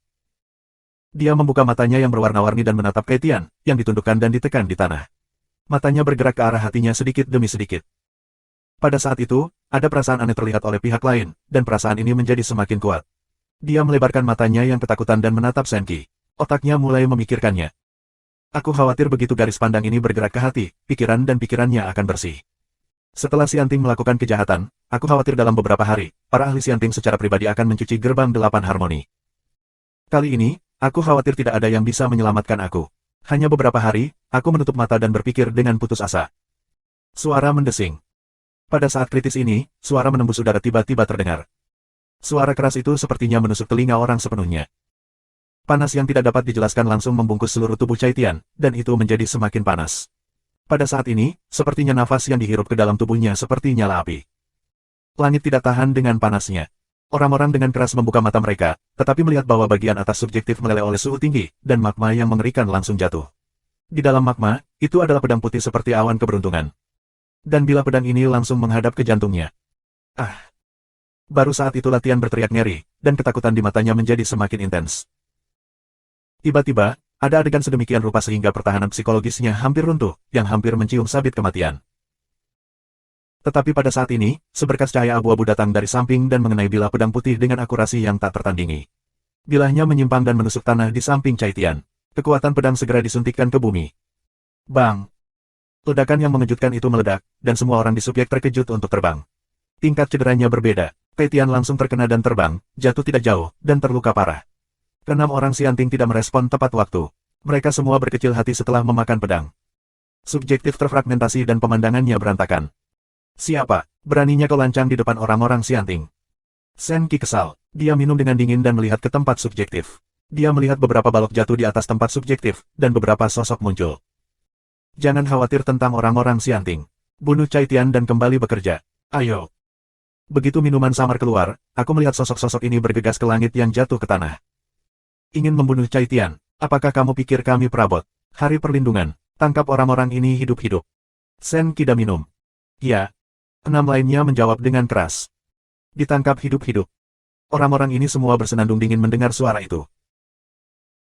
Dia membuka matanya yang berwarna-warni dan menatap Kaitian, yang ditundukkan dan ditekan di tanah. Matanya bergerak ke arah hatinya sedikit demi sedikit. Pada saat itu, ada perasaan aneh terlihat oleh pihak lain, dan perasaan ini menjadi semakin kuat. Dia melebarkan matanya yang ketakutan dan menatap Senki. Otaknya mulai memikirkannya. Aku khawatir begitu garis pandang ini bergerak ke hati, pikiran dan pikirannya akan bersih. Setelah Xianting melakukan kejahatan, aku khawatir dalam beberapa hari, para ahli Xianting secara pribadi akan mencuci gerbang 8 harmoni. Kali ini, aku khawatir tidak ada yang bisa menyelamatkan aku. Hanya beberapa hari, aku menutup mata dan berpikir dengan putus asa. Suara mendesing. Pada saat kritis ini, suara menembus udara tiba-tiba terdengar. Suara keras itu sepertinya menusuk telinga orang sepenuhnya. Panas yang tidak dapat dijelaskan langsung membungkus seluruh tubuh Caitian, dan itu menjadi semakin panas. Pada saat ini, sepertinya nafas yang dihirup ke dalam tubuhnya seperti nyala api. Langit tidak tahan dengan panasnya. Orang-orang dengan keras membuka mata mereka, tetapi melihat bahwa bagian atas subjektif meleleh oleh suhu tinggi, dan magma yang mengerikan langsung jatuh. Di dalam magma, itu adalah pedang putih seperti awan keberuntungan. Dan bila pedang ini langsung menghadap ke jantungnya. Baru saat itu Latihan berteriak ngeri, dan ketakutan di matanya menjadi semakin intens. Tiba-tiba, ada adegan sedemikian rupa sehingga pertahanan psikologisnya hampir runtuh, yang hampir mencium sabit kematian. Tetapi pada saat ini, seberkas cahaya abu-abu datang dari samping dan mengenai bilah pedang putih dengan akurasi yang tak tertandingi. Bilahnya menyimpang dan menusuk tanah di samping Caitian. Kekuatan pedang segera disuntikkan ke bumi. Bang! Ledakan yang mengejutkan itu meledak, dan semua orang di subjek terkejut untuk terbang. Tingkat cederanya berbeda. Caitian langsung terkena dan terbang, jatuh tidak jauh, dan terluka parah. Keenam orang Xianting tidak merespon tepat waktu. Mereka semua berkecil hati setelah memakan pedang. Subjektif terfragmentasi dan pemandangannya berantakan. Siapa? Beraninya kau lancang di depan orang-orang Xianting. Senki kesal. Dia minum dengan dingin dan melihat ke tempat subjektif. Dia melihat beberapa balok jatuh di atas tempat subjektif, dan beberapa sosok muncul. Jangan khawatir tentang orang-orang Xianting. Bunuh Caitian dan kembali bekerja. Ayo. Begitu minuman samar keluar, aku melihat sosok-sosok ini bergegas ke langit yang jatuh ke tanah. Ingin membunuh Caitian. Apakah kamu pikir kami perabot? Hari perlindungan. Tangkap orang-orang ini hidup-hidup. Senki minum. Ya. 6 lainnya menjawab dengan keras. Ditangkap hidup-hidup. Orang-orang ini semua bersenandung dingin mendengar suara itu.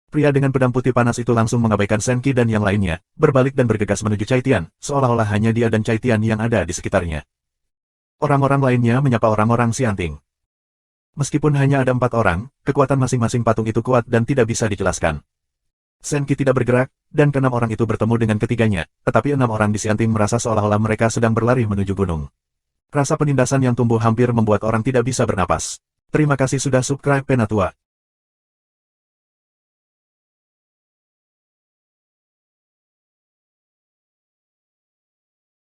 Pria dengan pedang putih panas itu langsung mengabaikan Senki dan yang lainnya, berbalik dan bergegas menuju Caitian, seolah-olah hanya dia dan Caitian yang ada di sekitarnya. Orang-orang lainnya menyapa orang-orang Xianting. Meskipun hanya ada 4 orang, kekuatan masing-masing patung itu kuat dan tidak bisa dijelaskan. Senki tidak bergerak, dan ke-6 orang itu bertemu dengan ketiganya, tetapi 6 orang di Xianting merasa seolah-olah mereka sedang berlari menuju gunung. Rasa penindasan yang tumbuh hampir membuat orang tidak bisa bernapas. Terima kasih sudah subscribe Penatua.